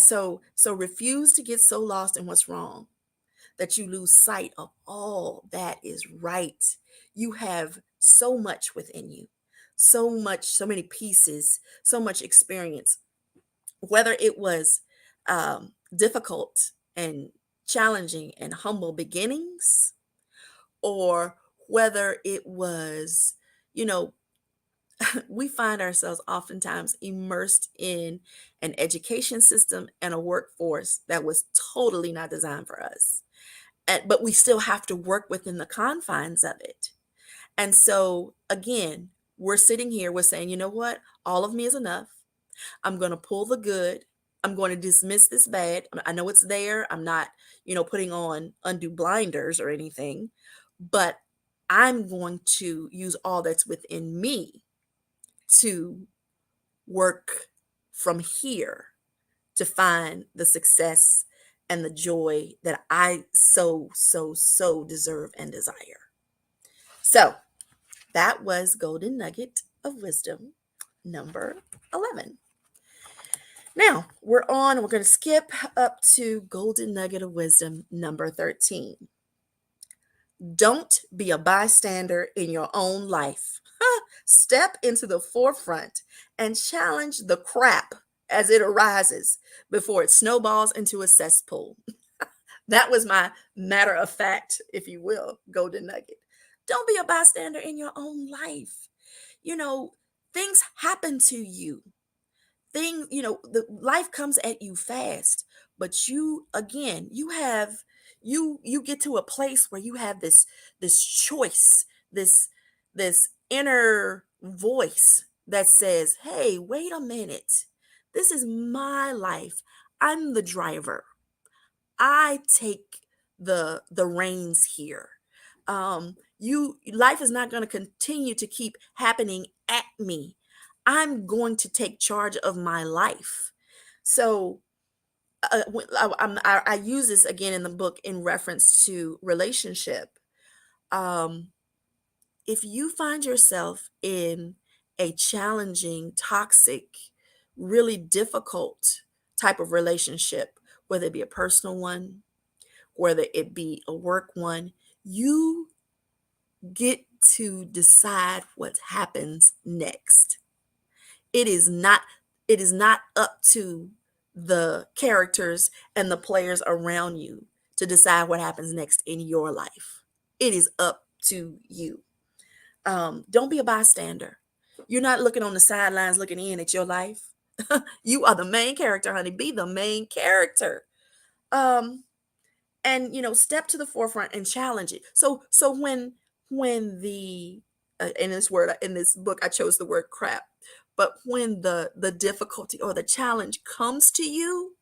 So refuse to get so lost in what's wrong that you lose sight of all that is right. You have so much within you, so many pieces, so much experience, whether it was difficult and challenging and humble beginnings, or whether it was, we find ourselves oftentimes immersed in an education system and a workforce that was totally not designed for us. But we still have to work within the confines of it. And so, again, we're sitting here, we're saying, you know what? All of me is enough. I'm going to pull the good. I'm going to dismiss this bad. I know it's there. I'm not, putting on undue blinders or anything, but I'm going to use all that's within me to work from here to find the success and the joy that I so deserve and desire. So that was Golden Nugget of Wisdom number 11. Now we're going to skip up to Golden Nugget of Wisdom number 13. Don't be a bystander in your own life. Step into the forefront and challenge the crap as it arises before it snowballs into a cesspool. That was my matter of fact, if you will, golden nugget. Don't be a bystander in your own life. You know, things happen to you. The life comes at you fast, but you again, you get to a place where you have this choice, this inner voice that says, "Hey, wait a minute. This is my life. I'm the driver. I take the reins here. You life is not going to continue to keep happening at me. I'm going to take charge of my life." So I use this again in the book in reference to relationship. Um, if you find yourself in a challenging, toxic, really difficult type of relationship, whether it be a personal one, whether it be a work one, you get to decide what happens next. It is not up to the characters and the players around you to decide what happens next in your life. It is up to you. Don't be a bystander. You're not looking on the sidelines looking in at your life. You are the main character, honey. Be the main character. And step to the forefront and challenge it. So when the in this book I chose the word crap, but when the difficulty or the challenge comes to you,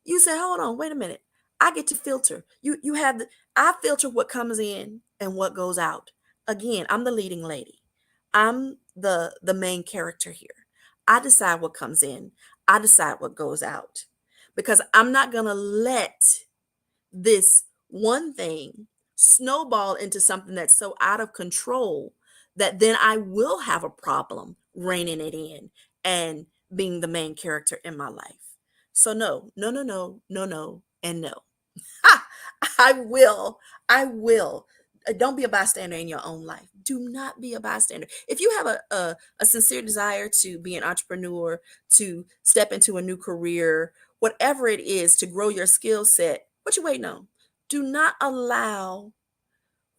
you say, hold on, wait a minute. I get to filter. I filter what comes in and what goes out. Again, I'm the leading lady. I'm the main character here. I decide what comes in. I decide what goes out. Because I'm not going to let this one thing snowball into something that's so out of control that then I will have a problem reining it in and being the main character in my life. So no, and no. I will. Don't be a bystander in your own life. Do not be a bystander. If you have a sincere desire to be an entrepreneur, to step into a new career, whatever it is, to grow your skill set, what you waiting on? Do not allow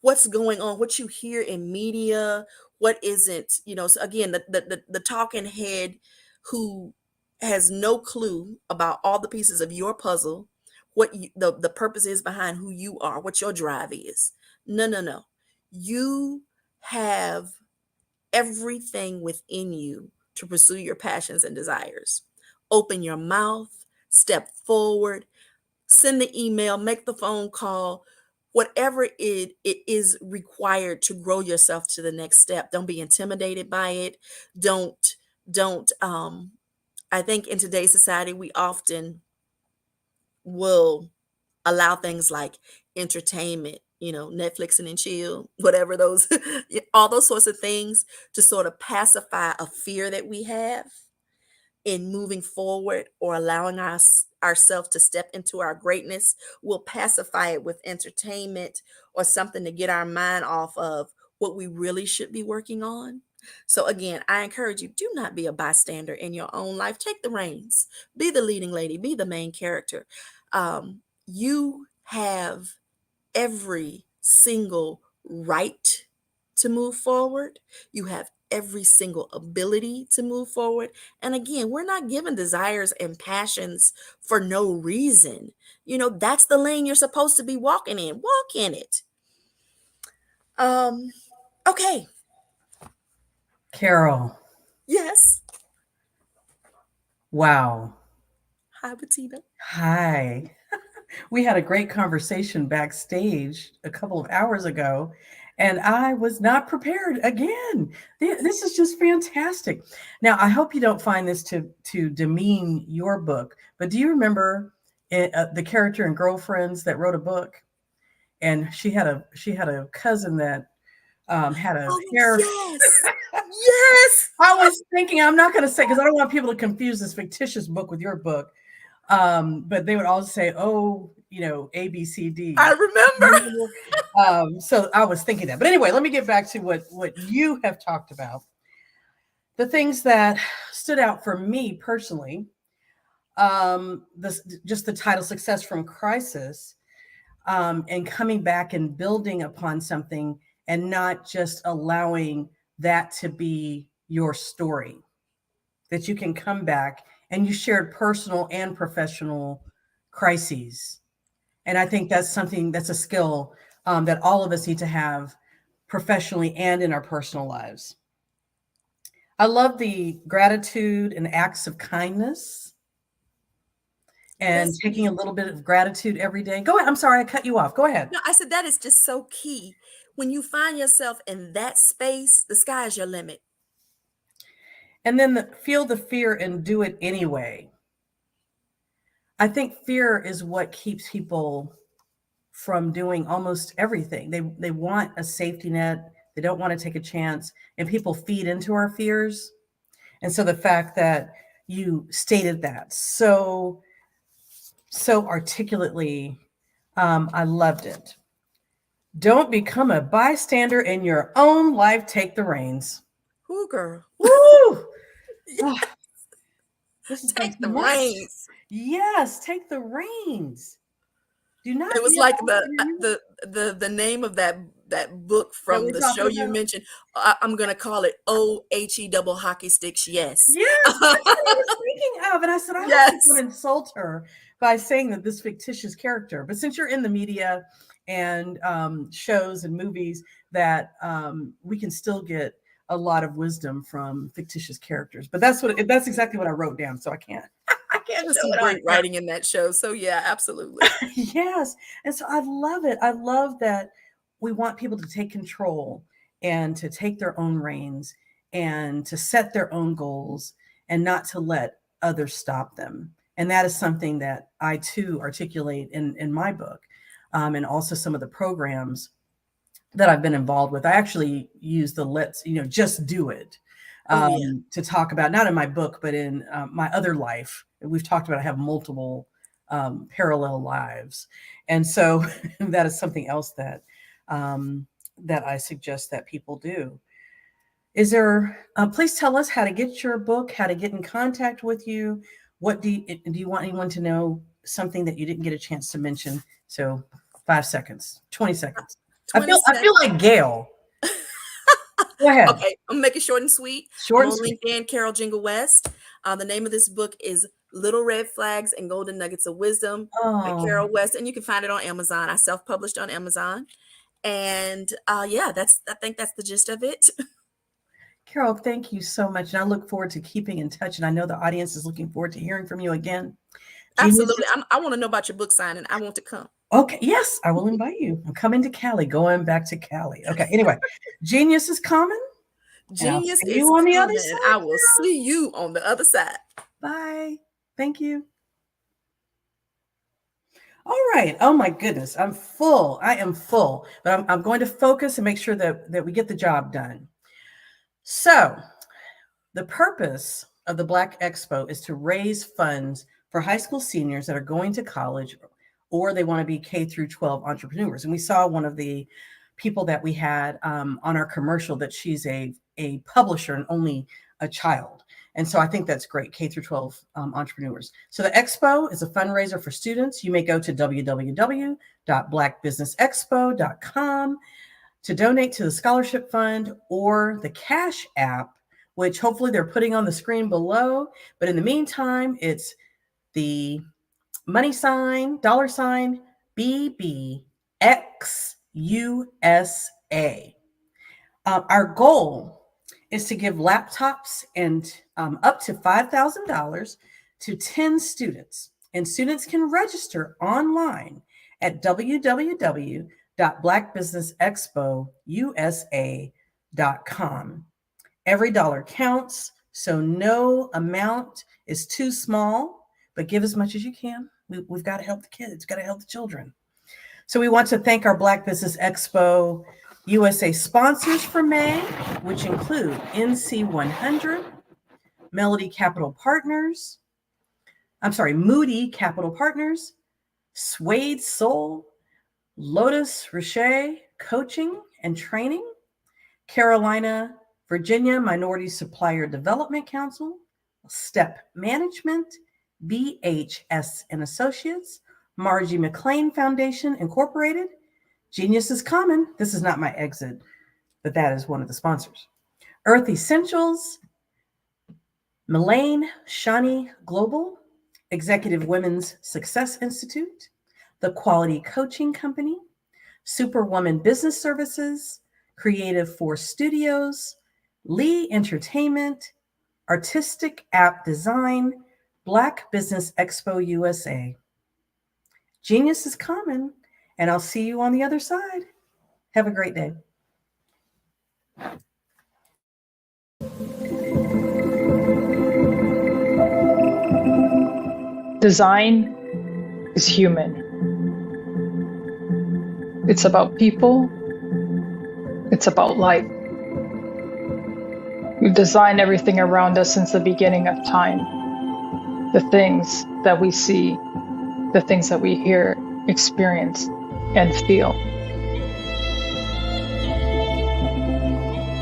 what's going on, what you hear in media, what isn't, so again, the talking head who has no clue about all the pieces of your puzzle, what the purpose is behind who you are, what your drive is. No. You have everything within you to pursue your passions and desires. Open your mouth, step forward, send the email, make the phone call, whatever it is required to grow yourself to the next step. Don't be intimidated by it. Don't I think in today's society, we often will allow things like entertainment, Netflixing and chill, whatever those, all those sorts of things to sort of pacify a fear that we have in moving forward or allowing ourselves to step into our greatness. We'll pacify it with entertainment or something to get our mind off of what we really should be working on. So again, I encourage you, do not be a bystander in your own life. Take the reins, be the leading lady, be the main character. You have every single right to move forward. You have every single ability to move forward. And again, we're not given desires and passions for no reason. That's the lane you're supposed to be walking in. Walk in it. Okay. Carol. Yes. Wow. Hi, Bettina. Hi. We had a great conversation backstage a couple of hours ago, and I was not prepared again. This is just fantastic. Now, I hope you don't find this to demean your book, but do you remember the character in Girlfriends that wrote a book? And she had a cousin that had a hair. Yes. Yes. I was thinking, I'm not going to say, because I don't want people to confuse this fictitious book with your book. But they would all say, oh, A, B, C, D. I remember. So I was thinking that. But anyway, let me get back to what you have talked about. The things that stood out for me personally, just the title Success from Crisis, and coming back and building upon something and not just allowing that to be your story, that you can come back and you shared personal and professional crises. And I think that's a skill that all of us need to have professionally and in our personal lives. I love the gratitude and acts of kindness and taking a little bit of gratitude every day. Go ahead. I'm sorry, I cut you off. Go ahead. No, I said that is just so key. When you find yourself in that space, the sky is your limit. And then feel the fear and do it anyway. I think fear is what keeps people from doing almost everything. They want a safety net. They don't want to take a chance. And people feed into our fears. And so the fact that you stated that so articulately, I loved it. Don't become a bystander in your own life. Take the reins. Ooh, girl. Woo! Take the reins. Yes, take the reins. Do not. It was like the name of that book from the show you mentioned. I'm gonna call it OHE double hockey sticks. Yes. Yes, that's what I was thinking of, and I said I don't want to insult her by saying that this fictitious character. But since you're in the media and shows and movies, that we can still get a lot of wisdom from fictitious characters. But that's exactly what I wrote down. So I can't. There's some great writing in that show. So yeah, absolutely. Yes. And so I love it. I love that we want people to take control and to take their own reins and to set their own goals and not to let others stop them. And that is something that I too articulate in my book, and also some of the programs that I've been involved with. I actually use the just do it to talk about, not in my book, but in my other life. We've talked about I have multiple parallel lives. And so that is something else that I suggest that people do. Is there, please tell us how to get your book, how to get in contact with you. What do you want anyone to know something that you didn't get a chance to mention? So 5 seconds, 20 seconds. 20 I feel like Gail. Go ahead. Okay, I'm gonna make it short and sweet. Short and sweet. LinkedIn, Carol Jingle West. The name of this book is Little Red Flags and Golden Nuggets of Wisdom by Carol West, and you can find it on Amazon. I self-published on Amazon, and I think that's the gist of it. Carol, thank you so much, and I look forward to keeping in touch. And I know the audience is looking forward to hearing from you again. Absolutely, I want to know about your book signing. I want to come. Okay, yes, I will invite you. I'm coming to Cali, going back to Cali. Okay, anyway, Genius is coming. Genius is you on the other coming. side. I will see you on the other side. Bye. Thank you. All right. Oh my goodness. I'm full. I am full, but I'm going to focus and make sure that we get the job done. So the purpose of the Black Expo is to raise funds for high school seniors that are going to college or they want to be K through 12 entrepreneurs. And we saw one of the people that we had on our commercial that she's a publisher and only a child. And so I think that's great, K through 12 entrepreneurs. So the expo is a fundraiser for students. You may go to www.blackbusinessexpo.com to donate to the scholarship fund or the Cash App, which hopefully they're putting on the screen below. But in the meantime, it's the $$ BBXUSA. Our goal is to give laptops and up to $5,000 to 10 students. And students can register online at www.blackbusinessexpousa.com. Every dollar counts, so no amount is too small, but give as much as you can. We've got to help the kids, got to help the children. So we want to thank our Black Business Expo USA sponsors for May, which include NC100, Moody Capital Partners, Suede Soul, Lotus Richer Coaching and Training, Carolina, Virginia Minority Supplier Development Council, Step Management, BHS and Associates, Margie McLean Foundation Incorporated, Genius is Common. This is not my exit, but that is one of the sponsors. Earth Essentials, Melaine Shani Global, Executive Women's Success Institute, The Quality Coaching Company, Superwoman Business Services, Creative Force Studios, Lee Entertainment, Artistic App Design, Black Business Expo USA. Genius is Common, and I'll see you on the other side. Have a great day. Design is human. It's about people. It's about life. We've designed everything around us since the beginning of time. The things that we see, the things that we hear, experience, and feel.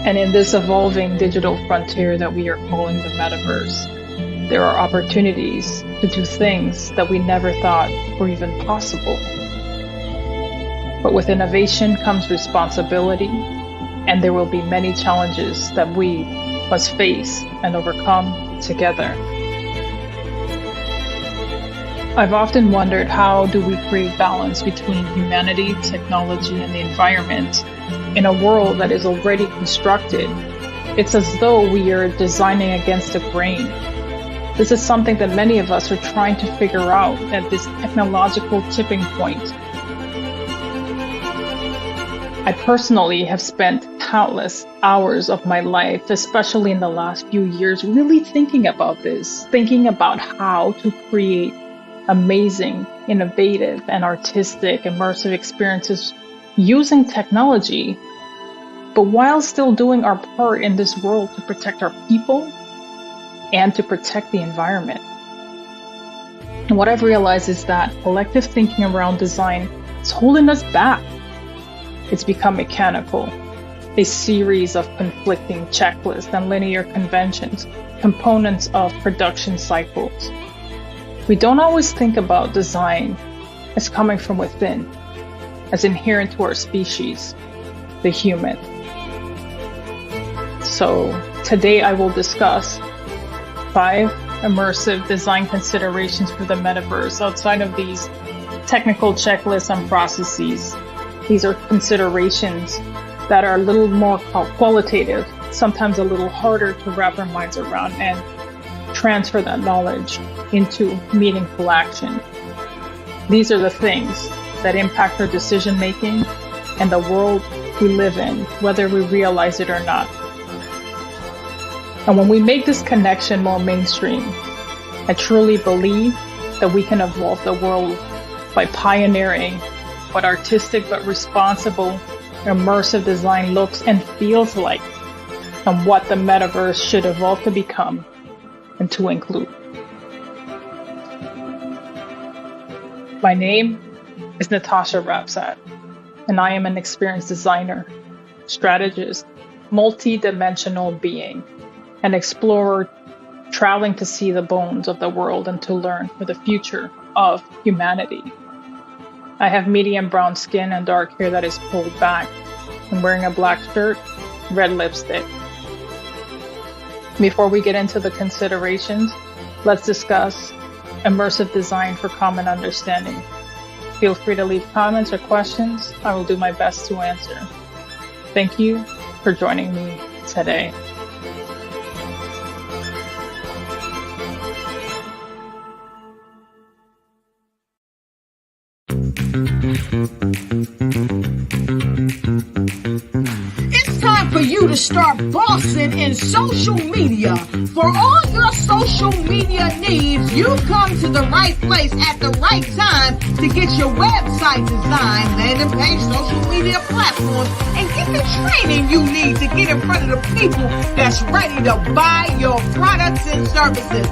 And in this evolving digital frontier that we are calling the metaverse, there are opportunities to do things that we never thought were even possible. But with innovation comes responsibility, and there will be many challenges that we must face and overcome together. I've often wondered, how do we create balance between humanity, technology, and the environment in a world that is already constructed? It's as though we are designing against the grain. This is something that many of us are trying to figure out at this technological tipping point. I personally have spent countless hours of my life, especially in the last few years, really thinking about this, thinking about how to create amazing, innovative, and artistic, immersive experiences using technology, but while still doing our part in this world to protect our people and to protect the environment. And what I've realized is that collective thinking around design is holding us back. It's become mechanical, a series of conflicting checklists and linear conventions, components of production cycles. We don't always think about design as coming from within, as inherent to our species, the human. So today I will discuss 5 immersive design considerations for the metaverse outside of these technical checklists and processes. These are considerations that are a little more qualitative, sometimes a little harder to wrap our minds around and transfer that knowledge into meaningful action. These are the things that impact our decision making and the world we live in, whether we realize it or not. And when we make this connection more mainstream, I truly believe that we can evolve the world by pioneering what artistic but responsible, immersive design looks and feels like, and what the metaverse should evolve to become and to include. My name is Natasha Rapsat, and I am an experienced designer, strategist, multi-dimensional being, an explorer traveling to see the bones of the world and to learn for the future of humanity. I have medium brown skin and dark hair that is pulled back. I'm wearing a black shirt, red lipstick. Before we get into the considerations, let's discuss immersive design for common understanding. Feel free to leave comments or questions. I will do my best to answer. Thank you for joining me today. It's time for you to start bossing person in social media. For all your social media needs, you've come to the right place at the right time to get your website designed, landing page, social media platforms, and get the training you need to get in front of the people that's ready to buy your products and services.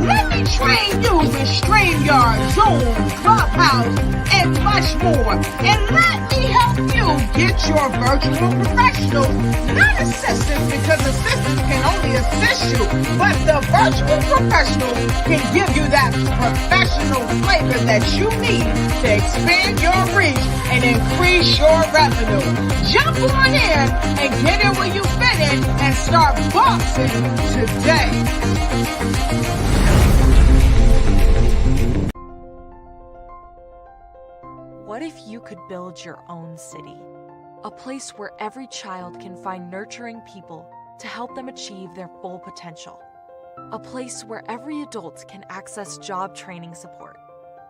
Let me train you with StreamYard, Zoom, Clubhouse, and much more. And let me help you get your virtual professionals, not assistants, because assistants can only assist you, but the virtual professionals can give you that professional flavor that you need to expand your reach and increase your revenue. Jump on in and get in where you fit in and start boxing today. What if you could build your own city? A place where every child can find nurturing people to help them achieve their full potential. A place where every adult can access job training support.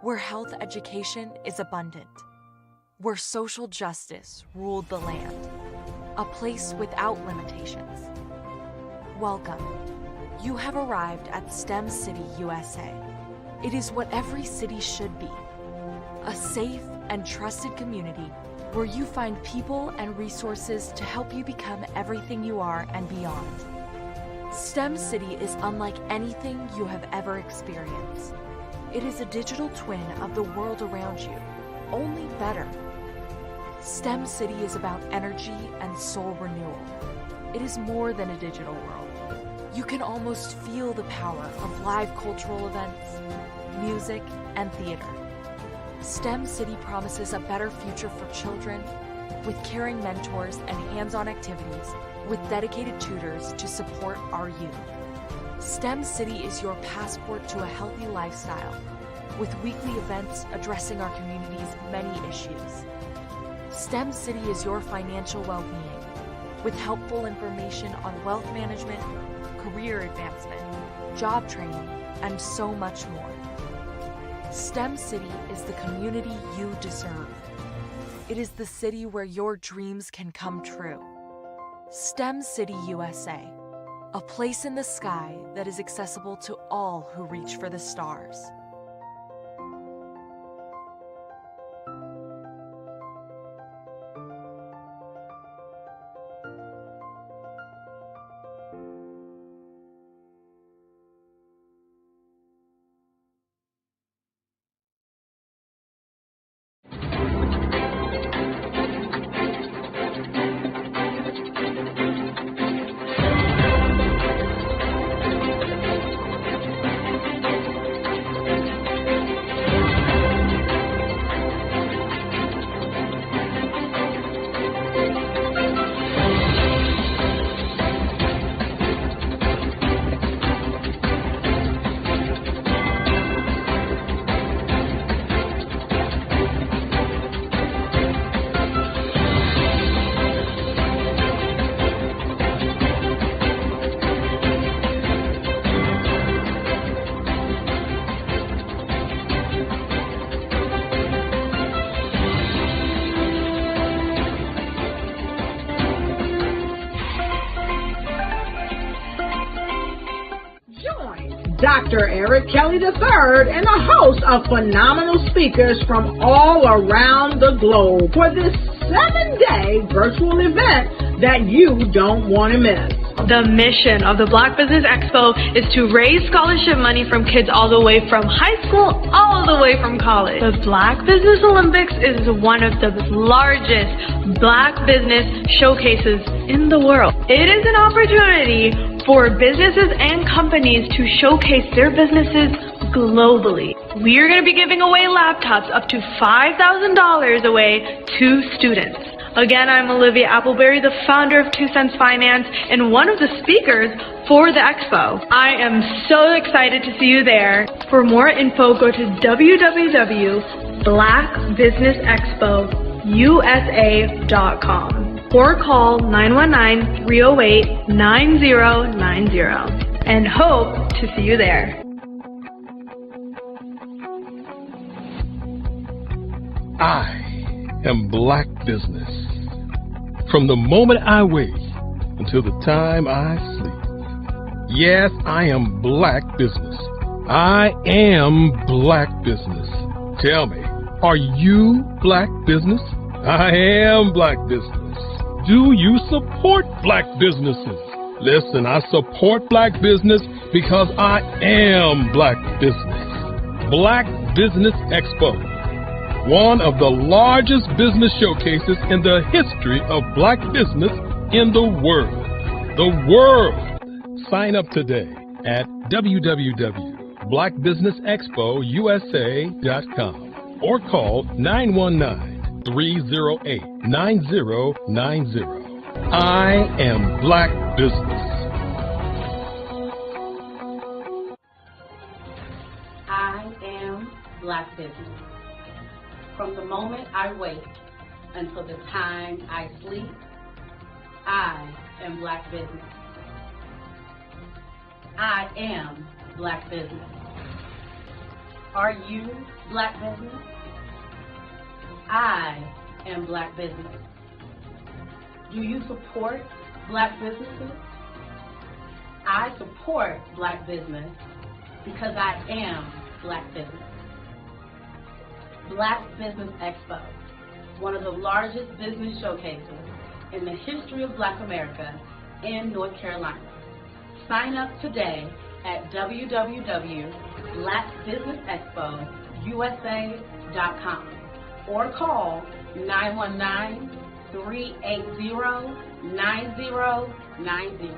Where health education is abundant. Where social justice ruled the land. A place without limitations. Welcome. You have arrived at STEM City, USA. It is what every city should be. A safe and trusted community where you find people and resources to help you become everything you are and beyond. STEM City is unlike anything you have ever experienced. It is a digital twin of the world around you, only better. STEM City is about energy and soul renewal. It is more than a digital world. You can almost feel the power of live cultural events, music, and theater. STEM City promises a better future for children with caring mentors and hands-on activities with dedicated tutors to support our youth. STEM City is your passport to a healthy lifestyle with weekly events addressing our community's many issues. STEM City is your financial well-being with helpful information on wealth management, career advancement, job training, and so much more. STEM City is the community you deserve. It is the city where your dreams can come true. STEM City USA, a place in the sky that is accessible to all who reach for the stars. Dr. Eric Kelly III and a host of phenomenal speakers from all around the globe for this 7-day virtual event that you don't want to miss. The mission of the Black Business Expo is to raise scholarship money from kids all the way from high school all the way from college. The Black Business Olympics is one of the largest Black business showcases in the world. It is an opportunity for businesses and companies to showcase their businesses globally. We are going to be giving away laptops up to $5,000 away to students. Again, I'm Olivia Appleberry, the founder of 2 Cents Finance and one of the speakers for the expo. I am so excited to see you there. For more info, go to www.blackbusinessexpousa.com or call 919-308-9090 and hope to see you there. I am Black business. From the moment I wake until the time I sleep. Yes, I am black business. I am black business. Tell me, are you black business? I am black business. Do you support black businesses? Listen, I support black business because I am black business. Black Business Expo, one of the largest business showcases in the history of black business in the world. The world! Sign up today at www.blackbusinessexpousa.com or call 919-308-9090. I am black business. I am black business. From the moment I wake until the time I sleep, I am black business. I am black business. Are you black business? I am black business. Do you support black businesses? I support black business because I am black business. Black Business Expo, one of the largest business showcases in the history of Black America in North Carolina. Sign up today at www.blackbusinessexpousa.com or call 919-380-9090.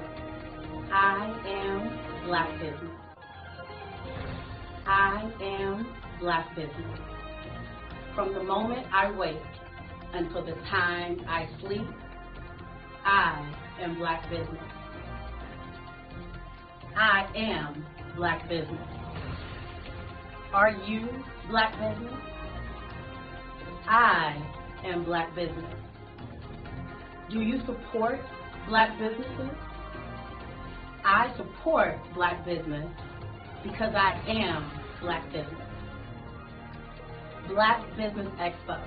I am black business. I am black business. From the moment I wake until the time I sleep, I am black business. I am black business. Are you black business? I am black business. Do you support black businesses? I support black business because I am black business. Black Business Expo,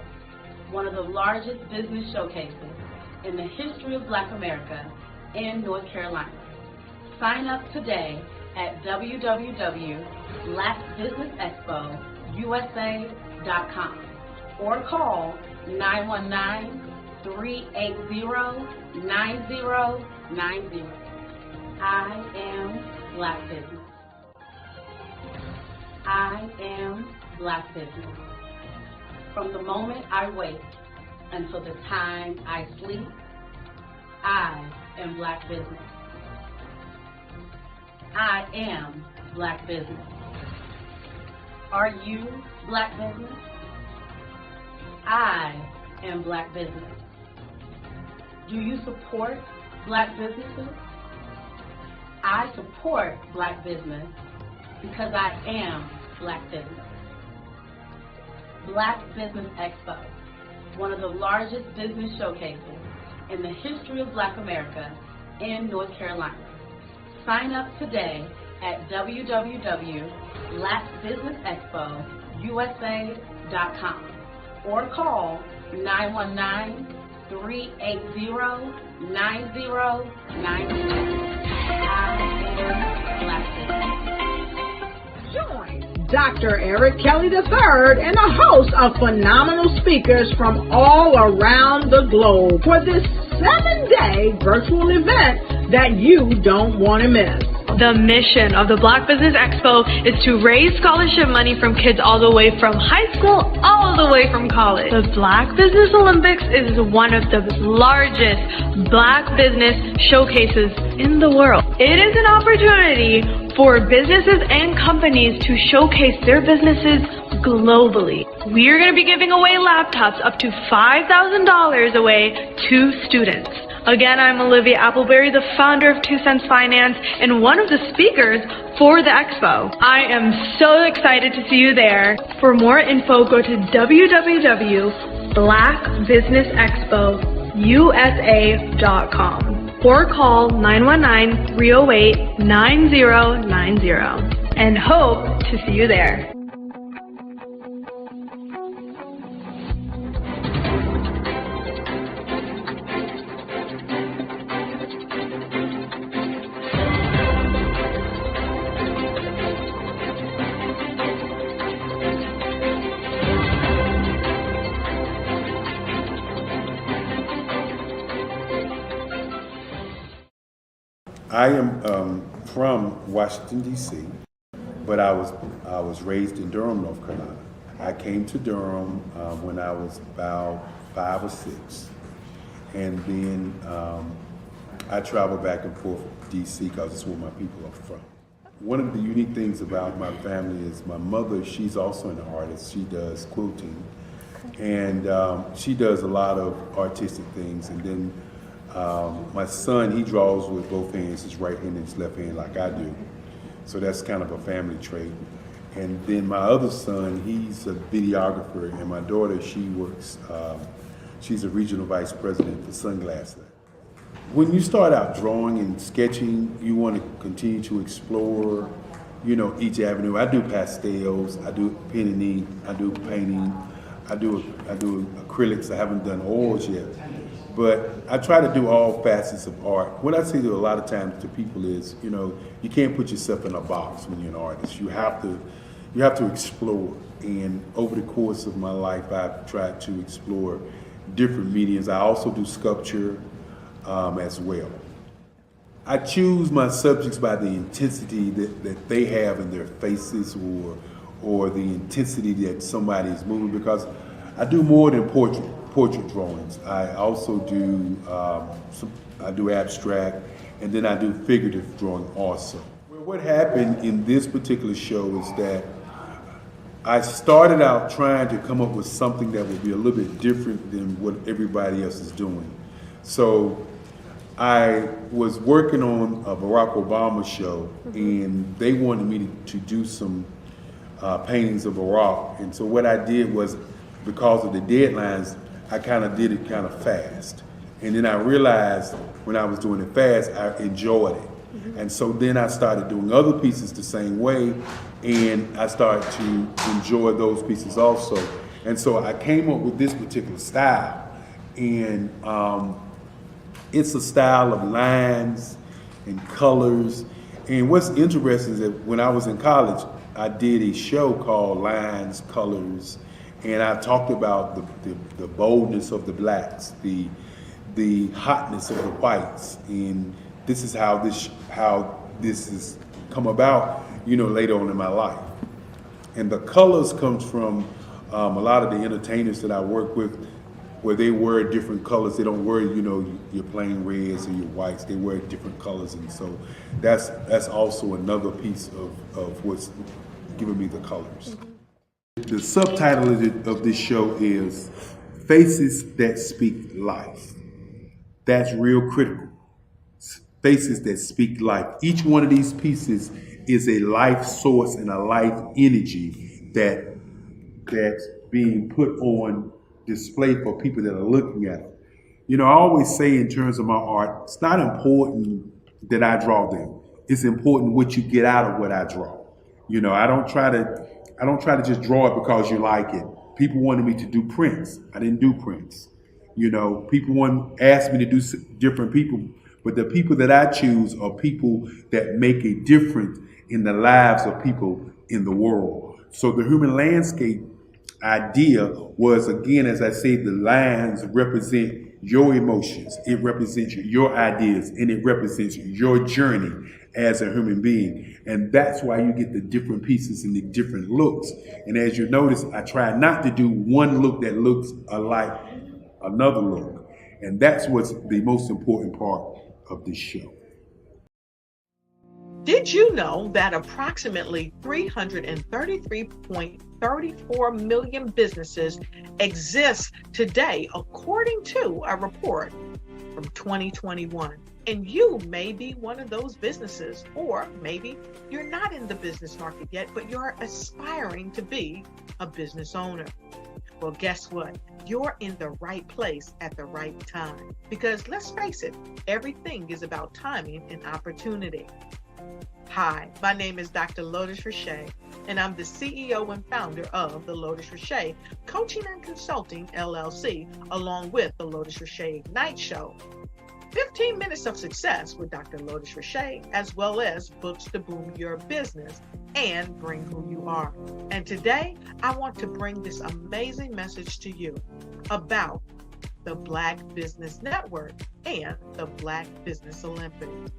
one of the largest business showcases in the history of Black America in North Carolina. Sign up today at www.blackbusinessexpousa.com or call 919-380-9090. I am black business. I am black business. From the moment I wake until the time I sleep, I am black business. I am black business. Are you black business? I am black business. Do you support black businesses? I support black business because I am black business. Black Business Expo, one of the largest business showcases in the history of Black America in North Carolina. Sign up today at www.blackbusinessexpousa.com or call 919-380-9090. I am black business. Join Dr. Eric Kelly III and a host of phenomenal speakers from all around the globe for this 7-day virtual event that you don't want to miss. The mission of the Black Business Expo is to raise scholarship money from kids all the way from high school all the way from college. The Black Business Olympics is one of the largest Black business showcases in the world. It is an opportunity for businesses and companies to showcase their businesses globally. We are going to be giving away laptops up to $5,000 away to students. Again, I'm Olivia Appleberry, the founder of 2 Cents Finance and one of the speakers for the expo. I am so excited to see you there. For more info, go to www.blackbusinessexpousa.com or call 919-308-9090 and hope to see you there. I am from Washington, D.C., but I was raised in Durham, North Carolina. I came to Durham when I was about 5 or 6, and then I traveled back and forth to D.C. because it's where my people are from. One of the unique things about my family is my mother, she's also an artist. She does quilting, and she does a lot of artistic things. And then my son, he draws with both hands, his right hand and his left hand, like I do. So that's kind of a family trait. And then my other son, he's a videographer, and my daughter, she works, she's a regional vice president for Sunglasses. When you start out drawing and sketching, you want to continue to explore, each avenue. I do pastels, I do pen and ink, I do painting, I do acrylics. I haven't done oils yet, but I try to do all facets of art. What I say to a lot of times to people is, you can't put yourself in a box when you're an artist. You have to explore. And over the course of my life, I've tried to explore different mediums. I also do sculpture as well. I choose my subjects by the intensity that they have in their faces, or the intensity that somebody is moving, because I do more than portrait drawings. I also do I do abstract, and then I do figurative drawing also. What happened in this particular show is that I started out trying to come up with something that would be a little bit different than what everybody else is doing. So I was working on a Barack Obama show, and they wanted me to do some paintings of Barack. And so what I did was, because of the deadlines, I kind of did it kind of fast. And then I realized when I was doing it fast, I enjoyed it. And so then I started doing other pieces the same way, and I started to enjoy those pieces also. And so I came up with this particular style, and it's a style of lines and colors. And what's interesting is that when I was in college, I did a show called Lines, Colors, and I talked about the boldness of the blacks, the hotness of the whites, and this is how this has come about, later on in my life. And the colors comes from a lot of the entertainers that I work with, where they wear different colors. They don't wear, your plain reds or your whites. They wear different colors, and so that's also another piece of what's giving me the colors. The subtitle of this show is Faces That Speak Life. That's real critical. Faces that speak life. Each one of these pieces is a life source and a life energy that's being put on display for people that are looking at it. I always say in terms of my art, it's not important that I draw them. It's important what you get out of what I draw. I don't try to just draw it because you like it. People wanted me to do prints. I didn't do prints. People asked me to do different people, but the people that I choose are people that make a difference in the lives of people in the world. So the human landscape idea was, again, as I say, the lines represent your emotions, it represents your ideas, and it represents your journey as a human being. And that's why you get the different pieces and the different looks. And as you notice, I try not to do one look that looks alike another look. And that's what's the most important part of this show. Did you know that approximately 333.34 million businesses exist today, according to a report from 2021? And you may be one of those businesses, or maybe you're not in the business market yet, but you're aspiring to be a business owner. Well, guess what? You're in the right place at the right time. Because let's face it, everything is about timing and opportunity. Hi, my name is Dr. Lotus Richey, and I'm the CEO and founder of the Lotus Richey Coaching and Consulting LLC, along with the Lotus Richey Ignite Show. 15 minutes of success with Dr. Lotus Richey, as well as books to boom your business and bring who you are. And today, I want to bring this amazing message to you about the Black Business Network, and the Black Business Olympics.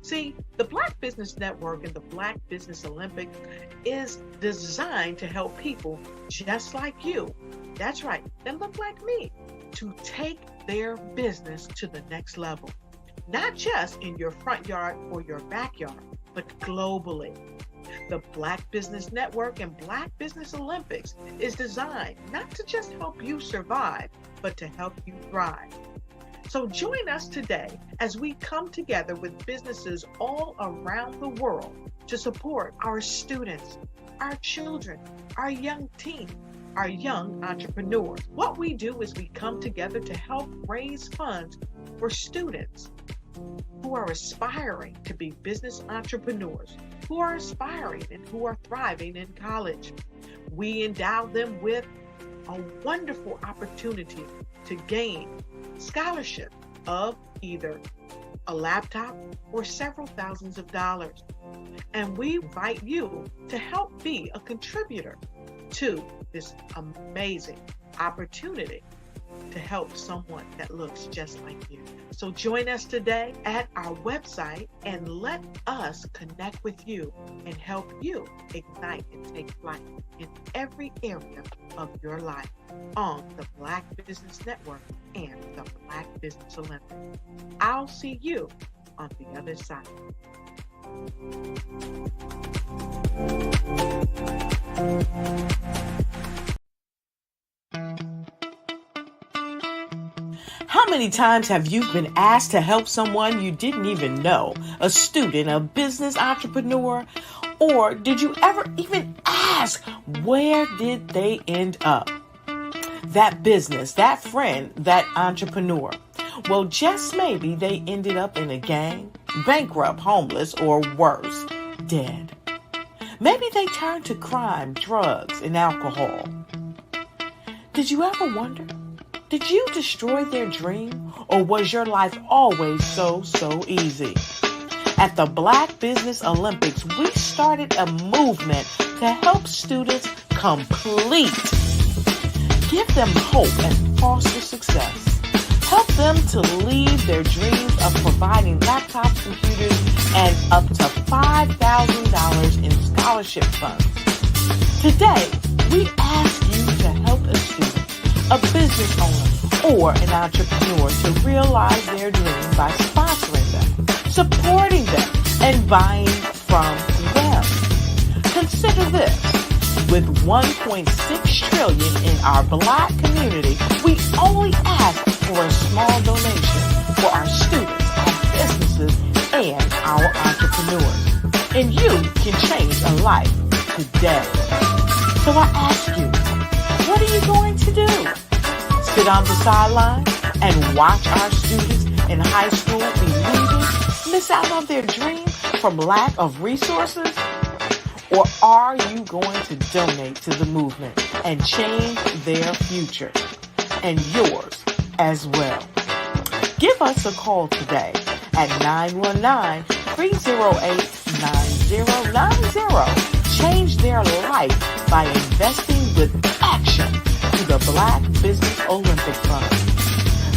See, the Black Business Network and the Black Business Olympics is designed to help people just like you, that's right, that look like me, to take their business to the next level. Not just in your front yard or your backyard, but globally. The Black Business Network and Black Business Olympics is designed not to just help you survive, but to help you thrive. So join us today as we come together with businesses all around the world to support our students, our children, our young teens, our young entrepreneurs. What we do is we come together to help raise funds for students who are aspiring to be business entrepreneurs, who are aspiring and who are thriving in college. We endow them with a wonderful opportunity to gain scholarship of either a laptop or several thousands of dollars. And we invite you to help be a contributor to this amazing opportunity to help someone that looks just like you. So join us today at our website and let us connect with you and help you ignite and take flight in every area of your life on the Black Business Network and the Black Business Olympics. I'll see you on the other side. How many times have you been asked to help someone you didn't even know, a student, a business entrepreneur, or did you ever even ask, where did they end up? That business, that friend, that entrepreneur. Well, just maybe they ended up in a gang, bankrupt, homeless, or worse, dead. Maybe they turned to crime, drugs, and alcohol. Did you ever wonder? Did you destroy their dream, or was your life always so easy? At the Black Business Olympics, we started a movement to help students complete. Give them hope and foster success. Help them to leave their dreams of providing laptops, computers, and up to $5,000 in scholarship funds. Today, we ask you to help a student, a business owner, or an entrepreneur to realize their dreams by sponsoring them, supporting them, and buying from them. Consider this. With $1.6 trillion in our Black community, we only ask for a small donation for our students, our businesses, and our entrepreneurs. And you can change a life today. So I ask you, what are you going to do? Sit on the sidelines and watch our students in high school be losers, miss out on their dream from lack of resources? Or are you going to donate to the movement and change their future and yours as well? Give us a call today at 919-308-9090. Change their life by investing with action to the Black Business Olympic Fund.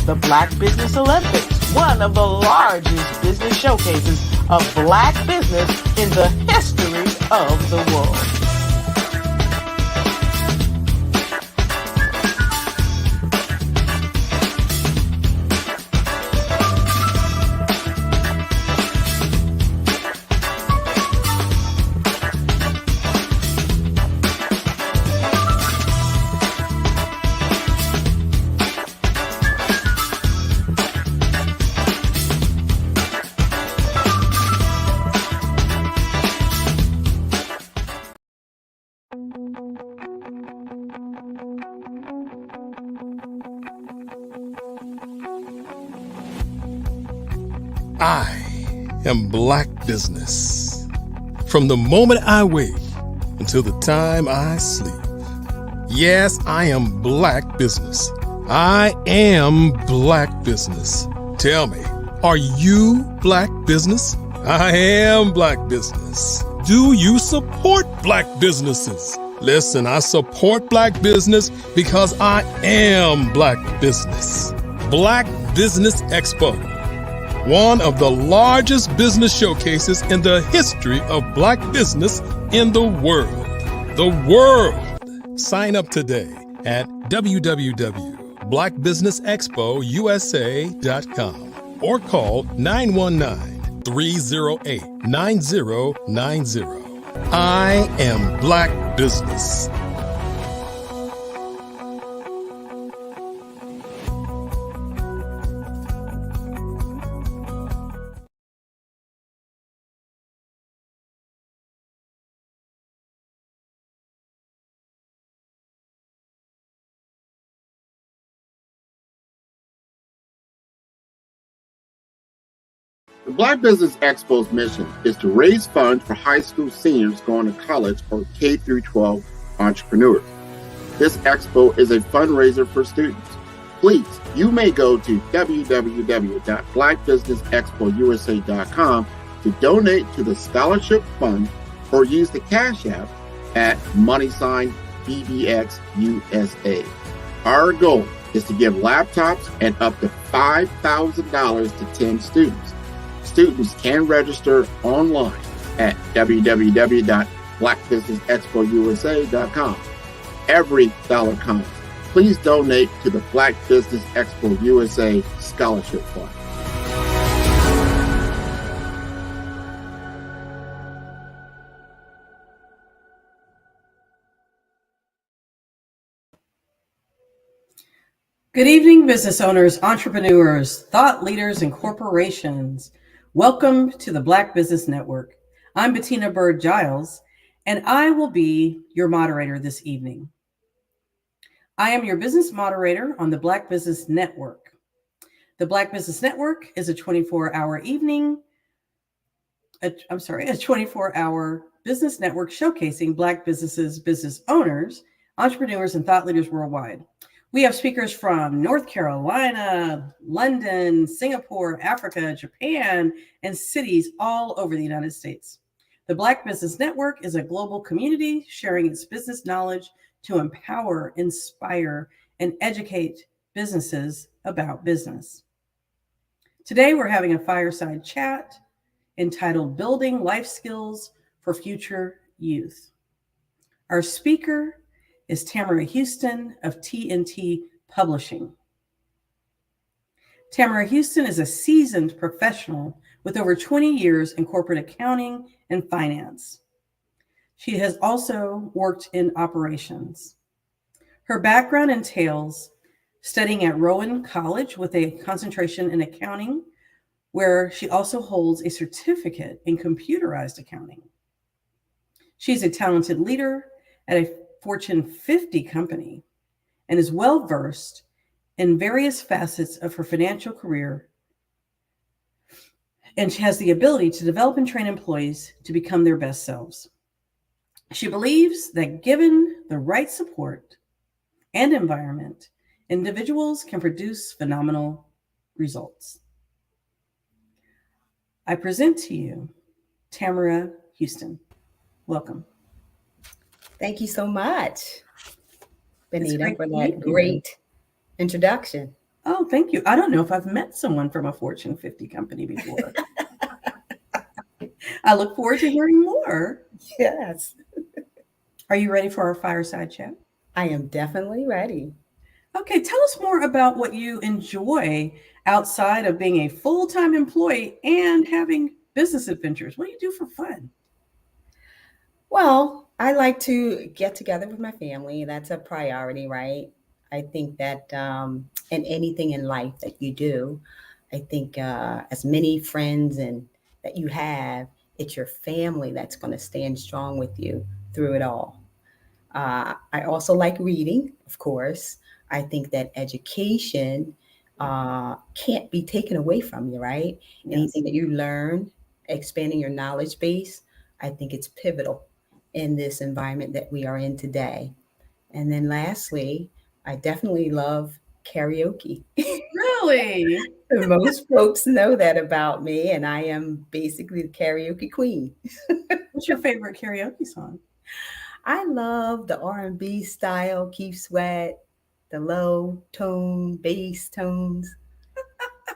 The Black Business Olympics, one of the largest business showcases of Black business in the history of the world. I am Black business. From the moment I wake until the time I sleep. Yes, I am Black business. I am Black business. Tell me, are you Black business? I am Black business. Do you support Black businesses? Listen, I support Black business because I am Black business. Black Business Expo, one of the largest business showcases in the history of black business in the world. The world! Sign up today at www.blackbusinessexpousa.com or call 919-308-9090. I am Black Business. The Black Business Expo's mission is to raise funds for high school seniors going to college or K-12 entrepreneurs. This expo is a fundraiser for students. Please, you may go to www.blackbusinessexpousa.com to donate to the scholarship fund or use the Cash App at $BBXUSA. Our goal is to give laptops and up to $5,000 to 10 students. Students can register online at www.blackbusinessexpousa.com. Every dollar counts. Please donate to the Black Business Expo USA Scholarship Fund. Good evening, business owners, entrepreneurs, thought leaders, and corporations. Welcome to the Black Business Network. I'm Bettina Bird-Giles, and I will be your moderator this evening. I am your business moderator on the Black Business Network. The Black Business Network is a 24-hour business network showcasing Black businesses, business owners, entrepreneurs, and thought leaders worldwide. We have speakers from North Carolina, London, Singapore, Africa, Japan, and cities all over the United States. The Black Business Network is a global community sharing its business knowledge to empower, inspire, and educate businesses about business. Today, we're having a fireside chat entitled Building Life Skills for Future Youth. Our speaker is Tamara Houston of TNT Publishing. Tamara Houston is a seasoned professional with over 20 years in corporate accounting and finance. She has also worked in operations. Her background entails studying at Rowan College with a concentration in accounting, where she also holds a certificate in computerized accounting. She's a talented leader at a Fortune 50 company and is well-versed in various facets of her financial career, and she has the ability to develop and train employees to become their best selves. She believes that given the right support and environment, individuals can produce phenomenal results. I present to you Tamara Houston. Welcome. Thank you so much, Benita, for that great introduction. Oh, thank you. I don't know if I've met someone from a Fortune 50 company before. I look forward to hearing more. Yes. Are you ready for our fireside chat? I am definitely ready. Okay, tell us more about what you enjoy outside of being a full-time employee and having business adventures. What do you do for fun? Well, I like to get together with my family. That's a priority, right? I think that in anything in life that you do, I think as many friends and that you have, it's your family that's going to stand strong with you through it all. I also like reading, of course. I think that education can't be taken away from you, right? Yes. Anything that you learn, expanding your knowledge base, I think it's pivotal in this environment that we are in today. And then lastly, I definitely love karaoke. Really? Most folks know that about me, and I am basically the karaoke queen. What's your favorite karaoke song? I love the R&B style, Keith Sweat, the low tone, bass tones.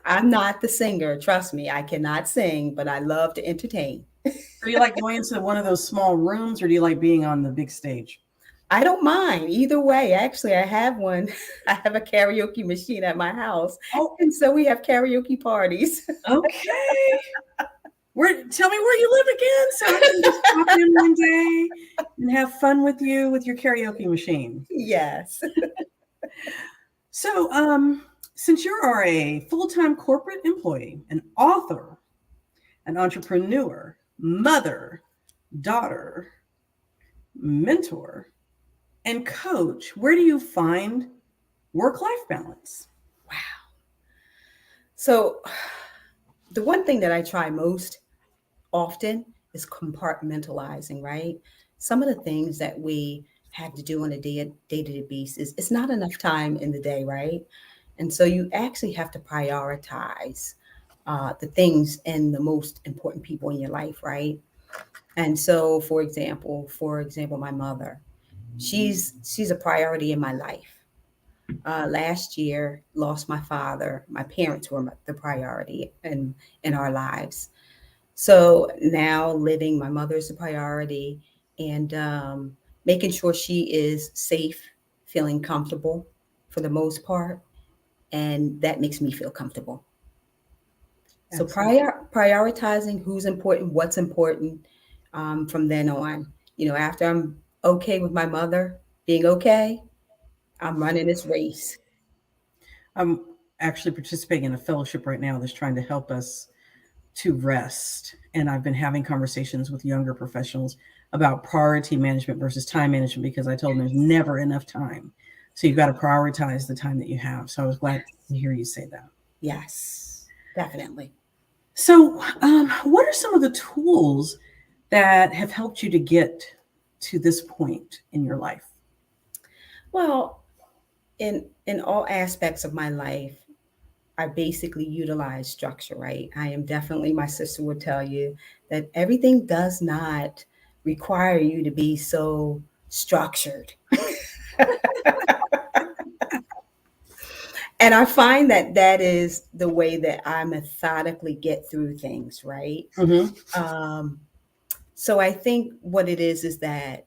I'm not the singer. Trust me, I cannot sing, but I love to entertain. Do you like going into one of those small rooms, or do you like being on the big stage? I don't mind either way. Actually, I have one. I have a karaoke machine at my house. Oh. And so we have karaoke parties. Okay. Tell me where you live again so I can just pop in one day and have fun with you with your karaoke machine. Yes. So, since you are a full-time corporate employee, an author, an entrepreneur, mother, daughter, mentor, and coach, where do you find work-life balance? Wow. So the one thing that I try most often is compartmentalizing, right? Some of the things that we have to do on a day-to-day basis, it's not enough time in the day, right? And so you actually have to prioritize the things and the most important people in your life, right? And so, for example, my mother, she's a priority in my life. Last year, lost my father. My parents were the priority in our lives. So now living, my mother's a priority, and making sure she is safe, feeling comfortable for the most part, and that makes me feel comfortable. So prioritizing who's important, what's important, from then on. After I'm okay with my mother being okay, I'm running this race. I'm actually participating in a fellowship right now that's trying to help us to rest. And I've been having conversations with younger professionals about priority management versus time management, because I told them there's never enough time. So you've got to prioritize the time that you have. So I was glad to hear you say that. Yes, definitely. So what are some of the tools that have helped you to get to this point in your life? Well, in all aspects of my life, I basically utilize structure, right? I am definitely, my sister would tell you that everything does not require you to be so structured. And I find that that is the way that I methodically get through things, right? So I think what it is that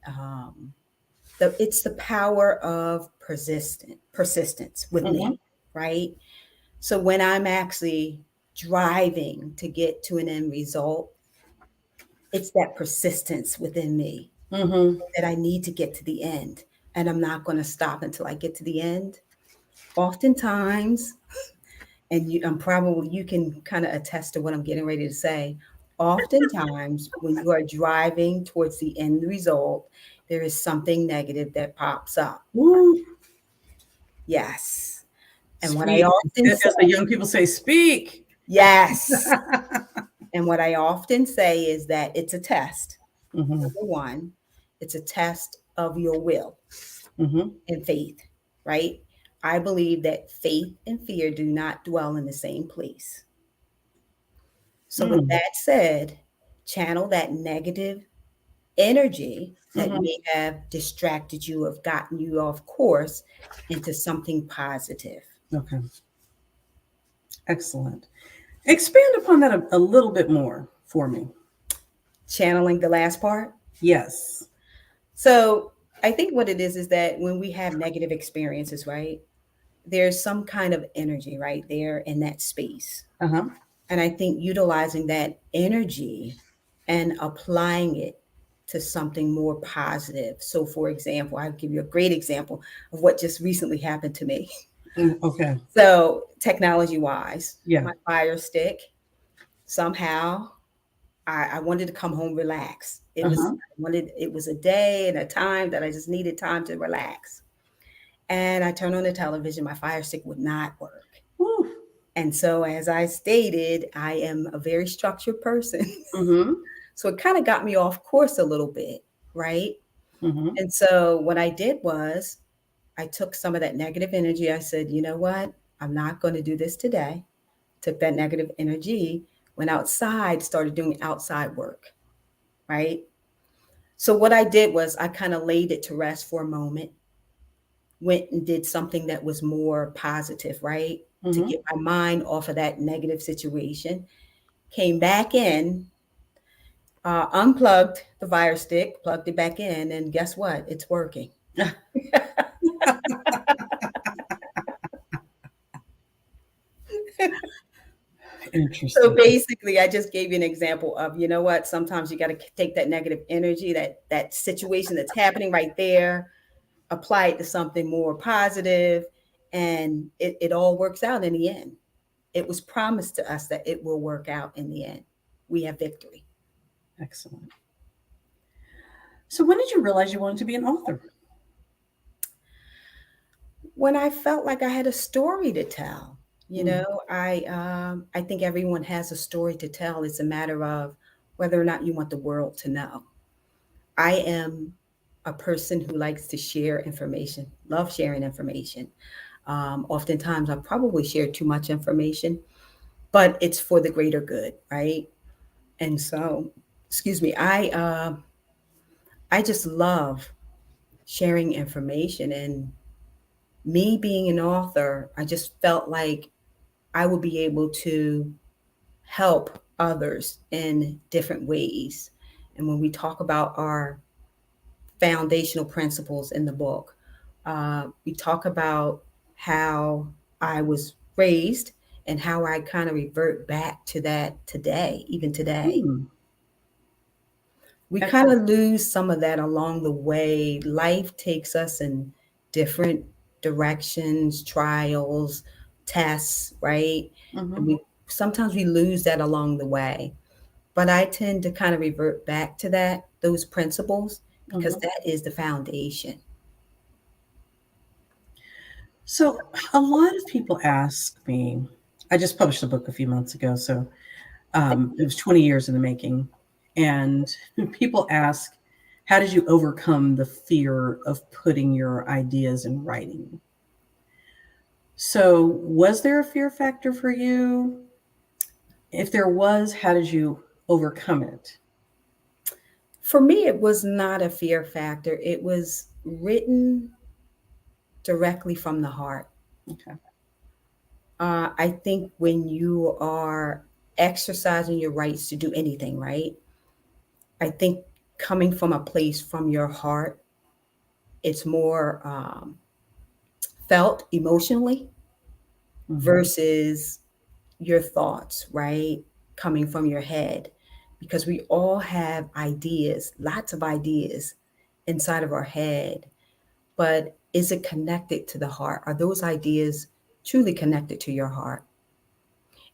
it's the power of persistence with me, right? So when I'm actually driving to get to an end result, it's that persistence within me that I need to get to the end. And I'm not going to stop until I get to the end. Oftentimes, and you can kind of attest to what I'm getting ready to say. Oftentimes, when you are driving towards the end result, there is something negative that pops up. Woo. Yes. And Speak. what I often As the young people say, speak. Yes. And what I often say is that it's a test. Number one, it's a test of your will and faith, right? I believe that faith and fear do not dwell in the same place. So with that said, channel that negative energy that may have distracted you, have gotten you off course, into something positive. Okay. Excellent. Expand upon that a little bit more for me. Channeling the last part? Yes. So I think what it is that when we have negative experiences, right, there's some kind of energy right there in that space. And I think utilizing that energy and applying it to something more positive. So for example, I'll give you a great example of what just recently happened to me. Okay. So technology wise, Yeah. my Fire Stick, somehow I wanted to come home, relax. It was a day and a time that I just needed time to relax. And I turned on the television, my Fire Stick would not work. Woo. And so as I stated, I am a very structured person. So it kind of got me off course a little bit, right? And so what I did was I took some of that negative energy. I said, you know what? I'm not going to do this today. Took that negative energy, went outside, started doing outside work, right? So what I did was I kind of laid it to rest for a moment. went and did something that was more positive, right? To Mhm. get my mind off of that negative situation. Came back in, unplugged the Fire Stick, plugged it back in, and guess what? It's working. So Interesting. basically, I just gave you an example of, you know what? Sometimes you got to take that negative energy, that situation that's happening right there, apply it to something more positive, and it all works out in the end. It was promised to us that it will work out in the end. We have victory. Excellent. So when did you realize you wanted to be an author? When I felt like I had a story to tell, you Mm. know, I think everyone has a story to tell. It's a matter of whether or not you want the world to know. I am a person who likes to share information, love sharing information. Oftentimes, I probably share too much information, but it's for the greater good, right? And so, excuse me, I just love sharing information. And me being an author, I just felt like I would be able to help others in different ways. And when we talk about our foundational principles in the book, we talk about how I was raised and how I kind of revert back to that today, even today. Mm. We kind of lose some of that along the way. Life takes us in different directions, trials, tests, right? And Mhm. we sometimes we lose that along the way. But I tend to kind of revert back to those principles, because Mhm. that is the foundation. So a lot of people ask me, I just published a book a few months ago, so it was 20 years in the making. And people ask, how did you overcome the fear of putting your ideas in writing? So was there a fear factor for you? If there was, how did you overcome it? For me, it was not a fear factor. It was written directly from the heart. Okay. I think when you are exercising your rights to do anything, right? I think coming from a place from your heart, it's more felt emotionally Mhm. versus your thoughts, right? Coming from your head. Because we all have ideas, lots of ideas inside of our head. But is it connected to the heart? Are those ideas truly connected to your heart?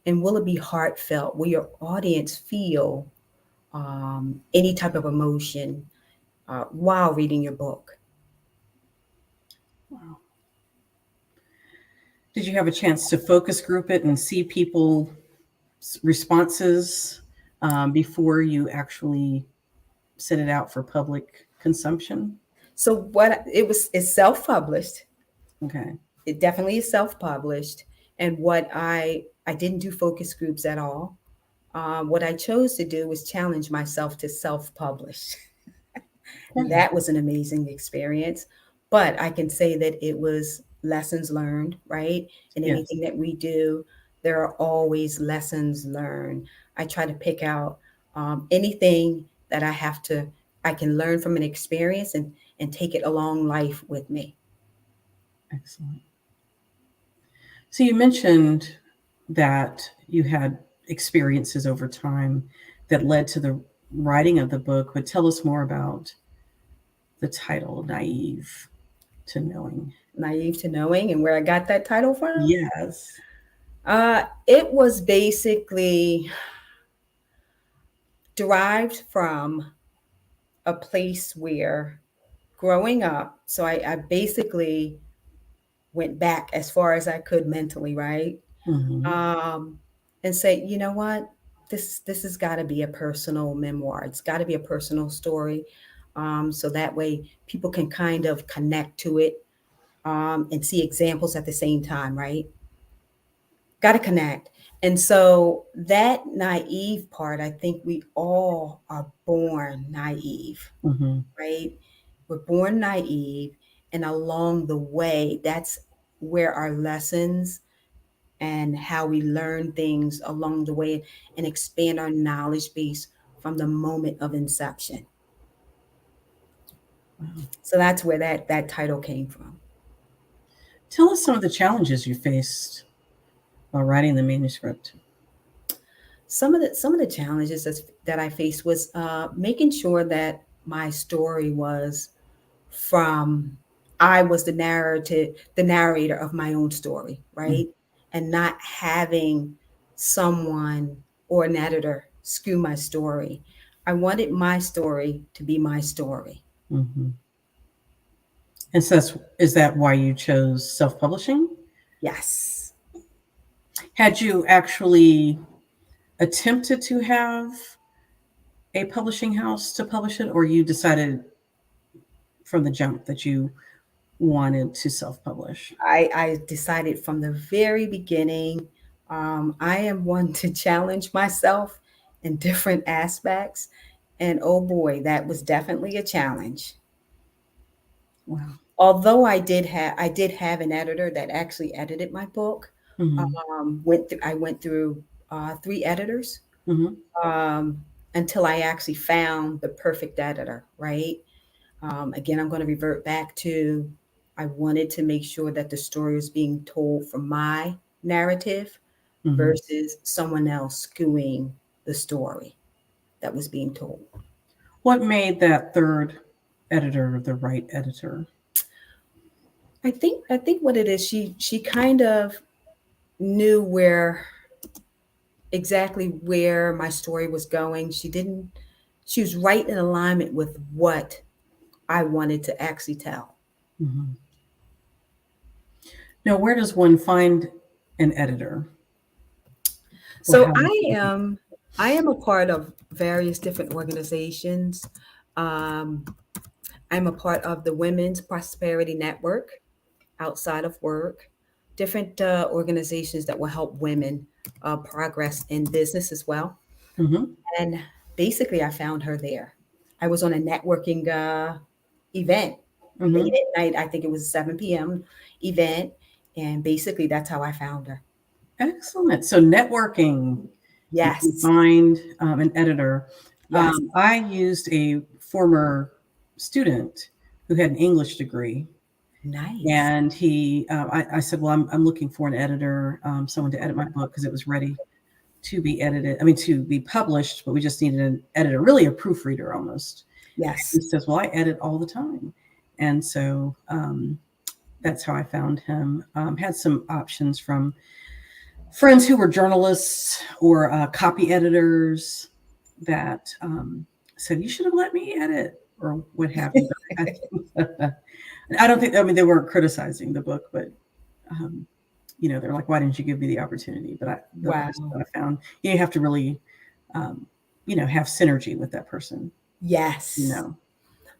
And will it be heartfelt? Will your audience feel any type of emotion while reading your book? Wow. Did you have a chance to focus group it and see people's responses before you actually set it out for public consumption? So what it's self-published. Okay. It definitely is self-published. And what I didn't do focus groups at all. What I chose to do was challenge myself to self-publish. That was an amazing experience. But I can say that it was lessons learned, right? In Yes. anything that we do, there are always lessons learned. I try to pick out anything that I can learn from an experience and take it along life with me. Excellent. So you mentioned that you had experiences over time that led to the writing of the book, but tell us more about the title, Naive to Knowing. Naive to Knowing, and where I got that title from? Yes. It was basically derived from a place where growing up, so I basically went back as far as I could mentally, right? Mhm. And say, you know what? This has got to be a personal memoir. It's got to be a personal story. So that way people can kind of connect to it and see examples at the same time, right? Got to connect. And so that naive part, I think we all are born naive, Mhm. right? We're born naive. And along the way, that's where our lessons and how we learn things along the way and expand our knowledge base from the moment of inception. So that's where that title came from. Tell us some of the challenges you faced while writing the manuscript. Some of the challenges that I faced was making sure that my story was I was the narrator of my own story, right? And not having someone or an editor skew my story. I wanted my story to be my story. Mm-hmm. And so is that why you chose self-publishing? Yes. Had you actually attempted to have a publishing house to publish it, or you decided from the jump that you wanted to self-publish? I decided from the very beginning, I am one to challenge myself in different aspects. And oh boy, that was definitely a challenge. Wow. Although I did have an editor that actually edited my book. I went through 3 editors until I actually found the perfect editor, right? Again, I'm going to revert back to I wanted to make sure that the story was being told from my narrative versus someone else skewing the story that was being told. What made that third editor the right editor? I think what it is, she kind of knew exactly where my story was going. She was right in alignment with what I wanted to actually tell. Mm-hmm. Now, where does one find an editor? So I am a part of various different organizations. I'm a part of the Women's Prosperity Network outside of work, different organizations that will help women progress in business as well. And basically, I found her there. I was on a networking event late at night. I think it was a 7 p.m. event. And basically, that's how I found her. Excellent. So networking. Yes. You find an editor. Yes. I used a former student who had an English degree. Nice. And I said, well, I'm looking for an editor, someone to edit my book because it was ready to be edited. I mean, to be published, but we just needed an editor, really a proofreader almost. Yes. He says, well, I edit all the time. And so that's how I found him. Had some options from friends who were journalists or copy editors that said, you should have let me edit or what have you. I don't think, they weren't criticizing the book, but, they're like, why didn't you give me the opportunity? But the person that I found, you have to really, have synergy with that person. Yes.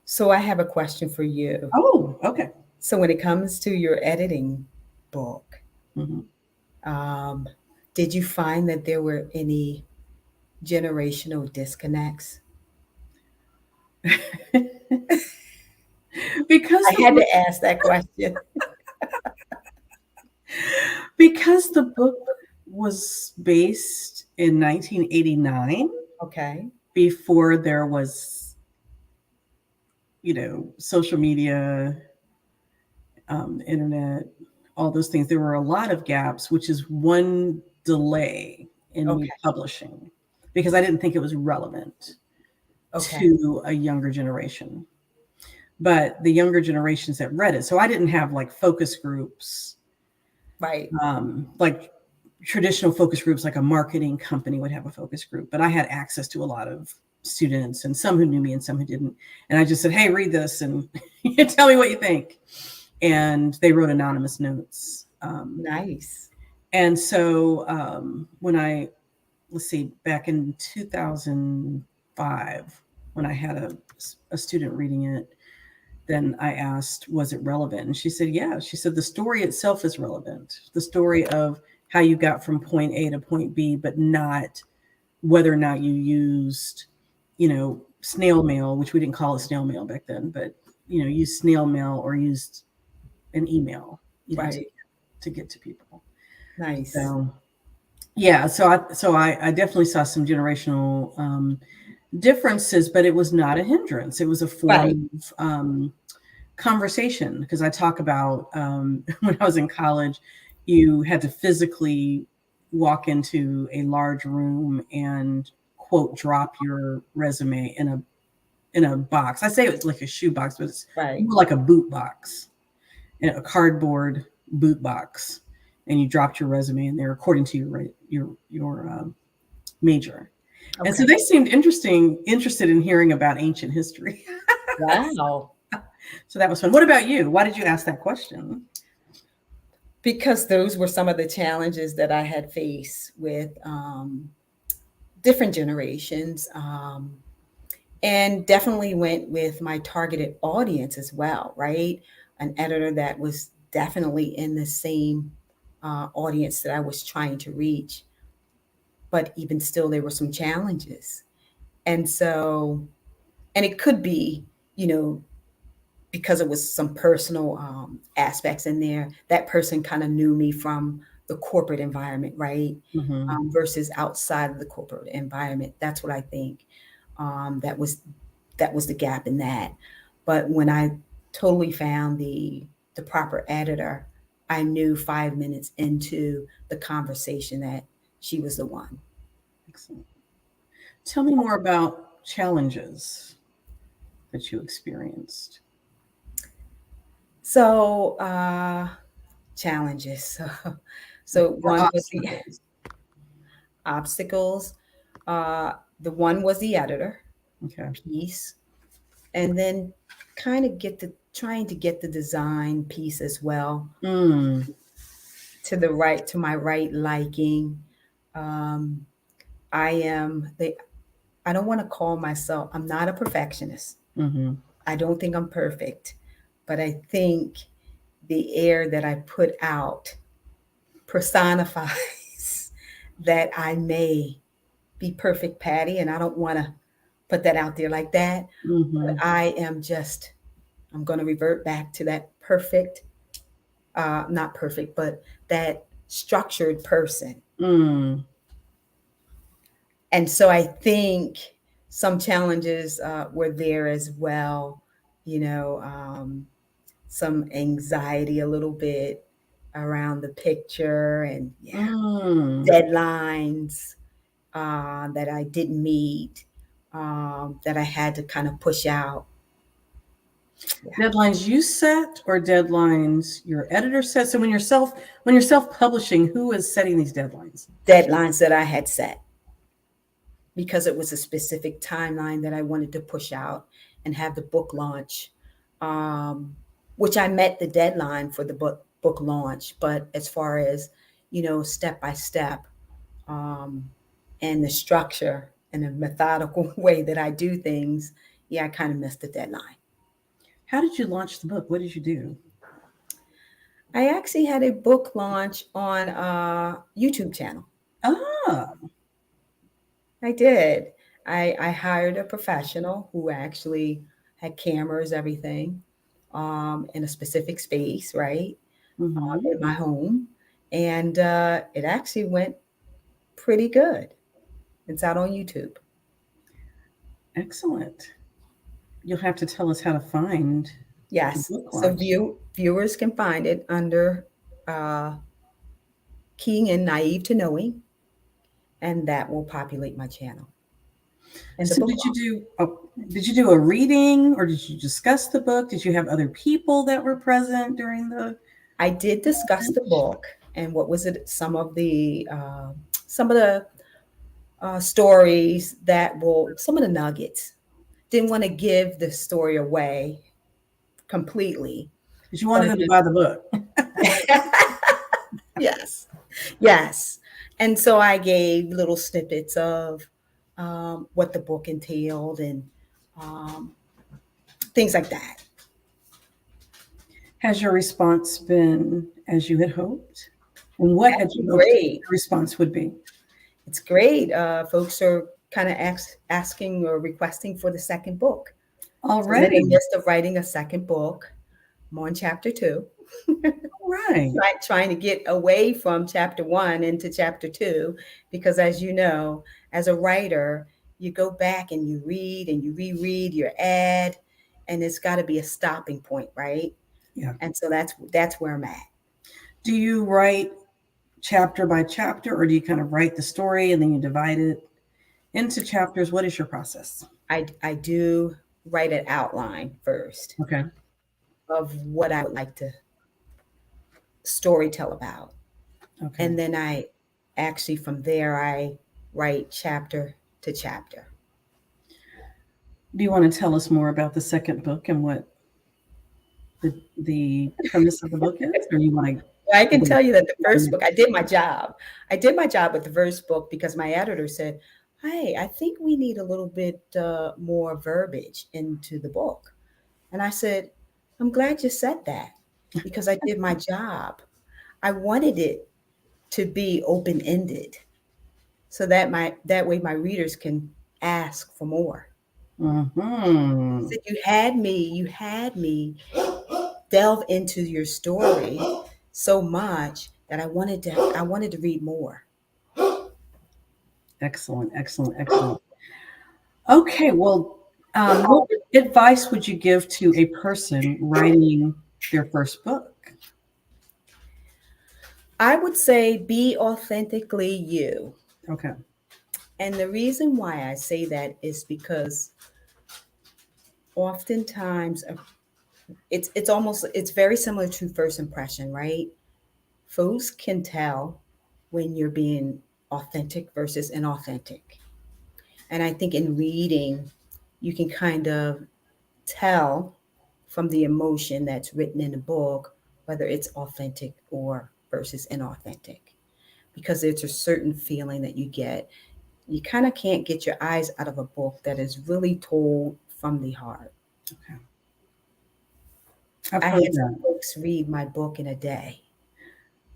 So I have a question for you. Oh, okay. So when it comes to your editing book, did you find that there were any generational disconnects? Because I had to ask that question. Because the book was based in 1989. Okay. Before there was, social media, internet, all those things. There were a lot of gaps, which is one delay in me publishing because I didn't think it was relevant to a younger generation. But the younger generations that read it, so I didn't have like focus groups, right? Like traditional focus groups, like a marketing company would have a focus group, but I had access to a lot of students and some who knew me and some who didn't. And I just said, hey, read this and tell me what you think. And they wrote anonymous notes. Nice. And so when back in 2005, when I had a student reading it, then I asked, was it relevant? And she said, yeah. She said, the story itself is relevant. The story of how you got from point A to point B, but not whether or not you used, snail mail, which we didn't call it snail mail back then, but, used snail mail or used an email, Right. to get to people. Nice. So yeah, so I definitely saw some generational differences, but it was not a hindrance. It was a Right. form of conversation, because I talk about when I was in college, you had to physically walk into a large room and quote drop your resume in a box. I say it's like a shoe box, but it's Right. more like a boot box, a cardboard boot box, and you dropped your resume in there according to your major. And so Okay. they seemed interested in hearing about ancient history. Wow. So that was fun. What about you? Why did you ask that question? Because those were some of the challenges that I had faced with different generations, and definitely went with my targeted audience as well, right? An editor that was definitely in the same audience that I was trying to reach, but even still, there were some challenges. And so, and it could be, because it was some personal aspects in there, that person kind of knew me from the corporate environment, right? Versus outside of the corporate environment. That's what I think. That was the gap in that. But when I totally found the proper editor, I knew 5 minutes into the conversation that she was the one. Excellent. Tell me more about challenges that you experienced. So challenges. So one was the obstacles. The one was the editor piece, and then kind of trying to get the design piece as well to my right liking. I don't want to call myself. I'm not a perfectionist. I don't think I'm perfect, but I think the air that I put out personifies that I may be perfect, Patty, and I don't want to put that out there like that. But I'm going to revert back to that perfect, not perfect, but that structured person. And so I think some challenges were there as well, some anxiety a little bit around the picture and deadlines that I didn't meet, that I had to kind of push out. Deadlines you set or deadlines your editor set? So when you're self-publishing, who is setting these deadlines? Deadlines that I had set, because it was a specific timeline that I wanted to push out and have the book launch, which I met the deadline for the book launch. But as far as, step by step, and the structure and the methodical way that I do things, I kind of missed the deadline. How did you launch the book? What did you do? I actually had a book launch on a YouTube channel. I did. I hired a professional who actually had cameras, everything, in a specific space, right, in my home. And it actually went pretty good. It's out on YouTube. Excellent. You'll have to tell us how to find. Yes. So viewers can find it under keying in Naive to Knowing, and that will populate my channel. And so did you do a reading, or did you discuss the book? Did you have other people that were present during the? I did discuss the book and what was it? Some of the stories some of the nuggets. Didn't want to give the story away completely. Because you wanted them to buy the book. Yes. And so I gave little snippets of what the book entailed and things like that. Has your response been as you had hoped? And what had you hoped the response would be? It's great. Folks are kind of asking or requesting for the second book. All So I'm in the right. midst of writing a second book. I'm on chapter 2. All right. Trying to get away from chapter 1 into chapter 2, because as you know, as a writer, you go back and you read and you reread your ad, and it's got to be a stopping point, right? Yeah. And so that's where I'm at. Do you write chapter by chapter, or do you kind of write the story and then you divide it into chapters? What is your process? I do write an outline first. Okay. Of what I would like to story tell about. Okay. And then I actually from there I write chapter to chapter. Do you want to tell us more about the second book and what the premise of the book is, or you want to? I can tell you that the first book, I did my job. I did my job with the first book because my editor said, "Hey, I think we need a little bit more verbiage into the book." And I said, "I'm glad you said that because I did my job. I wanted it to be open-ended so that way my readers can ask for more." Mm-hmm. So you had me delve into your story so much that I wanted to read more. Excellent. Okay, well, what advice would you give to a person writing their first book? I would say be authentically you. Okay. And the reason why I say that is because oftentimes it's very similar to first impression, right? Folks can tell when you're being authentic versus inauthentic. And I think in reading, you can kind of tell from the emotion that's written in the book whether it's authentic or versus inauthentic. Because there's a certain feeling that you get. You kind of can't get your eyes out of a book that is really told from the heart. Okay. I had some folks read my book in a day.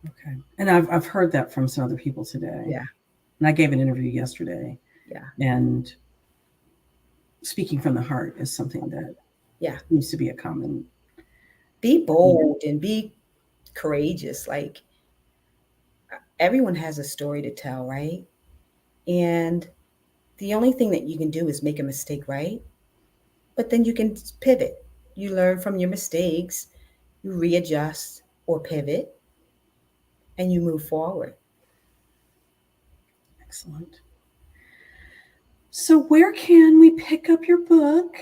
Okay. And I've heard that from some other people today. Yeah. And I gave an interview yesterday. Yeah. And speaking from the heart is something that needs to be a common. Be bold and be courageous. Like everyone has a story to tell, right? And the only thing that you can do is make a mistake, right? But then you can pivot. You learn from your mistakes, you readjust or pivot, and you move forward. Excellent. So where can we pick up your book?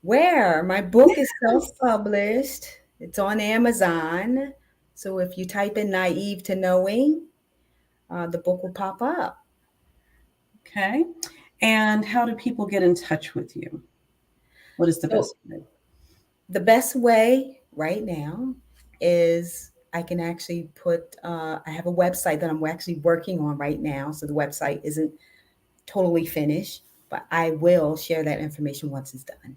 Where? My book is self-published. It's on Amazon. So if you type in Naive to Knowing, the book will pop up. Okay. And how do people get in touch with you? What is the best way? The best way right now is I can actually I have a website that I'm actually working on right now. So the website isn't totally finished, but I will share that information once it's done.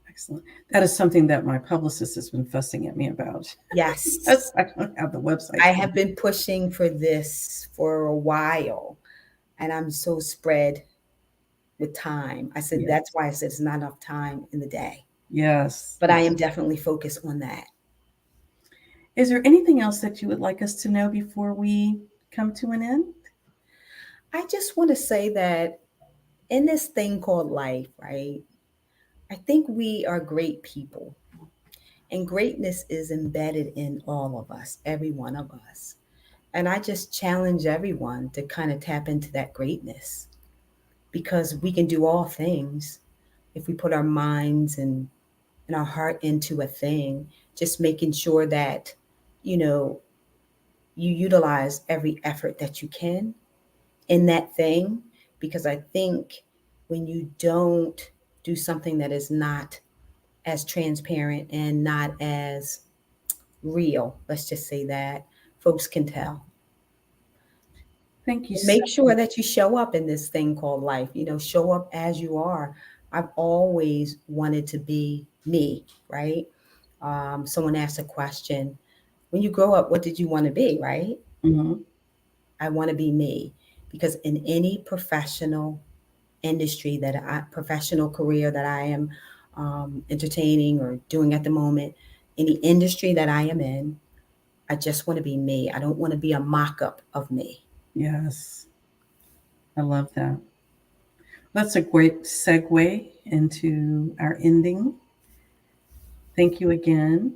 Excellent. That is something that my publicist has been fussing at me about. Yes. I don't have the website. I have been pushing for this for a while, and I'm so spread with time. I said, that's why I said it's not enough time in the day. Yes. But I am definitely focused on that. Is there anything else that you would like us to know before we come to an end? I just want to say that in this thing called life, right? I think we are great people. And greatness is embedded in all of us, every one of us. And I just challenge everyone to kind of tap into that greatness, because we can do all things if we put our minds and our heart into a thing, just making sure that, you utilize every effort that you can in that thing. Because I think when you don't do something that is not as transparent and not as real, let's just say that, folks can tell. Thank you. Make sure that you show up in this thing called life, show up as you are. I've always wanted to be me, right? Someone asked a question, when you grow up, what did you want to be, right? Mm-hmm. I want to be me, because in any professional industry professional career that I am entertaining or doing at the moment, in the industry that I am in, I just want to be me. I don't want to be a mock-up of me. Yes. I love that. That's a great segue into our ending. Thank you again.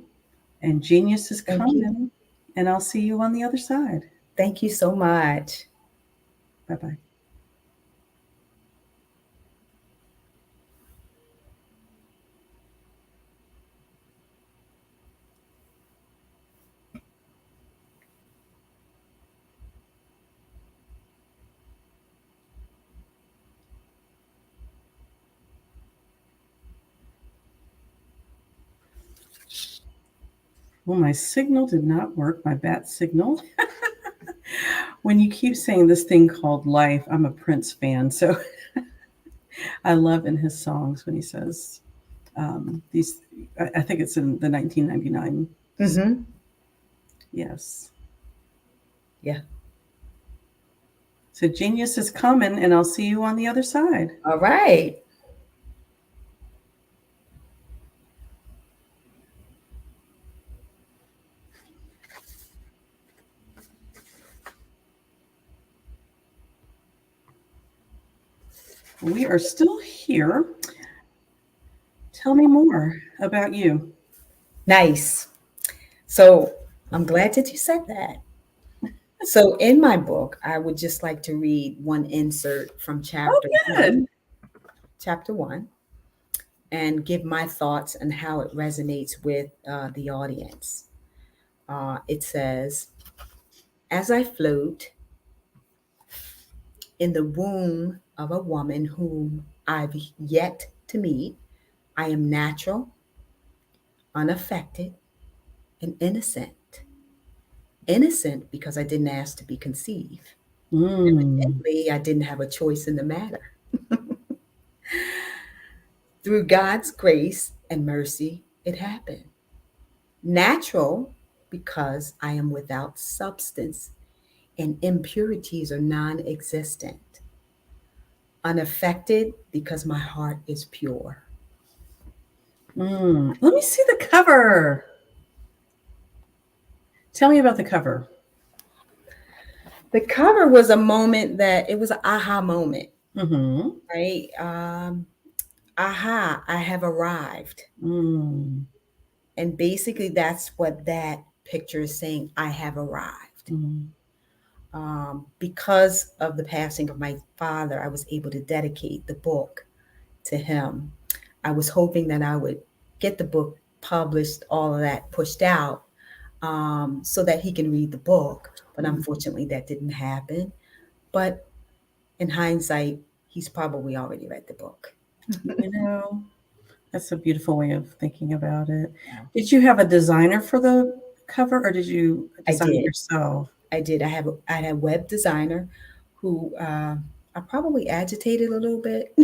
And genius is Thank you. coming. And I'll see you on the other side. Thank you so much. Bye-bye. Well, my signal did not work, my bat signal. When you keep saying this thing called life, I'm a Prince fan. So I love in his songs when he says these, I think it's in the 1999. Mm-hmm. Yes. Yeah. So genius is coming, and I'll see you on the other side. All right. We are still here. Tell me more about you. Nice. So I'm glad that you said that. So in my book, I would just like to read one insert from chapter one, and give my thoughts on how it resonates with the audience. It says, as I float in the womb of a woman whom I've yet to meet, I am natural, unaffected, and innocent. Innocent because I didn't ask to be conceived. Evidently, I didn't have a choice in the matter. Through God's grace and mercy, it happened. Natural because I am without substance and impurities are non existent. Unaffected because my heart is pure. Let me see the cover. Tell me about the cover. The cover was a moment that it was an aha moment, right? Aha, I have arrived. And basically, that's what that picture is saying. I have arrived. Because of the passing of my father, I was able to dedicate the book to him. I was hoping that I would get the book published, all of that pushed out, so that he can read the book. But unfortunately, that didn't happen. But in hindsight, he's probably already read the book. You know, that's a beautiful way of thinking about it. Yeah. Did you have a designer for the cover, or did you design it yourself? I did. I had a web designer who I probably agitated a little bit.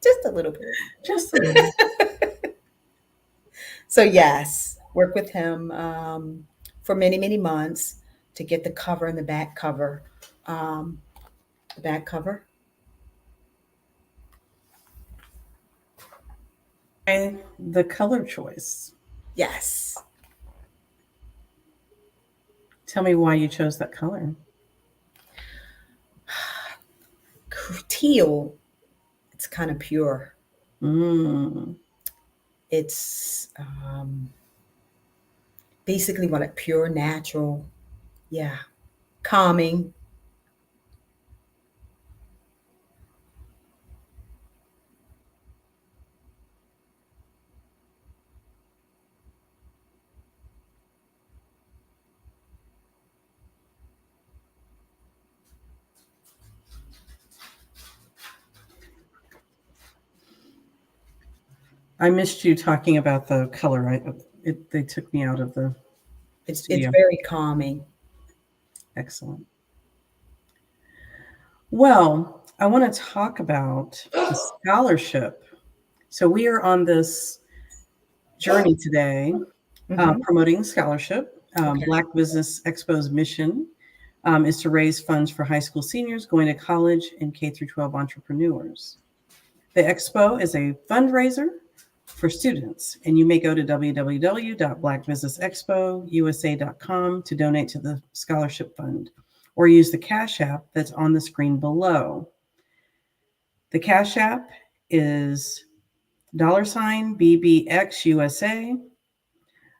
Just a little bit. Just a little. So yes, work with him for many, many months to get the cover and the back cover. The back cover. And the color choice. Yes. Tell me why you chose that color. Teal. It's kind of pure. It's basically what a pure, natural, calming. I missed you talking about the color. They took me out of the studio. It's very calming. Excellent. Well, I want to talk about the scholarship. So we are on this journey today, promoting scholarship, Black Business Expo's mission is to raise funds for high school seniors going to college and K-12 entrepreneurs. The expo is a fundraiser for students, and you may go to www.blackbusinessexpousa.com to donate to the scholarship fund, or use the Cash App that's on the screen below. The Cash App is $BBXUSA.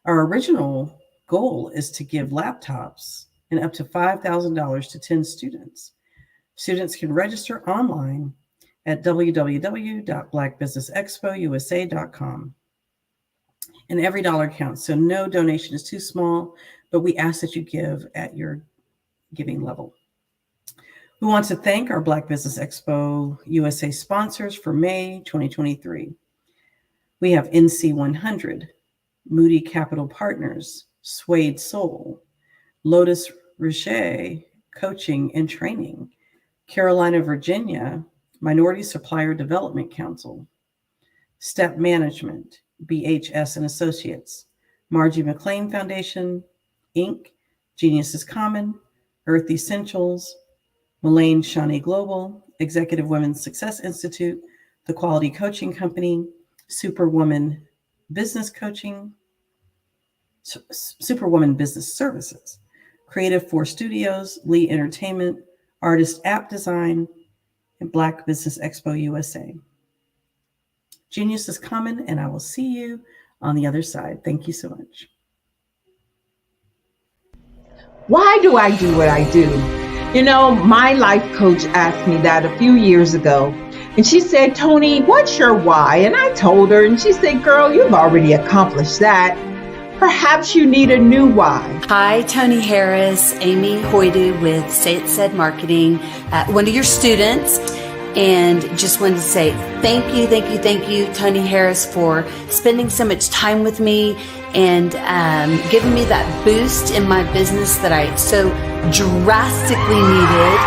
Our original goal is to give laptops and up to $5,000 to 10 students. Students can register online at www.blackbusinessexpousa.com. And every dollar counts, so no donation is too small, but we ask that you give at your giving level. We want to thank our Black Business Expo USA sponsors for May 2023. We have NC100, Moody Capital Partners, Suede Soul, Lotus Richer Coaching and Training, Carolina, Virginia, Minority Supplier Development Council, Step Management, BHS and Associates, Margie McLean Foundation, Inc., Genius is Common, Earth Essentials, Mullane Shawnee Global, Executive Women's Success Institute, The Quality Coaching Company, Superwoman Business Coaching, Superwoman Business Services, Creative 4 Studios, Lee Entertainment, Artist App Design, and Black Business Expo USA. Genius is Common, and I will see you on the other side. Thank you so much. Why do I do what I do? You know, my life coach asked me that a few years ago, and she said, Tony, what's your why? And I told her, and she said, girl, you've already accomplished that. Perhaps you need a new why. Hi, Tony Harris, Amy Hoydu with Say It Said Marketing, one of your students. And just wanted to say thank you, Tony Harris, for spending so much time with me and giving me that boost in my business that I so drastically needed.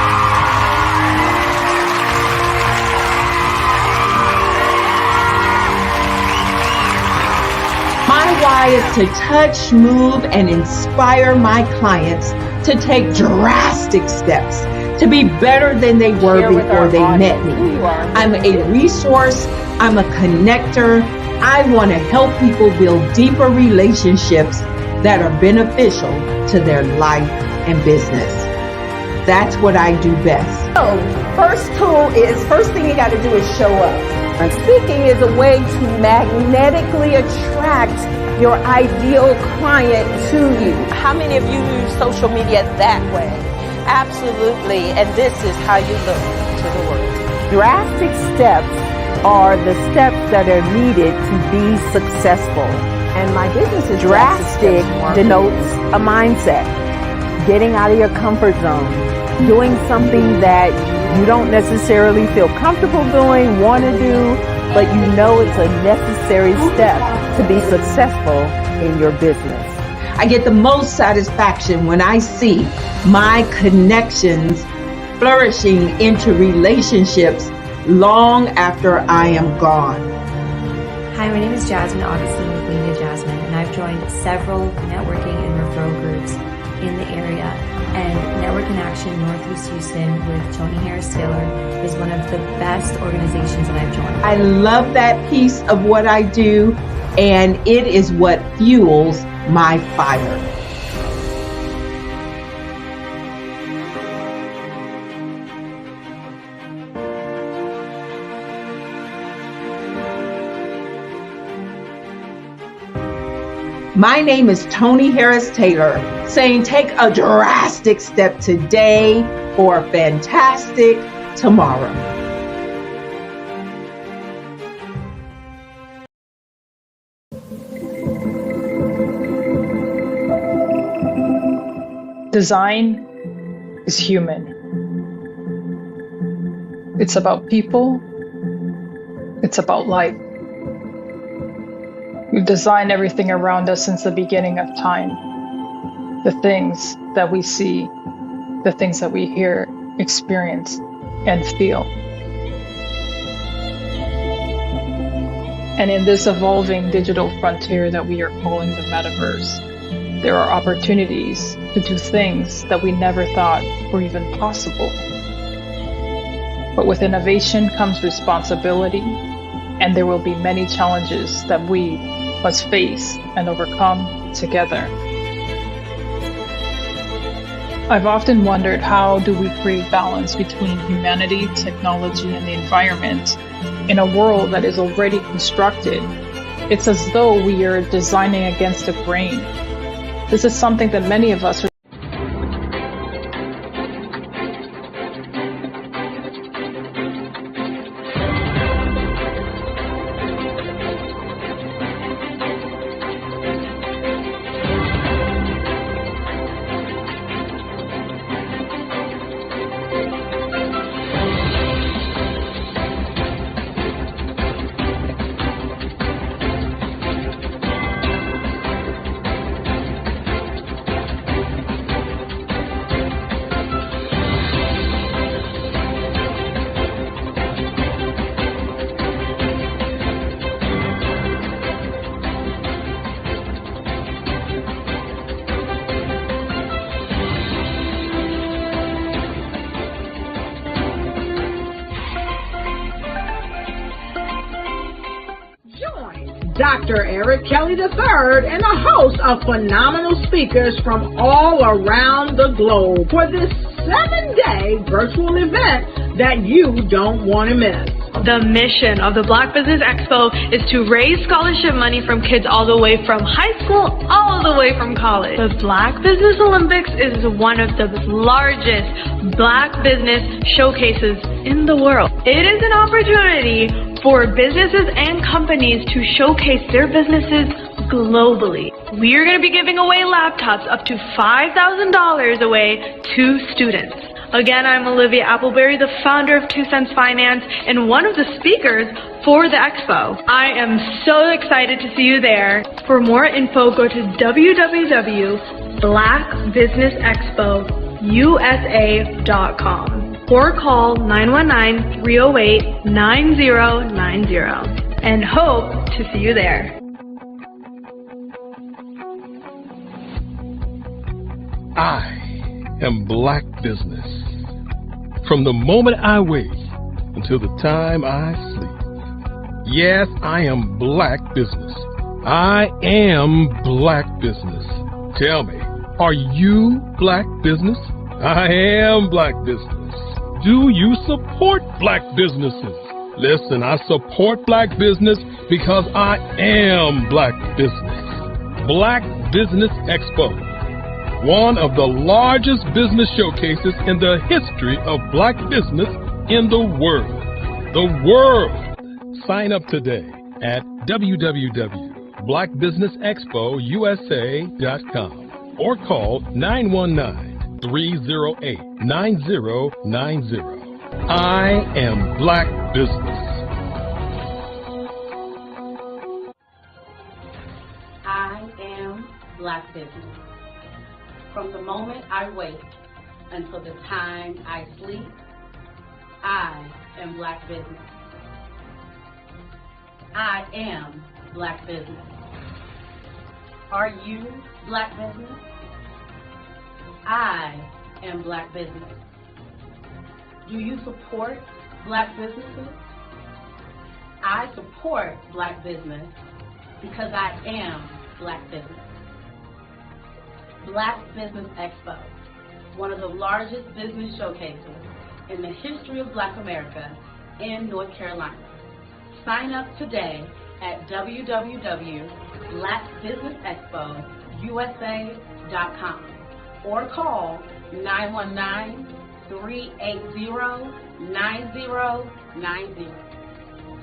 My why is to touch, move, and inspire my clients to take drastic steps to be better than they were before they met me. I'm a resource. I'm a connector. I want to help people build deeper relationships that are beneficial to their life and business. That's what I do best. So, first thing you got to do is show up. And speaking is a way to magnetically attract your ideal client to you. How many of you use social media that way? Absolutely, and this is how you look to the world. Drastic steps are the steps that are needed to be successful. And my business is drastic denotes a mindset. Getting out of your comfort zone. Doing something that you don't necessarily feel comfortable doing, want to do, but you know it's a necessary step to be successful in your business. I get the most satisfaction when I see my connections flourishing into relationships long after I am gone. Hi, my name is Jasmine Augustine with Media Jasmine, and I've joined several networking and referral groups in the area. And Network in Action Northeast Houston with Tony Harris Taylor is one of the best organizations that I've joined. I love that piece of what I do, and it is what fuels my fire. My name is Tony Harris Taylor, saying take a drastic step today for a fantastic tomorrow. Design is human. It's about people. It's about life. We've designed everything around us since the beginning of time. The things that we see, the things that we hear, experience, and feel. And in this evolving digital frontier that we are calling the metaverse, there are opportunities to do things that we never thought were even possible. But with innovation comes responsibility, and there will be many challenges that we must face and overcome together. I've often wondered, how do we create balance between humanity, technology, and the environment in a world that is already constructed? It's as though we are designing against the grain. This is something that many of us are Dr. Eric Kelly III and a host of phenomenal speakers from all around the globe for this 7-day virtual event that you don't want to miss. The mission of the Black Business Expo is to raise scholarship money from kids all the way from high school all the way from college. The Black Business Olympics is one of the largest Black business showcases in the world. It is an opportunity for businesses and companies to showcase their businesses globally. We are going to be giving away laptops up to $5,000 away to students. Again, I'm Olivia Appleberry, the founder of 2 Cents Finance and one of the speakers for the expo. I am so excited to see you there. For more info, go to www.blackbusinessexpousa.com or call 919-308-9090 and hope to see you there. I am Black business. From the moment I wake until the time I sleep. Yes, I am Black business. I am Black business. Tell me, are you Black business? I am Black business. Do you support Black businesses? Listen, I support Black business because I am Black business. Black Business Expo, one of the largest business showcases in the history of Black business in the world. The world! Sign up today at www.blackbusinessexpousa.com or call 919-308-9090. I am Black business. I am Black business. From the moment I wake until the time I sleep, I am Black business. I am Black business. Are you Black business? I am Black business. Do you support Black businesses? I support Black business because I am Black business. Black Business Expo, one of the largest business showcases in the history of Black America in North Carolina. Sign up today at www.blackbusinessexpousa.com or call 919-380-9090.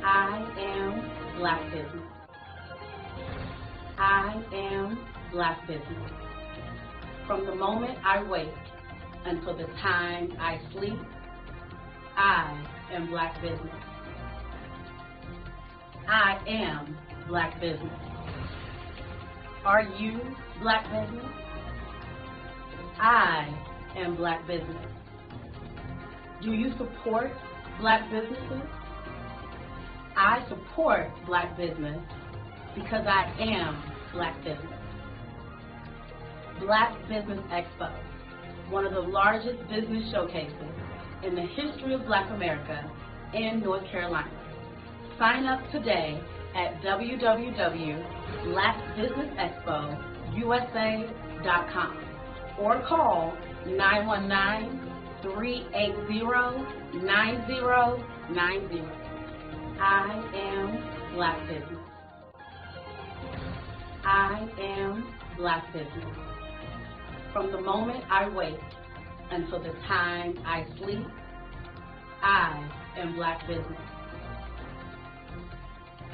I am Black business. I am Black business. From the moment I wake until the time I sleep, I am Black business. I am Black business. Are you Black business? I am Black business. Do you support Black businesses? I support Black business because I am Black business. Black Business Expo, one of the largest business showcases in the history of Black America in North Carolina. Sign up today at www.blackbusinessexpousa.com or call 919-380-9090. I am Black Business. I am Black Business. From the moment I wake until the time I sleep, I am Black Business.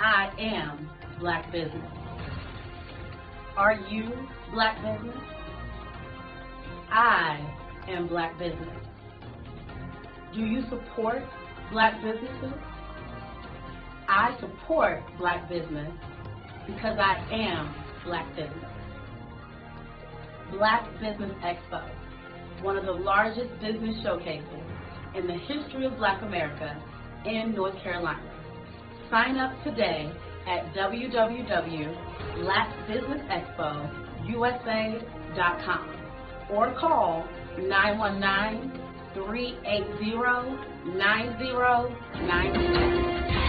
I am Black Business. Are you Black Business? I am Black Business. Do you support Black businesses? I support Black business because I am Black business. Black Business Expo, one of the largest business showcases in the history of Black America in North Carolina. Sign up today at www.blackbusinessexpousa.com or call 919-380-9090.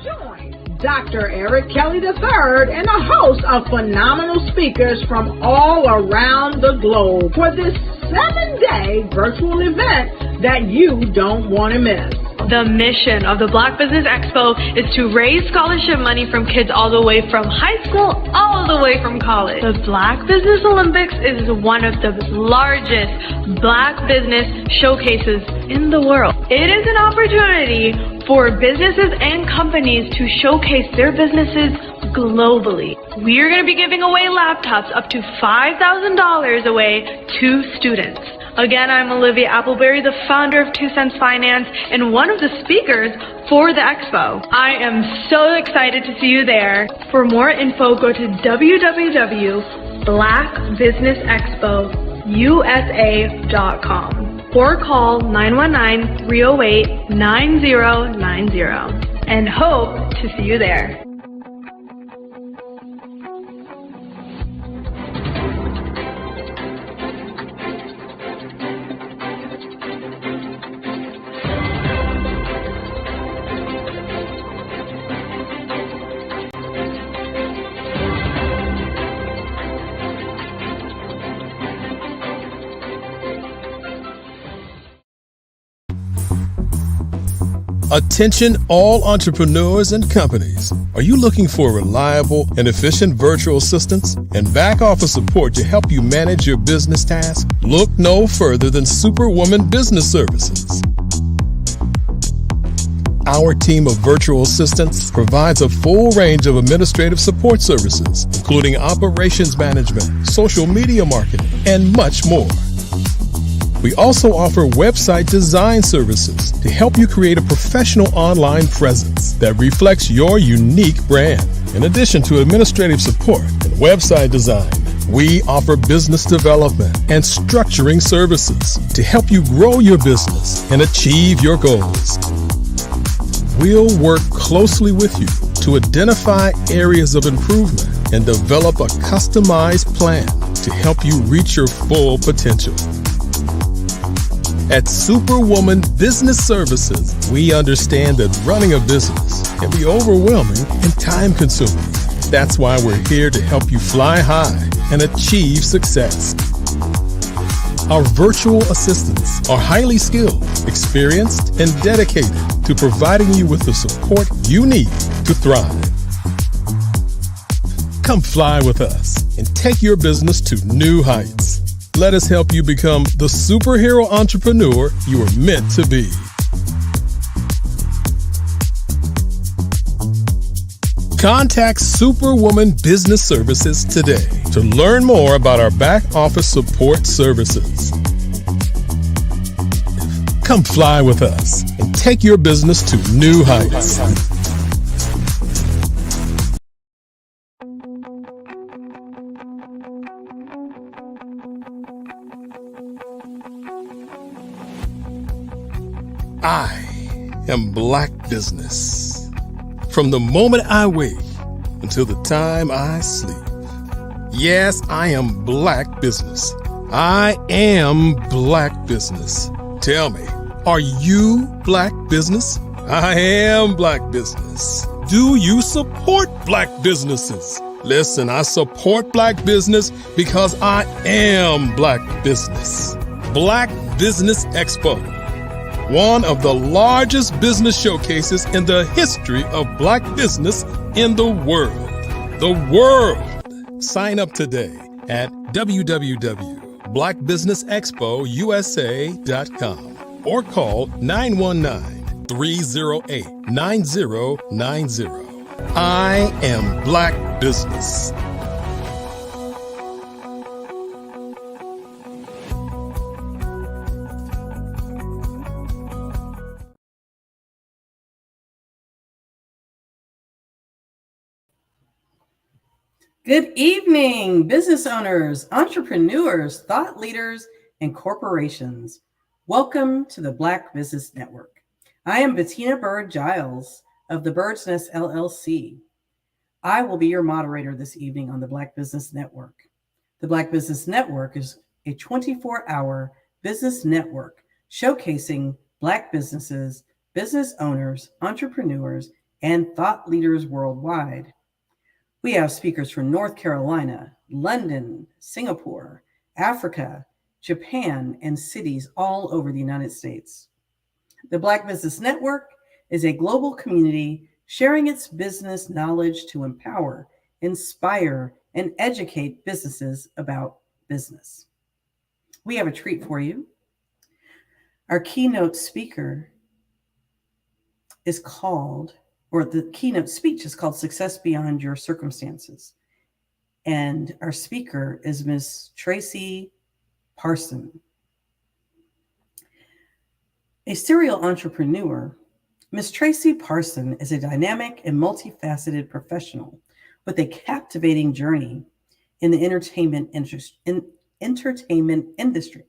Join Dr. Eric Kelly III and a host of phenomenal speakers from all around the globe for this 7-day virtual event that you don't want to miss. The mission of the Black Business Expo is to raise scholarship money from kids all the way from high school, all the way from college. The Black Business Olympics is one of the largest Black business showcases in the world. It is an opportunity for businesses and companies to showcase their businesses globally. We are going to be giving away laptops up to $5,000 away to students. Again, I'm Olivia Appleberry, the founder of 2 Cents Finance and one of the speakers for the expo. I am so excited to see you there. For more info, go to www.blackbusinessexpousa.com or call 919-308-9090 and hope to see you there. Attention all entrepreneurs and companies. Are you looking for reliable and efficient virtual assistants and back office support to help you manage your business tasks? Look no further than Superwoman Business Services. Our team of virtual assistants provides a full range of administrative support services, including operations management, social media marketing, and much more. We also offer website design services to help you create a professional online presence that reflects your unique brand. In addition to administrative support and website design, we offer business development and structuring services to help you grow your business and achieve your goals. We'll work closely with you to identify areas of improvement and develop a customized plan to help you reach your full potential. At Superwoman Business Services, we understand that running a business can be overwhelming and time-consuming. That's why we're here to help you fly high and achieve success. Our virtual assistants are highly skilled, experienced, and dedicated to providing you with the support you need to thrive. Come fly with us and take your business to new heights. Let us help you become the superhero entrepreneur you are meant to be. Contact Superwoman Business Services today to learn more about our back office support services. Come fly with us and take your business to new heights. I am Black Business. From the moment I wake until the time I sleep. Yes, I am Black business. I am Black business. Tell me, are you Black business? I am Black business. Do you support Black businesses? Listen, I support Black business because I am Black business. Black Business Expo, one of the largest business showcases in the history of Black business in the world. The world. Sign up today at www.blackbusinessexpousa.com or call 919-308-9090. I am Black business. Good evening, business owners, entrepreneurs, thought leaders, and corporations. Welcome to the Black Business Network. I am Bettina Bird Giles of the Bird's Nest LLC. I will be your moderator this evening on the Black Business Network. The Black Business Network is a 24-hour business network showcasing Black businesses, business owners, entrepreneurs, and thought leaders worldwide. We have speakers from North Carolina, London, Singapore, Africa, Japan, and cities all over the United States. The Black Business Network is a global community sharing its business knowledge to empower, inspire, and educate businesses about business. We have a treat for you. Our keynote speaker is called, or the keynote speech is called Success Beyond Your Circumstances. And our speaker is Ms. Tracy Parson. A serial entrepreneur, Ms. Tracy Parson is a dynamic and multifaceted professional with a captivating journey in the entertainment industry.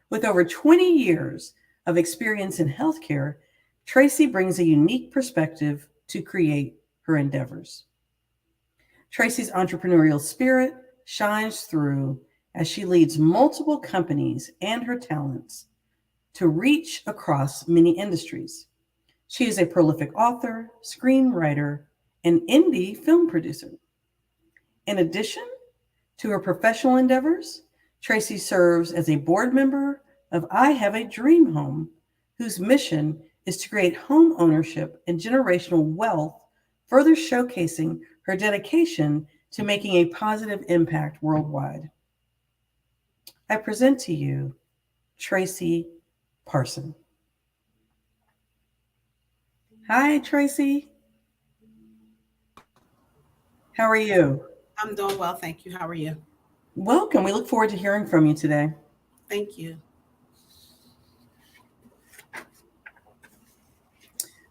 With over 20 years of experience in healthcare, Tracy brings a unique perspective to create her endeavors. Tracy's entrepreneurial spirit shines through as she leads multiple companies and her talents to reach across many industries. She is a prolific author, screenwriter, and indie film producer. In addition to her professional endeavors, Tracy serves as a board member of I Have a Dream Home, whose mission is to create home ownership and generational wealth, further showcasing her dedication to making a positive impact worldwide. I present to you Tracy Parson. Hi, Tracy. How are you? I'm doing well, thank you. How are you? Welcome. We look forward to hearing from you today. Thank you.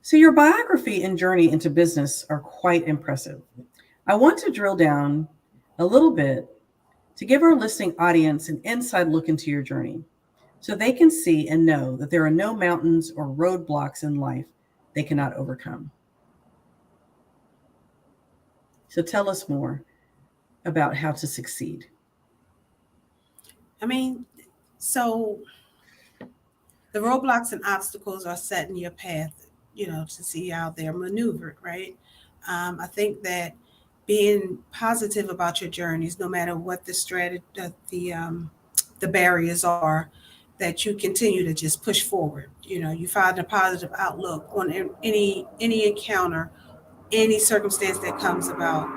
So your biography and journey into business are quite impressive. I want to drill down a little bit to give our listening audience an inside look into your journey so they can see and know that there are no mountains or roadblocks in life they cannot overcome. So tell us more about how to succeed. So the roadblocks and obstacles are set in your path, to see how they're maneuvered, right? I think that being positive about your journeys, no matter what the barriers are, that you continue to just push forward. You find a positive outlook on any encounter, any circumstance that comes about,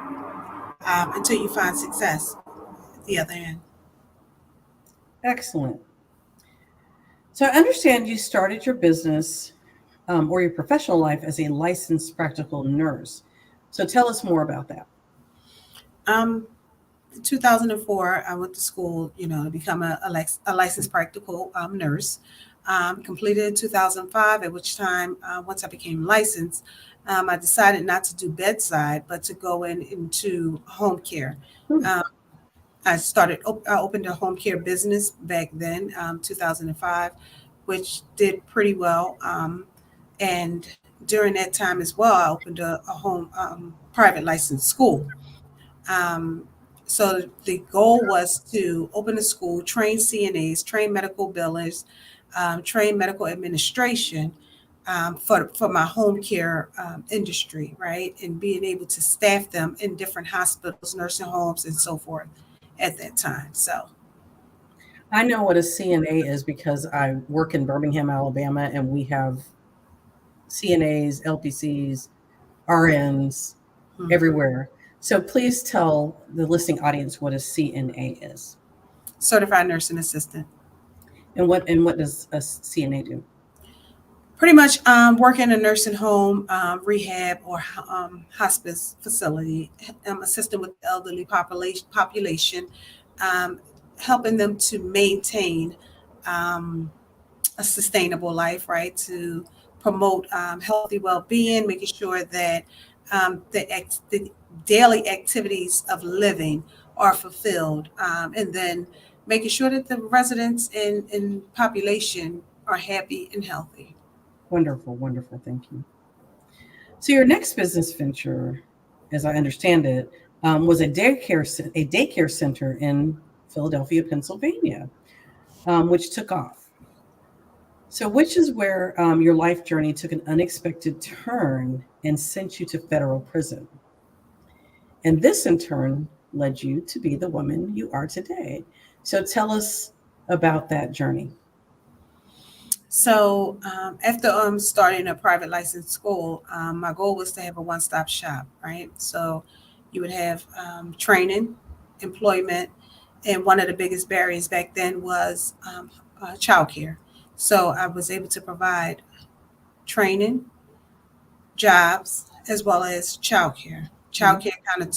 until you find success at the other end. Excellent. So I understand you started your business or your professional life as a licensed practical nurse. So tell us more about that. In 2004, I went to school, to become a licensed practical nurse. Completed in 2005, at which time, once I became licensed, I decided not to do bedside, but to go into home care. I opened a home care business back then, 2005, which did pretty well. And during that time as well, I opened a home private licensed school. Um, so the goal was to open a school, train CNAs, train medical billers, train medical administration for my home care industry, right? And being able to staff them in different hospitals, nursing homes, and so forth at that time. So I know what a CNA is because I work in Birmingham, Alabama, and we have CNAs, LPCs, RNs everywhere. So please tell the listening audience what a CNA is. Certified nursing assistant. And what does a CNA do? Pretty much work in a nursing home, rehab, or hospice facility, assisting with the elderly population, helping them to maintain a sustainable life, right? To promote healthy well-being, making sure that the daily activities of living are fulfilled, and then making sure that the residents and population are happy and healthy. Wonderful, wonderful. Thank you. So your next business venture, as I understand it, was a daycare center in Philadelphia, Pennsylvania, which took off. So which is where your life journey took an unexpected turn and sent you to federal prison. And this in turn led you to be the woman you are today. So tell us about that journey. So after starting a private licensed school, my goal was to have a one-stop shop, right? So you would have training, employment, and one of the biggest barriers back then was childcare. So I was able to provide training, jobs, as well as childcare. Childcare kind of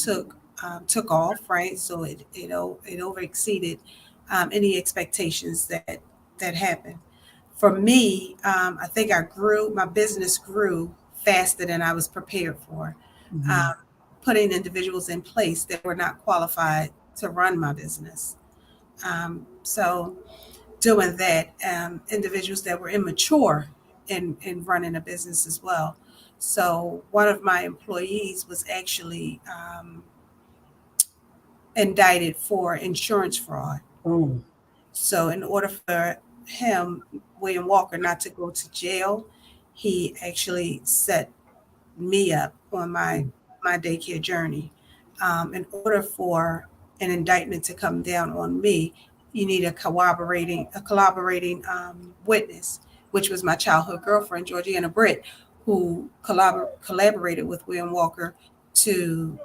took off, right? So it over exceeded any expectations that happened. For me, I think my business grew faster than I was prepared for. Putting individuals in place that were not qualified to run my business. So doing that, individuals that were immature in running a business as well. So one of my employees was actually indicted for insurance fraud. Oh. So in order for him, William Walker, not to go to jail, he actually set me up on my daycare journey. In order for an indictment to come down on me, you need a collaborating witness, which was my childhood girlfriend, Georgiana Britt, who collaborated with William Walker to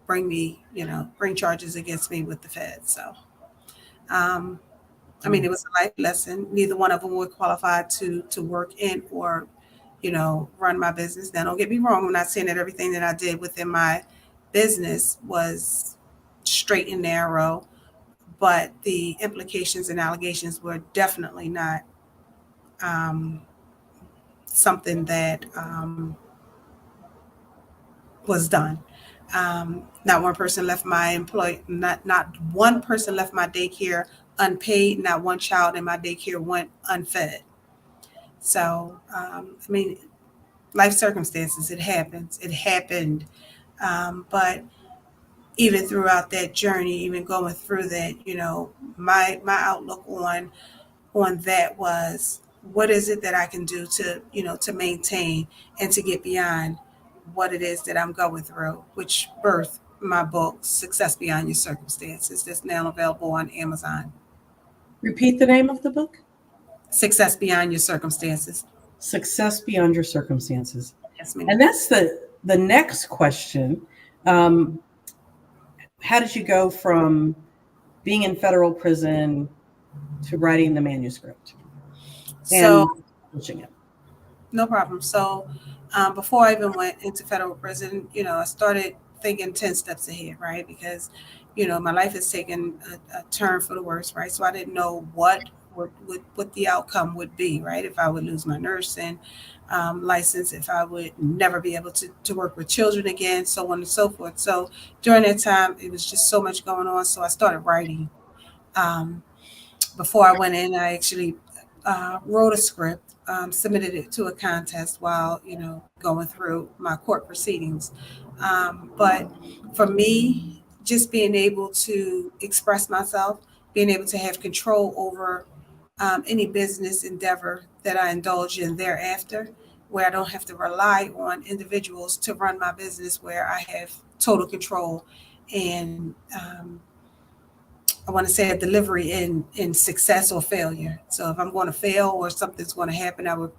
bring charges against me with the feds. So, it was a life lesson. Neither one of them were qualified to work in or, run my business. Now, don't get me wrong. I'm not saying that everything that I did within my business was straight and narrow, but the implications and allegations were definitely not something that was done. Not one person left my not one person left my daycare unpaid. Not one child in my daycare went unfed. So, life circumstances, it happens. It happened. But even throughout that journey, even going through that, my outlook on that was, what is it that I can do to maintain and to get beyond what it is that I'm going through, which birthed my book, Success Beyond Your Circumstances, that's now available on Amazon. Repeat the name of the book. Success Beyond Your Circumstances. Success Beyond Your Circumstances. Yes, ma'am. And that's the next question. How did you go from being in federal prison to writing the manuscript and publishing it? No problem. So before I even went into federal prison, I started thinking 10 steps ahead, right? Because, my life has taken a turn for the worse, right? So I didn't know what the outcome would be, right? If I would lose my nursing license, if I would never be able to work with children again, so on and so forth. So during that time, it was just so much going on. So I started writing. Before I went in, I actually wrote a script, submitted it to a contest while, going through my court proceedings. But for me, just being able to express myself, being able to have control over any business endeavor that I indulge in thereafter, where I don't have to rely on individuals to run my business, where I have total control and I want to say a delivery in success or failure. So if I'm going to fail or something's going to happen, I would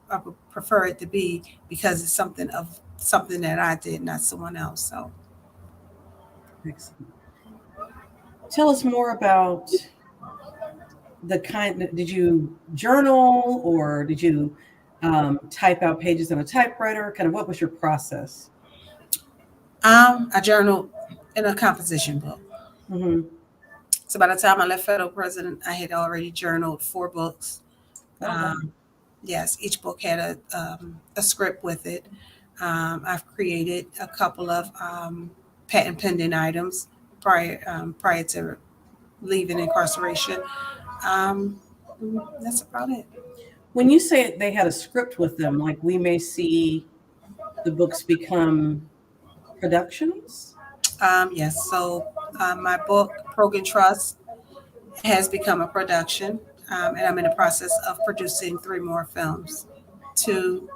prefer it to be because it's something that I did, not someone else. So Excellent. Tell us more about did you journal or did you type out pages on a typewriter? Kind of what was your process? I journaled in a composition book. Mm-hmm. So by the time I left federal president, I had already journaled 4 books. Yes, each book had a script with it. I've created a couple of patent pending items prior to leaving incarceration. That's about it. When you say they had a script with them, like we may see the books become productions? Yes. So my book, Progan Trust, has become a production, and I'm in the process of producing 3 more films. Two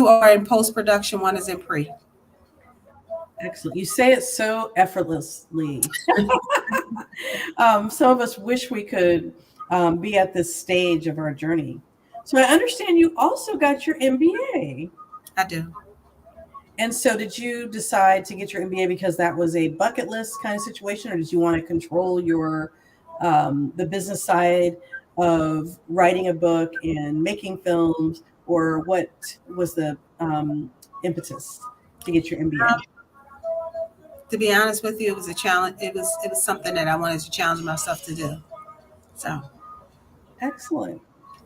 are in post production. 1 is in pre. Excellent. You say it so effortlessly. Some of us wish we could be at this stage of our journey. So I understand you also got your MBA. I do. And so did you decide to get your MBA because that was a bucket list kind of situation, or did you want to control your the business side of writing a book and making films, or what was the impetus to get your MBA? To be honest with you, it was a challenge. It was something that I wanted to challenge myself to do. So excellent,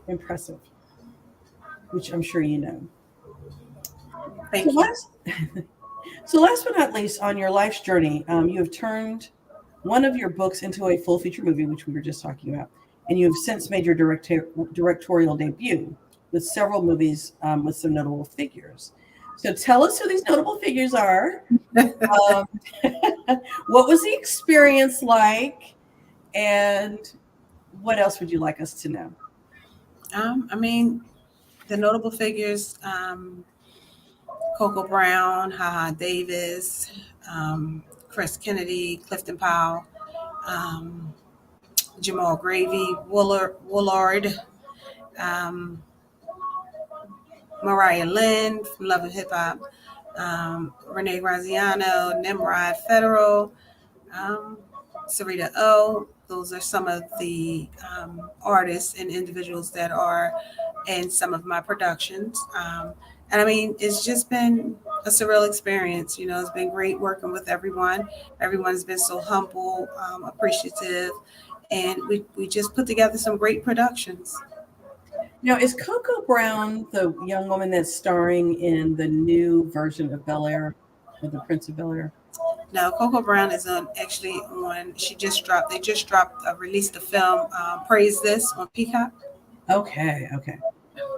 impressive, which I'm sure you know. Thank you. So last but not least, on your life's journey, you have turned one of your books into a full feature movie, which we were just talking about, and you have since made your directorial debut with several movies with some notable figures. So tell us who these notable figures are. What was the experience like, and what else would you like us to know? I mean, the notable figures, Coco Brown, Haha Davis, Chris Kennedy, Clifton Powell, Jamal Gravy, Woolard, Mariah Lynn from Love and Hip Hop, Renee Graziano, Nimrod Federal, Sarita O. Those are some of the artists and individuals that are in some of my productions. And I mean, it's just been a surreal experience. It's been great working with everyone. Everyone's been so humble, appreciative, and we just put together some great productions. Now, is Coco Brown the young woman that's starring in the new version of Bel-Air, or the Prince of Bel-Air? No, Coco Brown is actually on. They just released the film Praise This on Peacock. Okay.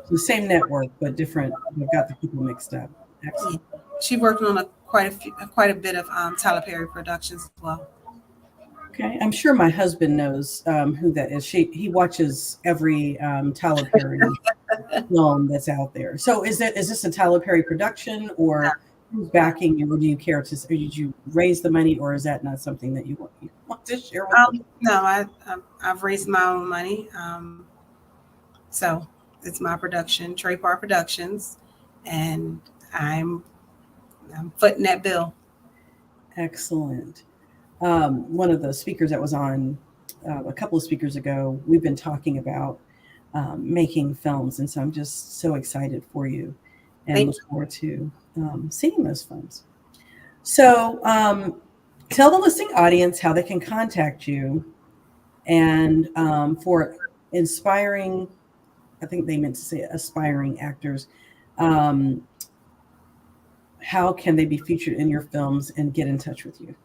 So same network, but different. We've got the people mixed up. Excellent. Yeah. She worked on quite a bit of Tyler Perry productions as well. Okay, I'm sure my husband knows who that is. He watches every Tyler Perry film that's out there. So is this a Tyler Perry production, or who's backing you, or do you care to? Or did you raise the money, or is that not something that you want to share with me? No, I've raised my own money. So it's my production, Trey Parr Productions, and I'm footing that bill. Excellent. One of the speakers that was on a couple of speakers ago, we've been talking about making films, and so I'm just so excited for you, and look forward to seeing those films. So tell the listening audience how they can contact you, and for inspiring, I think they meant to say aspiring actors, how can they be featured in your films and get in touch with you?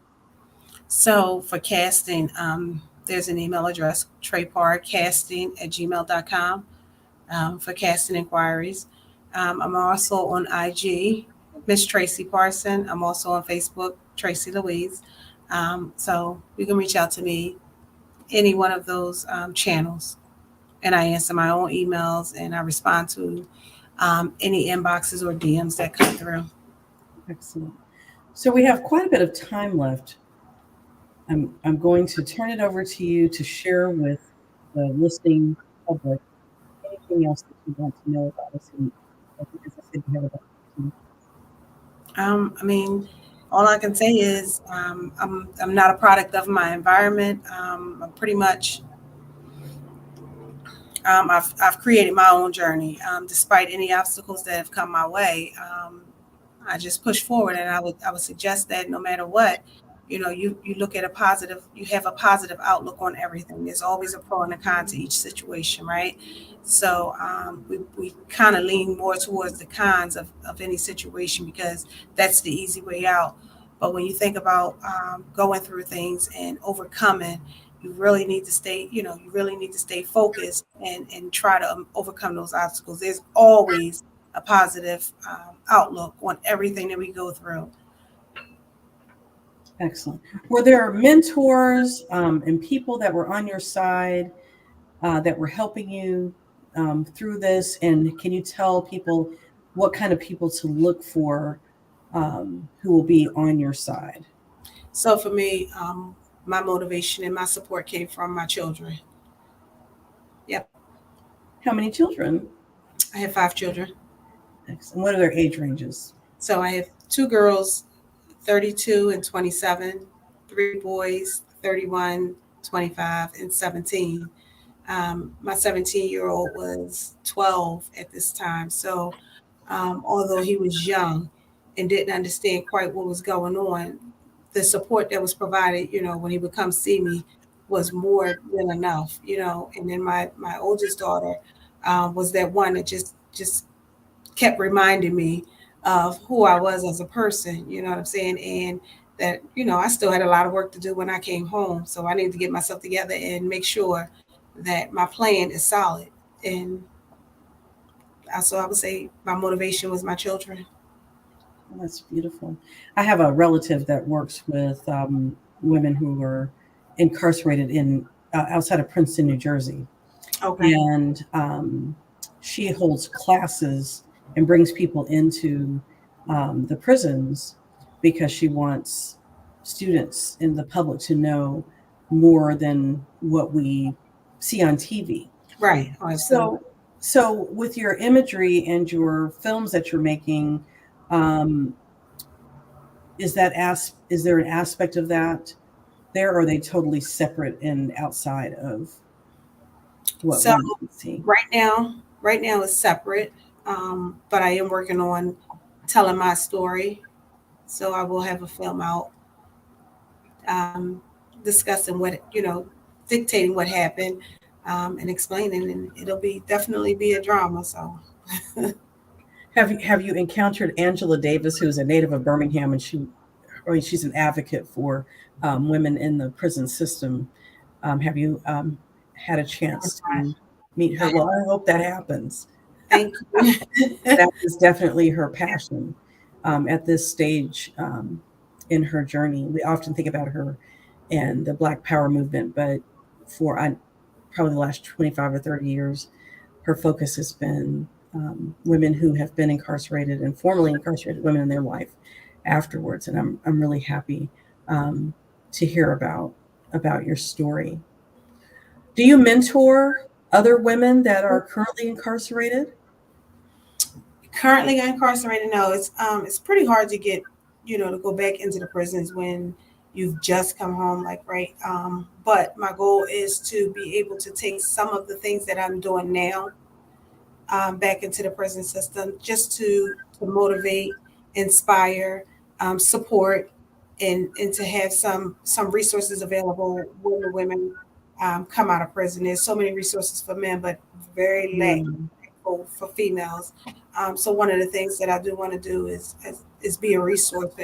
So for casting, There's an email address, trayparcasting@gmail.com, for casting inquiries. I'm also on IG, Miss Tracy Parson. I'm also on Facebook, Tracy Louise. So you can reach out to me any one of those channels, and I answer my own emails and I respond to any inboxes or DMs that come through. Excellent. So we have quite a bit of time left. I'm going to turn it over to you to share with the listening public anything else that you want to know about us. And I think, as I said, you have about 15 minutes. I mean, all I can say is I'm not a product of my environment. I'm pretty much I've created my own journey, despite any obstacles that have come my way. I just push forward, and I would suggest that no matter what, you look at you have a positive outlook on everything. There's always a pro and a con to each situation, right? So we kind of lean more towards the cons of any situation because that's the easy way out. But when you think about going through things and overcoming, you really need to stay focused and try to overcome those obstacles. There's always a positive outlook on everything that we go through. Excellent. Were there mentors and people that were on your side that were helping you through this? And can you tell people what kind of people to look for who will be on your side? So for me, my motivation and my support came from my children. Yep. How many children? I have 5 children. Excellent. What are their age ranges? So I have 2 girls, 32 and 27, 3 boys, 31, 25, and 17. My 17-year-old was 12 at this time. So although he was young and didn't understand quite what was going on, the support that was provided, when he would come see me was more than enough, And then my oldest daughter was that one that just kept reminding me of who I was as a person, you know what I'm saying? And that, I still had a lot of work to do when I came home. So I need to get myself together and make sure that my plan is solid. And so I would say my motivation was my children. Well, that's beautiful. I have a relative that works with women who are incarcerated in outside of Princeton, New Jersey. Okay. And she holds classes and brings people into the prisons because she wants students in the public to know more than what we see on TV. Right. So with your imagery and your films that you're making, is there an aspect of that there, or are they totally separate and outside of what we see? Right now it's separate, but I am working on telling my story. So I will have a film out discussing dictating what happened and explaining, and it'll definitely be a drama. So. Have you encountered Angela Davis, who's a native of Birmingham, and she's an advocate for women in the prison system? Have you had a chance to meet her? Well, I hope that happens. Thank you. That is definitely her passion at this stage in her journey. We often think about her and the Black Power movement, but for probably the last 25 or 30 years, her focus has been women who have been incarcerated and formerly incarcerated women in their life afterwards. And I'm really happy to hear about your story. Do you mentor other women that are currently incarcerated? Currently incarcerated? No, it's pretty hard to get, to go back into the prisons when you've just come home, right? But my goal is to be able to take some of the things that I'm doing now back into the prison system, just to motivate, inspire, support, and to have some resources available when the women come out of prison. There's so many resources for men, but very lacking for females. So one of the things that I do want to do is be a resource for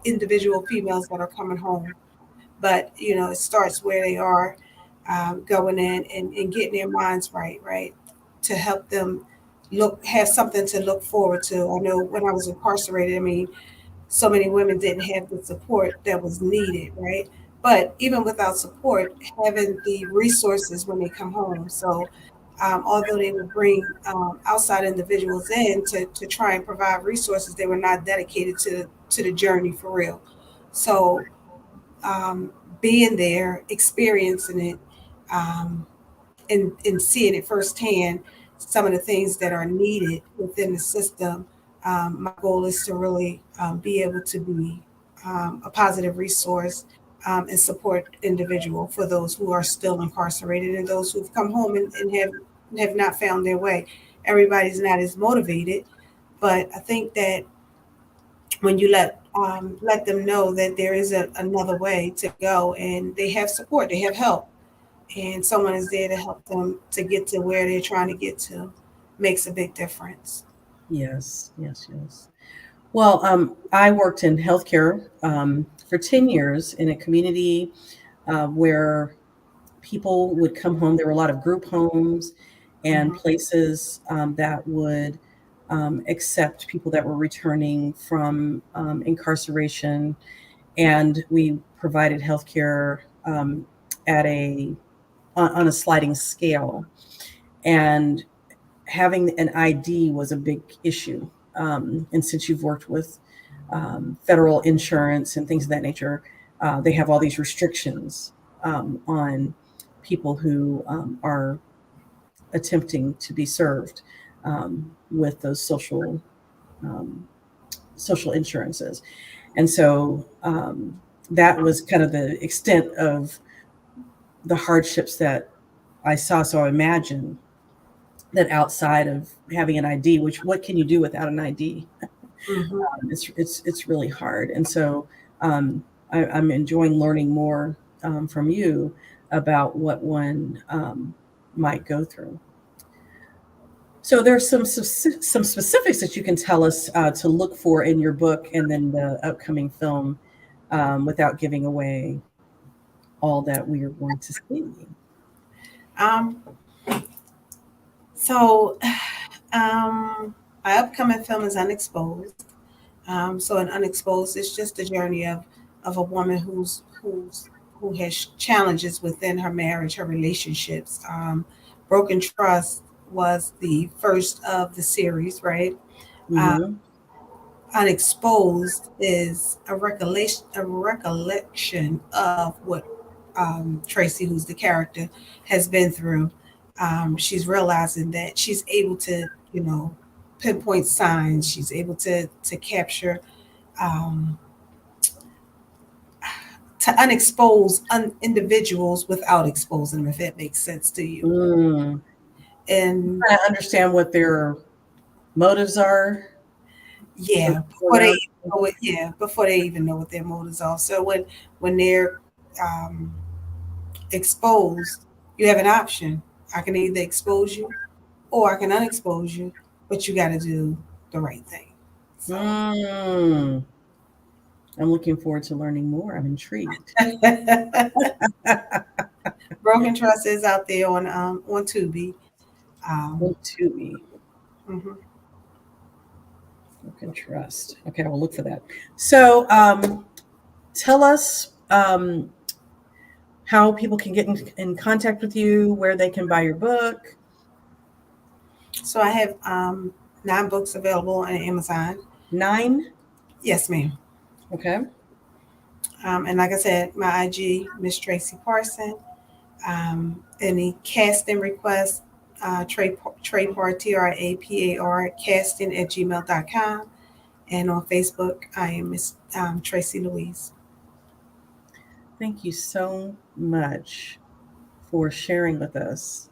individual females that are coming home. But it starts where they are. going in and getting their minds right, to help them have something to look forward to. I know when I was incarcerated, I mean, so many women didn't have the support that was needed, right? But even without support, having the resources when they come home. So, although they would bring outside individuals in to try and provide resources, they were not dedicated to the journey for real. So, being there, experiencing it, um, and seeing it firsthand, some of the things that are needed within the system. My goal is to really be able to be a positive resource and support individual for those who are still incarcerated and those who've come home and have not found their way. Everybody's not as motivated, but I think that when you let them know that there is another way to go and they have support, they have help, and someone is there to help them to get to where they're trying to get to, makes a big difference. Yes, yes, yes. Well, I worked in healthcare for 10 years in a community where people would come home. There were a lot of group homes and places that would accept people that were returning from incarceration. And we provided healthcare at on a sliding scale. And having an ID was a big issue. And since you've worked with federal insurance and things of that nature, they have all these restrictions on people who are attempting to be served with those social insurances. And so that was kind of the extent of the hardships that I saw. So I imagine that outside of having an ID, which what can you do without an ID? It's really hard. And so I'm enjoying learning more from you about what one might go through. So there's some specifics that you can tell us to look for in your book and then the upcoming film without giving away all that we are going to see. So my upcoming film is Unexposed. So in Unexposed, it's just the journey of a woman who has challenges within her marriage, her relationships. Broken Trust was the first of the series, right? Unexposed is a recollection of what Tracy, who's the character, has been through. She's realizing that she's able to, pinpoint signs. She's able to capture, to unexpose individuals without exposing them, if that makes sense to you. And I understand what their motives are. Yeah, before they even know what their motives are. So when they're exposed, you have an option. I can either expose you or I can unexpose you, but you got to do the right thing. So. I'm looking forward to learning more. I'm intrigued. Broken Trust is out there on Tubi. On Tubi. Mm-hmm. Broken Trust. Okay, I will look for that. So tell us how people can get in contact with you, where they can buy your book. So I have 9 books available on Amazon. 9? Yes, ma'am. Okay. And like I said, my IG, Miss Tracy Parson. Any casting requests, Trapar, TRAPAR, casting@gmail.com. And on Facebook, I am Miss Tracy Louise. Thank you so much for sharing with us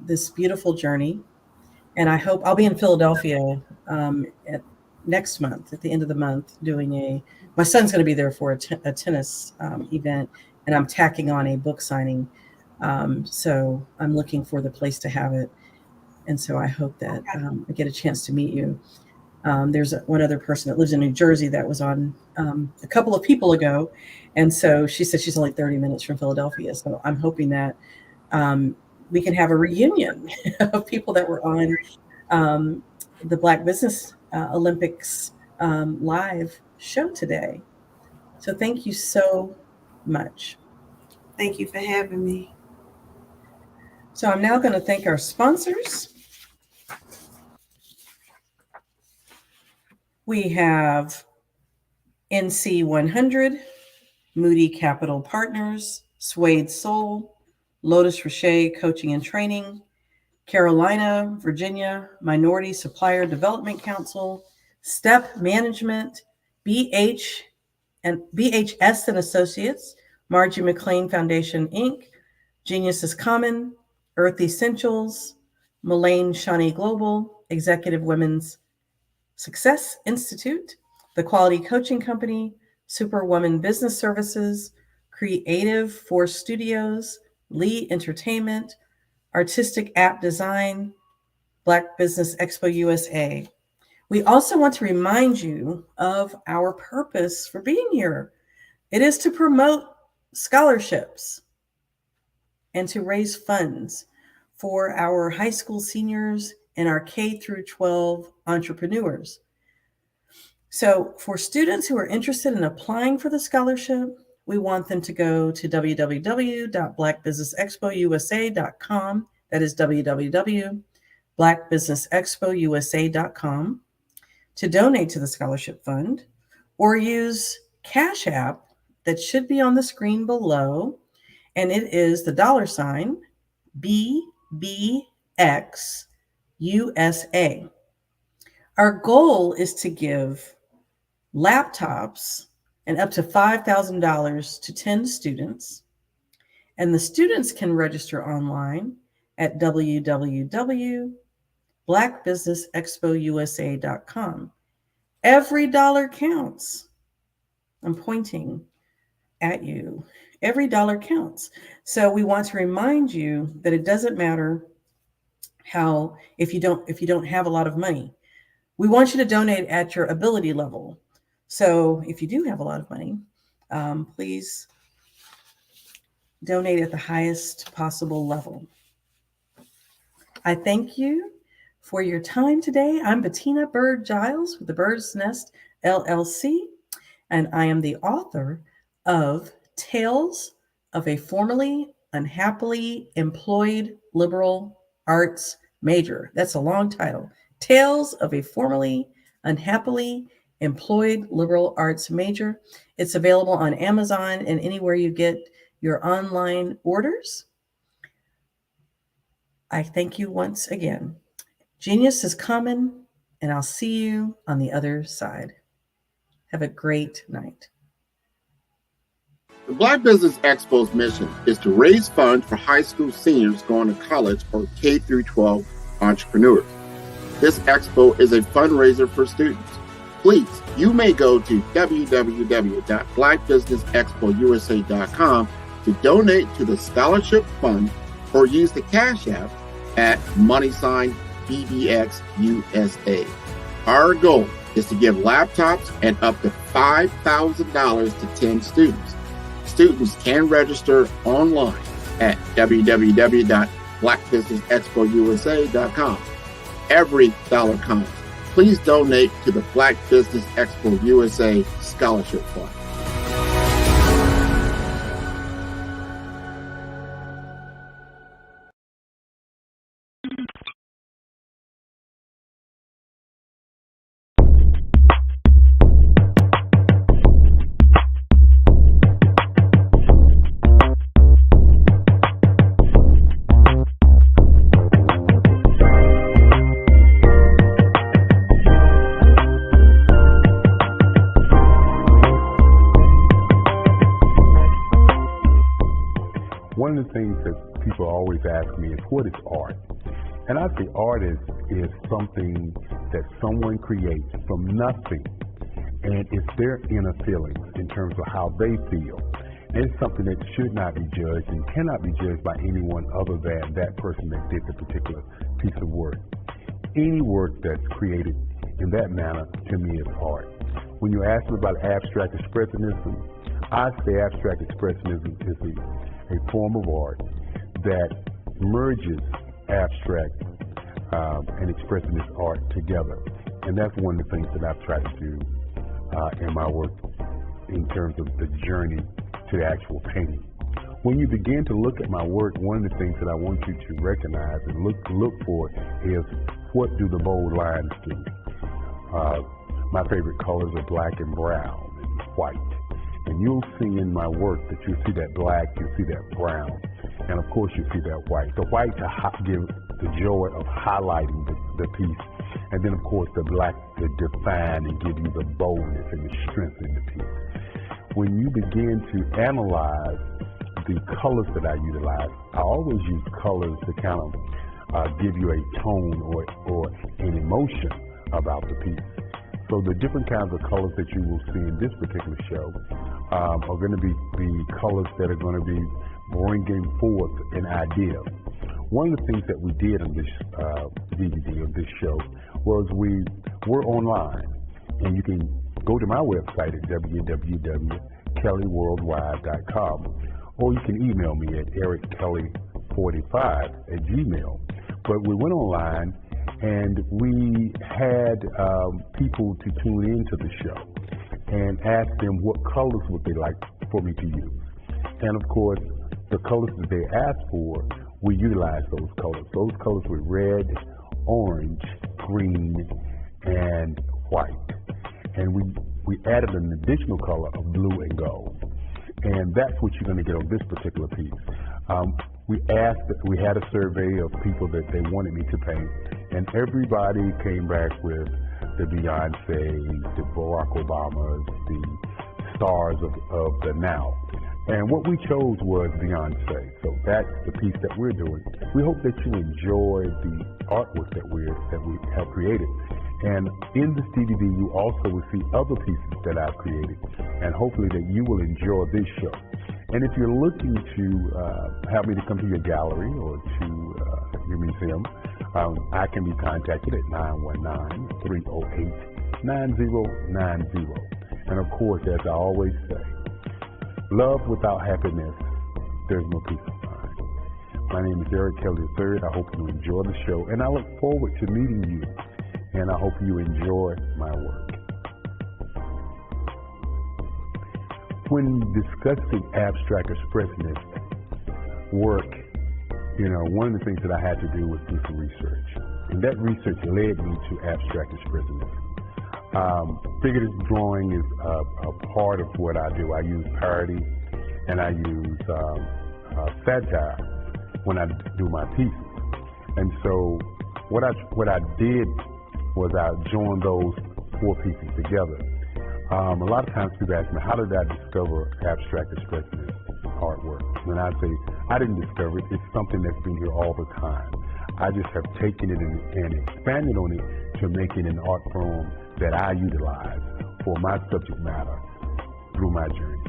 this beautiful journey. And I hope I'll be in Philadelphia next month, at the end of the month, doing my son's going to be there for a tennis event, and I'm tacking on a book signing. So I'm looking for the place to have it. And so I hope that I get a chance to meet you. There's one other person that lives in New Jersey that was on a couple of people ago. And so she said she's only 30 minutes from Philadelphia. So I'm hoping that we can have a reunion of people that were on the Black Business Olympics live show today. So thank you so much. Thank you for having me. So I'm now going to thank our sponsors. We have NC 100, Moody Capital Partners, Suede Soul, Lotus Rocher Coaching and Training, Carolina, Virginia, Minority Supplier Development Council, Step Management, BHS and Associates, Margie McLean Foundation, Inc., Genius is Common, Earth Essentials, Mullane Shawnee Global, Executive Women's Success Institute, The Quality Coaching Company, Superwoman Business Services, Creative Force Studios, Lee Entertainment, Artistic App Design, Black Business Expo USA. We also want to remind you of our purpose for being here. It is to promote scholarships and to raise funds for our high school seniors and our K through 12 entrepreneurs. So for students who are interested in applying for the scholarship, we want them to go to www.blackbusinessexpousa.com. That is www.blackbusinessexpousa.com to donate to the scholarship fund, or use Cash App that should be on the screen below, and it is the $ BBXUSA. Our goal is to give laptops and up to $5,000 to 10 students, and the students can register online at www.blackbusinessexpousa.com. Every dollar counts. I'm pointing at you. Every dollar counts. So we want to remind you that it doesn't matter how, if you don't have a lot of money. We want you to donate at your ability level. So if you do have a lot of money, please donate at the highest possible level. I thank you for your time today. I'm Bettina Bird Giles with the Bird's Nest LLC, and I am the author of Tales of a Formerly Unhappily Employed Liberal Arts Major. That's a long title. Tales of a Formerly Unhappily Employed Liberal Arts Major. It's available on Amazon and anywhere you get your online orders. I thank you once again. Genius is common, and I'll see you on the other side. Have a great night. The Black Business Expo's mission is to raise funds for high school seniors going to college or K through 12 entrepreneurs. This expo is a fundraiser for students. Please, you may go to www.blackbusinessexpousa.com to donate to the scholarship fund or use the Cash App at $BBXUSA. Our goal is to give laptops and up to $5,000 to 10 students. Students can register online at www.blackbusinessexpousa.com. Every dollar counts. Please donate to the Black Business Expo USA Scholarship Fund. One of the things that people always ask me is, what is art? And I say art is something that someone creates from nothing, and it's their inner feelings in terms of how they feel. And it's something that should not be judged and cannot be judged by anyone other than that person that did the particular piece of work. Any work that's created in that manner, to me, is art. When you ask me about abstract expressionism, I say abstract expressionism is a form of art that merges abstract and expressionist art together. And that's one of the things that I've tried to do in my work in terms of the journey to the actual painting. When you begin to look at my work, one of the things that I want you to recognize and look for is, what do the bold lines do? My favorite colors are black and brown and white. And you'll see in my work that you'll see that black, you'll see that brown, and of course you'll see that white. The white to give the joy of highlighting the piece, and then of course the black to define and give you the boldness and the strength in the piece. When you begin to analyze the colors that I utilize, I always use colors to kind of give you a tone or an emotion about the piece. So the different kinds of colors that you will see in this particular show are going to be colors that are going to be bringing forth an idea. One of the things that we did on this DVD of this show was we're online, and you can go to my website at www.kellyworldwide.com, or you can email me at erickelly45@gmail. But we went online and we had people to tune into the show and ask them what colors would they like for me to use. And of course, the colors that they asked for, we utilized those colors. Those colors were red, orange, green, and white. And we added an additional color of blue and gold. And that's what you're going to get on this particular piece. We had a survey of people that they wanted me to paint, and everybody came back with the Beyoncés, the Barack Obamas, the stars of the now. And what we chose was Beyonce. So that's the piece that we're doing. We hope that you enjoy the artwork that we have created. And in this DVD, you also will see other pieces that I've created, and hopefully that you will enjoy this show. And if you're looking to have me to come to your gallery or to your museum, I can be contacted at 919-308-9090. And of course, as I always say, love without happiness, there's no peace of mind. My name is Eric Kelly III. I hope you enjoy the show, and I look forward to meeting you, and I hope you enjoy my work. When discussing abstract expressionist work, one of the things that I had to do was do some research. And that research led me to abstract expressionism. Figurative drawing is a part of what I do. I use parody and I use satire when I do my pieces. And so what I did was I joined those four pieces together. A lot of times people ask me, how did I discover abstract expressionist artwork? When I say I didn't discover it, it's something that's been here all the time. I just have taken it and expanded on it to make it an art form that I utilize for my subject matter through my journey.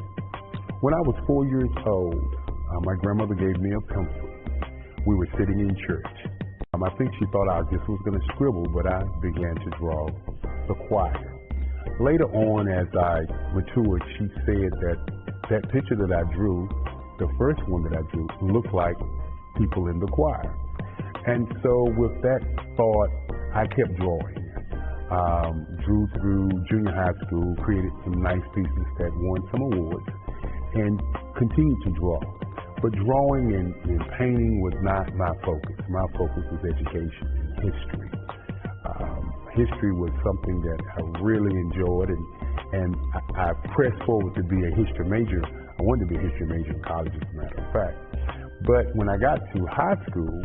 When I was 4 years old, my grandmother gave me a pencil. We were sitting in church. I think she thought I just was going to scribble, but I began to draw the choir. Later on, as I matured, she said that picture that I drew, the first one that I drew, looked like people in the choir. And so with that thought, I kept drawing. Drew through junior high school, created some nice pieces that won some awards, and continued to draw. But drawing and painting was not my focus. My focus was education and history. History was something that I really enjoyed, and I pressed forward to be a history major. I wanted to be a history major in college, as a matter of fact. But when I got to high school,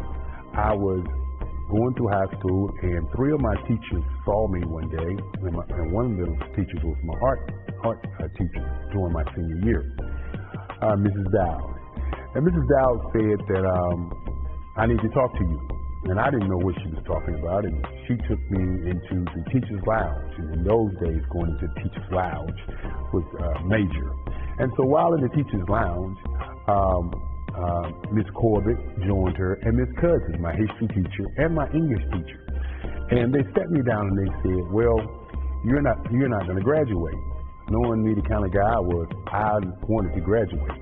I was going through high school, and three of my teachers saw me one day, and one of those teachers was my art teacher during my senior year, Mrs. Dowd. And Mrs. Dowd said that I need to talk to you. And I didn't know what she was talking about, and she took me into the teacher's lounge. And in those days, going into the teacher's lounge was major. And so while in the teacher's lounge, Miss Corbett joined her, and Miss Cousins, my history teacher, and my English teacher. And they sat me down and they said, well, you're not going to graduate. Knowing me the kind of guy I was, I wanted to graduate.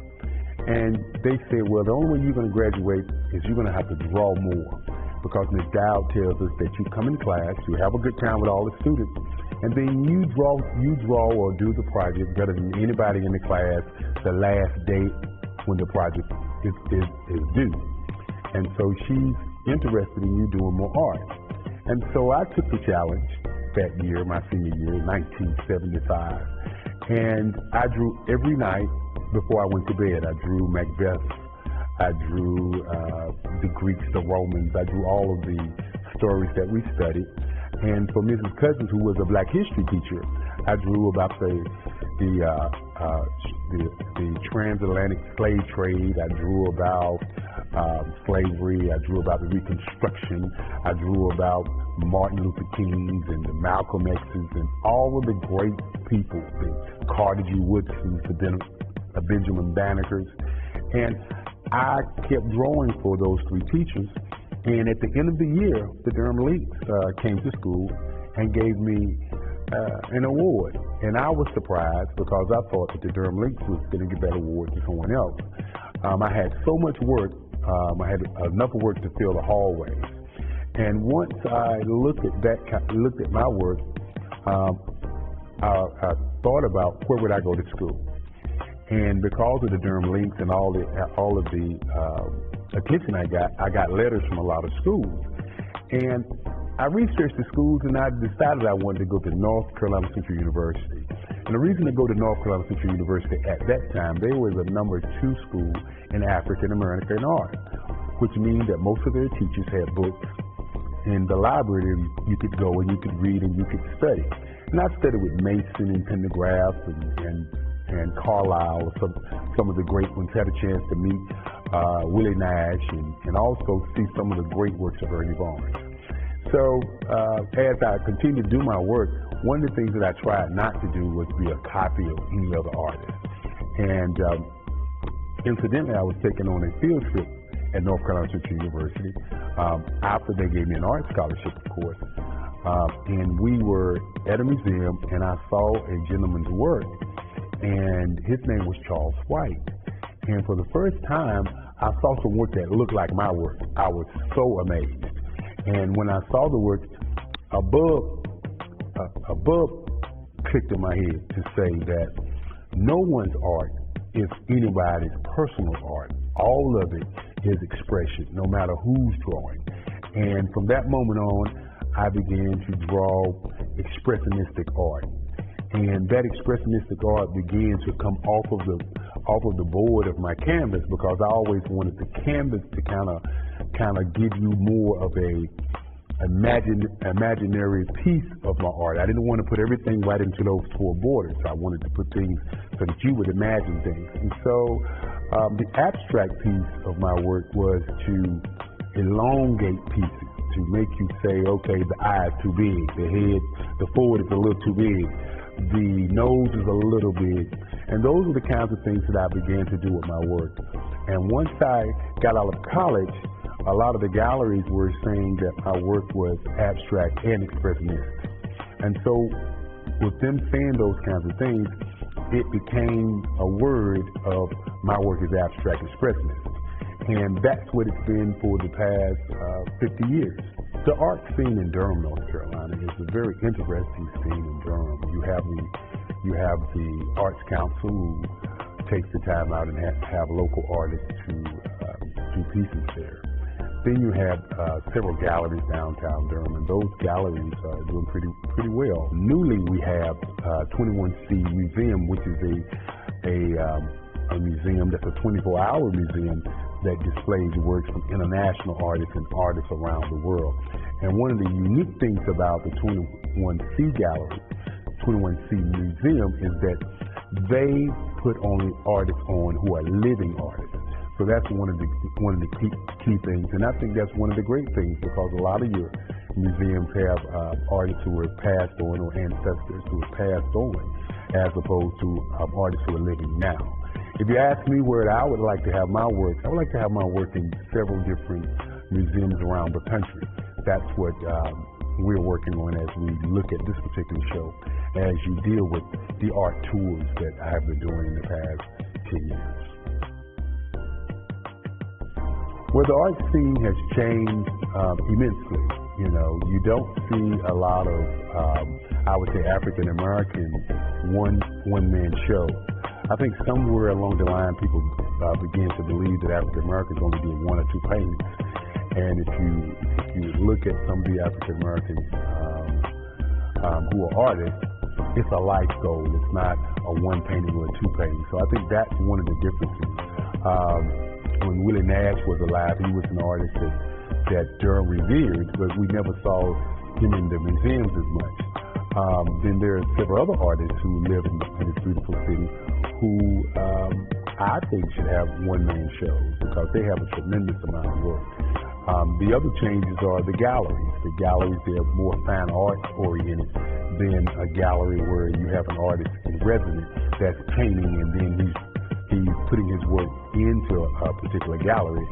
And they said, well, the only way you're going to graduate is you're going to have to draw more. Because Ms. Dowd tells us that you come in class, you have a good time with all the students, and then you draw or do the project better than anybody in the class the last day when the project is due. And so she's interested in you doing more art. And so I took the challenge that year, my senior year, 1975, and I drew every night before I went to bed. I drew Macbeth, I drew the Greeks, the Romans, I drew all of the stories that we studied. And for Mrs. Cousins, who was a Black history teacher, I drew about the transatlantic slave trade. I drew about slavery. I drew about the Reconstruction. I drew about Martin Luther King's and the Malcolm X's and all of the great people, the Carter G. Woodsons, the Benjamin Bannekers. And I kept drawing for those three teachers. And at the end of the year, the Durham Leaks came to school and gave me an award. And I was surprised because I thought that the Durham Leaks was going to give that award to someone else. I had so much work. I had enough work to fill the hallways. And once I looked at my work, I thought about where would I go to school. And because of the Durham Links and all of the attention I got letters from a lot of schools. And I researched the schools and I decided I wanted to go to North Carolina Central University. And the reason to go to North Carolina Central University at that time, they were the #2 school in African American art, which means that most of their teachers had books in the library. You could go and you could read and you could study. And I studied with Mason and Pendergrass and Carlisle, some of the great ones. Had a chance to meet Willie Nash and also see some of the great works of Ernie Barnes. So as I continued to do my work, one of the things that I tried not to do was be a copy of any other artist. And incidentally, I was taken on a field trip at North Carolina Central University after they gave me an art scholarship, of course. And we were at a museum, and I saw a gentleman's work, and his name was Charles White. And for the first time, I saw some work that looked like my work. I was so amazed. And when I saw the work, a bug clicked in my head to say that no one's art is anybody's personal art. All of it is expression, no matter who's drawing. And from that moment on, I began to draw expressionistic art. And that expressionistic art began to come off of the board of my canvas, because I always wanted the canvas to kind of give you more of a imaginary piece of my art. I didn't want to put everything right into those four borders. I wanted to put things so that you would imagine things. And so the abstract piece of my work was to elongate pieces, to make you say, okay, the eye is too big, the head, the forward is a little too big, the nose is a little big. And those are the kinds of things that I began to do with my work. And once I got out of college, a lot of the galleries were saying that my work was abstract and expressionist. And so with them saying those kinds of things, it became a word of my work is abstract expressionist. And that's what it's been for the past 50 years. The art scene in Durham, North Carolina is a very interesting scene in Durham. You have the Arts Council who takes the time out and have local artists to do pieces there. Then you have several galleries downtown Durham, and those galleries are doing pretty well. Newly, we have 21C Museum, which is a museum that's a 24-hour museum that displays works from international artists and artists around the world. And one of the unique things about the 21C Gallery, 21C Museum, is that they put only artists on who are living artists. So that's one of the key things, and I think that's one of the great things, because a lot of your museums have artists who are passed on or ancestors who are passed on, as opposed to artists who are living now. If you ask me where I would like to have my work, I would like to have my work in several different museums around the country. That's what we're working on as we look at this particular show, as you deal with the art tours that I have been doing in the past 10 years. Well, the art scene has changed immensely. You know, you don't see a lot of, I would say, African American one-man shows. I think somewhere along the line, people began to believe that African Americans only did one or two paintings. And if you look at some of the African Americans who are artists, it's a life goal. It's not a one painting or a two painting. So I think that's one of the differences. When Willie Nash was alive, he was an artist that Durham revered, but we never saw him in the museums as much. Then there are several other artists who live in this beautiful city who I think should have one-man shows because they have a tremendous amount of work. The other changes are the galleries. The galleries, they're more fine art oriented than a gallery where you have an artist in residence that's painting and then he's putting his work into a particular gallery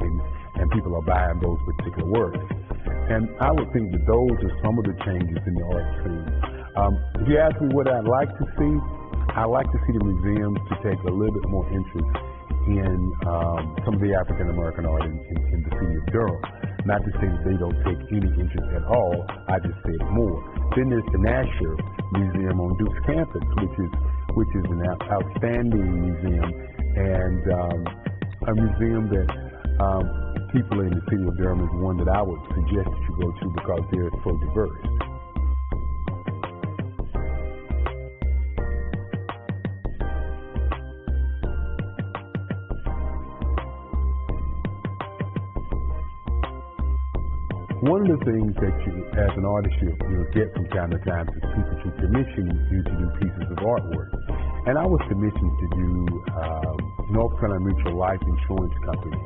and people are buying those particular works. And I would think that those are some of the changes in the art scene. If you ask me what I'd like to see, I like to see the museums to take a little bit more interest in some of the African American art in the city of Durham. Not to say that they don't take any interest at all, I just said more. Then there's the Nasher Museum on Duke's campus, which is an outstanding museum and a museum that people in the city of Durham is one that I would suggest that you go to because they're so diverse. One of the things that you, as an artist, you'll get from time to time is people to commission you to do pieces of artwork. And I was commissioned to do North Carolina Mutual Life Insurance Company.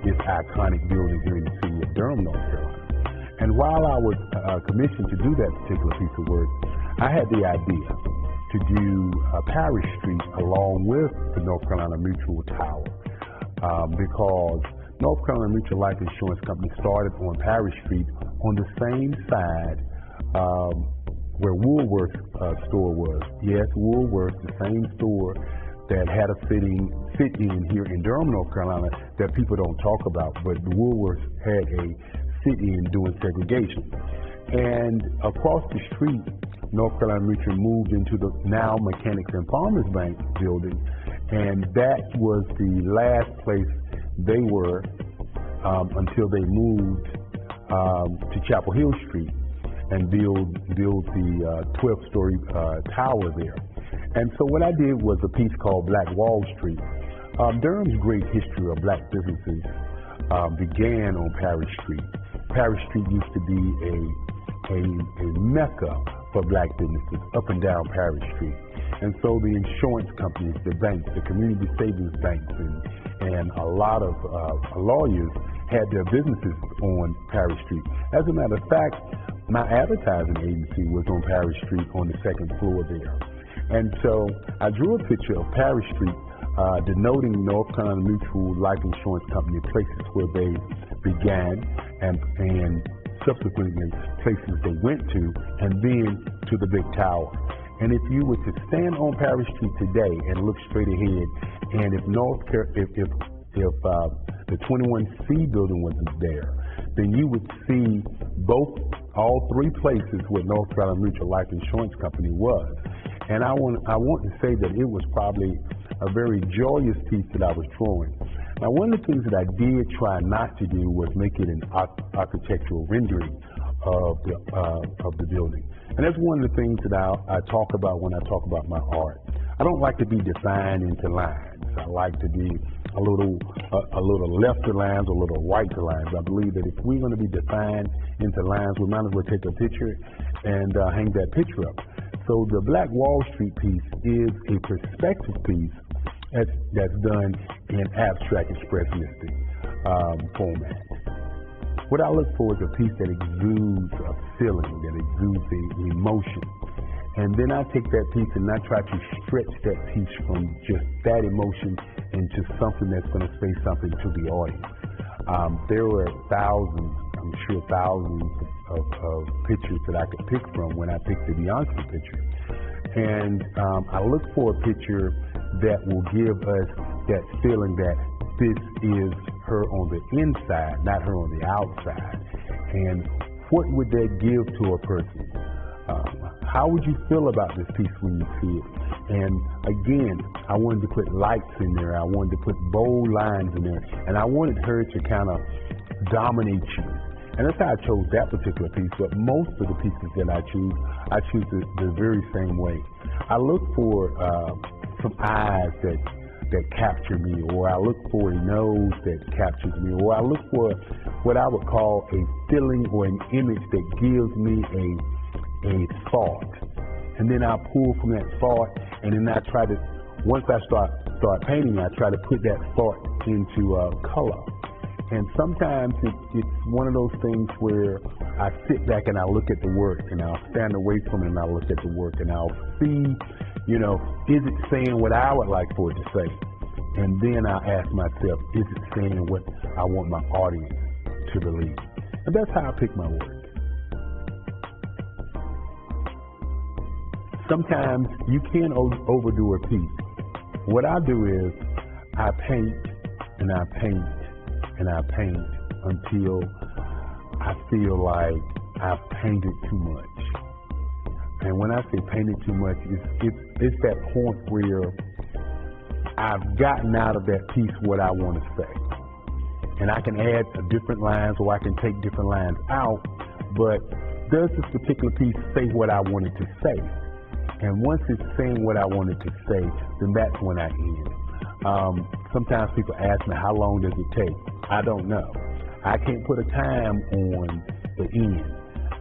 It's iconic building here in the city of Durham, North Carolina. And while I was commissioned to do that particular piece of work, I had the idea to do Parish Street along with the North Carolina Mutual Tower because North Carolina Mutual Life Insurance Company started on Parish Street on the same side where Woolworth store was. Yes, Woolworth, the same store that had a sit-in here in Durham, North Carolina that people don't talk about, but Woolworth had a sit-in doing segregation. And across the street, North Carolina Mutual moved into the now Mechanics and Farmers Bank building, and that was the last place they were until they moved to Chapel Hill Street and build the 12-story tower there. And so what I did was a piece called Black Wall Street. Durham's great history of black businesses began on Parish Street. Parish Street used to be a mecca for black businesses up and down Parish Street. And so the insurance companies, the banks, the community savings banks, and a lot of lawyers had their businesses on Parish Street. As a matter of fact, my advertising agency was on Parish Street on the second floor there. And so I drew a picture of Parish Street denoting North Carolina Mutual Life Insurance Company, places where they began and subsequently places they went to, and then to the big tower. And if you were to stand on Parish Street today and look straight ahead, and if the 21C building wasn't there, then you would see all three places where North Carolina Mutual Life Insurance Company was. And I want to say that it was probably a very joyous piece that I was drawing. Now, one of the things that I did try not to do was make it an architectural rendering of the building. And that's one of the things that I talk about when I talk about my art. I don't like to be defined into lines. I like to be a little left to lines, a little right to lines. I believe that if we're going to be defined into lines, we might as well take a picture and hang that picture up. So the Black Wall Street piece is a perspective piece that's done in abstract expressionistic format. What I look for is a piece that exudes a feeling, that exudes an emotion. And then I take that piece and I try to stretch that piece from just that emotion into something that's going to say something to the audience. There were thousands, I'm sure thousands of pictures that I could pick from when I picked the Beyonce picture. And I look for a picture that will give us that feeling that this is her on the inside, not her on the outside. And what would that give to a person? How would you feel about this piece when you see it? And again, I wanted to put lights in there. I wanted to put bold lines in there. And I wanted her to kind of dominate you. And that's how I chose that particular piece. But most of the pieces that I choose the very same way. I look for some eyes that capture me, or I look for a nose that captures me, or I look for what I would call a feeling or an image that gives me a thought. And then I pull from that thought, and then I try to, once I start painting, I try to put that thought into color. And sometimes it's one of those things where I sit back and I look at the work, and I'll stand away from it and I'll look at the work, and I'll see, is it saying what I would like for it to say? And then I ask myself, is it saying what I want my audience to believe? And that's how I pick my work. Sometimes you can overdo a piece. What I do is I paint and I paint and I paint until I feel like I've painted too much. And when I say painted too much, it's that point where I've gotten out of that piece what I want to say. And I can add different lines, or I can take different lines out, but does this particular piece say what I wanted to say? And once it's saying what I wanted to say, then that's when I end. Sometimes people ask me, how long does it take? I don't know. I can't put a time on the end.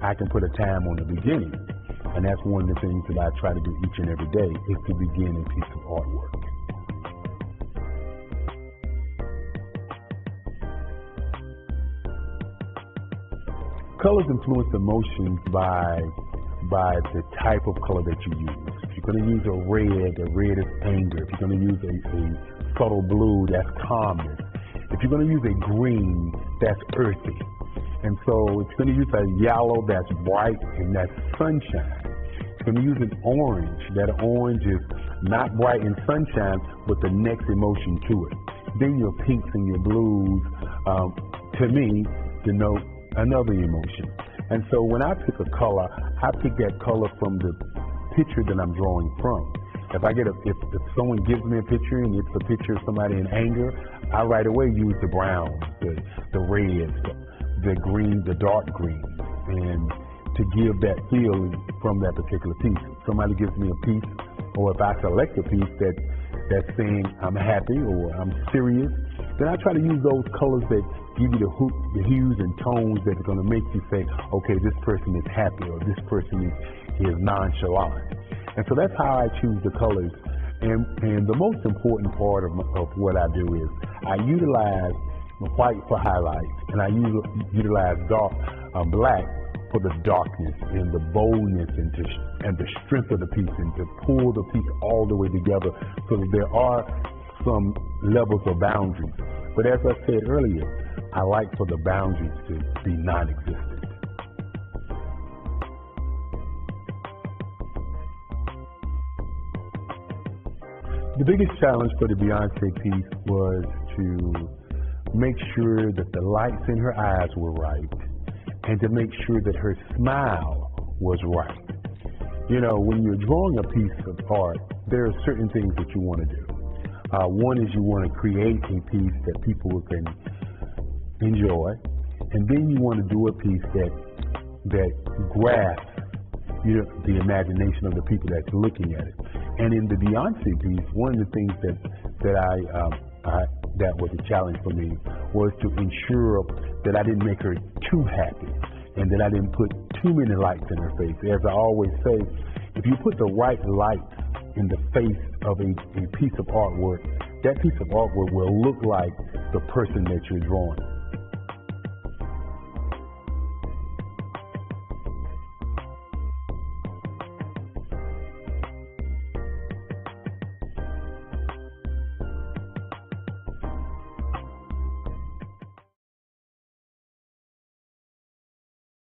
I can put a time on the beginning. And that's one of the things that I try to do each and every day, is to begin a piece of artwork. Colors influence emotions by the type of color that you use. If you're going to use a red is anger. If you're going to use a subtle blue, that's calmness. If you're going to use a green, that's earthy. And so if you're going to use a yellow, that's bright, and that's sunshine. If you're going to use an orange, that orange is not bright and sunshine, but the next emotion to it. Then your pinks and your blues, to me, denote another emotion. And so when I pick a color, I pick that color from the picture that I'm drawing from. If someone gives me a picture and it's a picture of somebody in anger, I right away use the browns, the reds, the green, the dark green, and to give that feeling from that particular piece. If somebody gives me a piece, or if I select a piece that's saying I'm happy or I'm serious, then I try to use those colors that give you the hues and tones that are going to make you say, okay, this person is happy, or this person is nonchalant. And so that's how I choose the colors. And the most important part of what I do is I utilize white for highlights, and I utilize black for the darkness and the boldness and the strength of the piece, and to pull the piece all the way together, so that there are some levels of boundaries. But as I said earlier, I like for the boundaries to be non-existent. The biggest challenge for the Beyonce piece was to make sure that the lights in her eyes were right, and to make sure that her smile was right. When you're drawing a piece of art, there are certain things that you want to do. One is you want to create a piece that people can enjoy, and then you want to do a piece that grasps the imagination of the people that's looking at it. And in the Beyonce piece, one of the things that was a challenge for me was to ensure that I didn't make her too happy, and that I didn't put too many lights in her face. As I always say, if you put the right light in the face of a piece of artwork, that piece of artwork will look like the person that you're drawing.